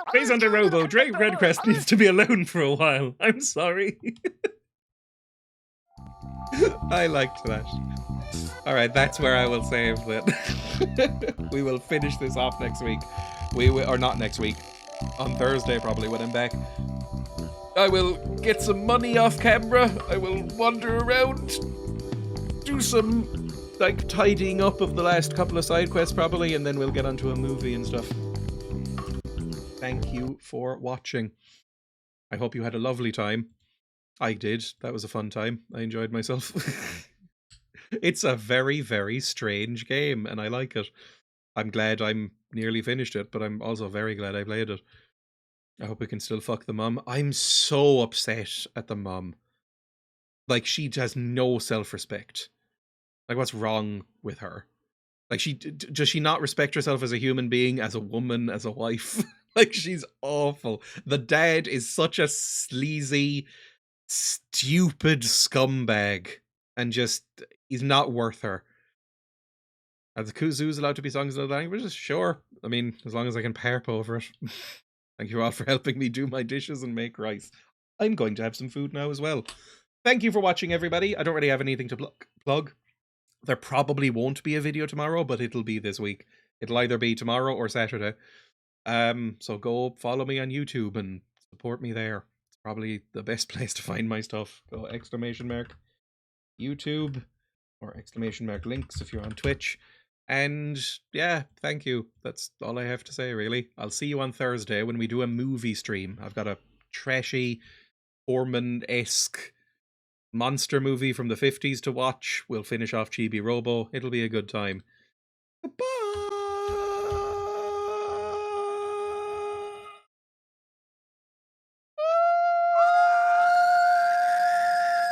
Space Hunter Robo, Drake Redcrest needs to be alone for a while. I'm sorry. I liked that. Alright, that's where I will save that. We will finish this off next week. Or not next week. On Thursday, probably, when I'm back. I will get some money off camera. I will wander around. Do some, like, tidying up of the last couple of side quests, probably, and then we'll get onto a movie and stuff. Thank you for watching. I hope you had a lovely time. I did. That was a fun time. I enjoyed myself. It's a very, very strange game, and I like it. I'm glad I'm nearly finished it, but I'm also very glad I played it. I hope we can still fuck the mum. I'm so upset at the mum. Like, she has no self-respect. Like, what's wrong with her? Like, does she not respect herself as a human being, as a woman, as a wife? Like, she's awful. The dad is such a sleazy, stupid scumbag. And just, he's not worth her. Are the kuzus allowed to be songs in other languages? Sure. I mean, as long as I can parp over it. Thank you all for helping me do my dishes and make rice. I'm going to have some food now as well. Thank you for watching, everybody. I don't really have anything to plug. There probably won't be a video tomorrow, but it'll be this week. It'll either be tomorrow or Saturday. So go follow me on YouTube and support me there. It's probably the best place to find my stuff. Go ! YouTube or ! Links if you're on Twitch. And yeah, thank you. That's all I have to say, really. I'll see you on Thursday when we do a movie stream. I've got a trashy, Foreman-esque monster movie from the 50s to watch. We'll finish off Chibi-Robo. It'll be a good time.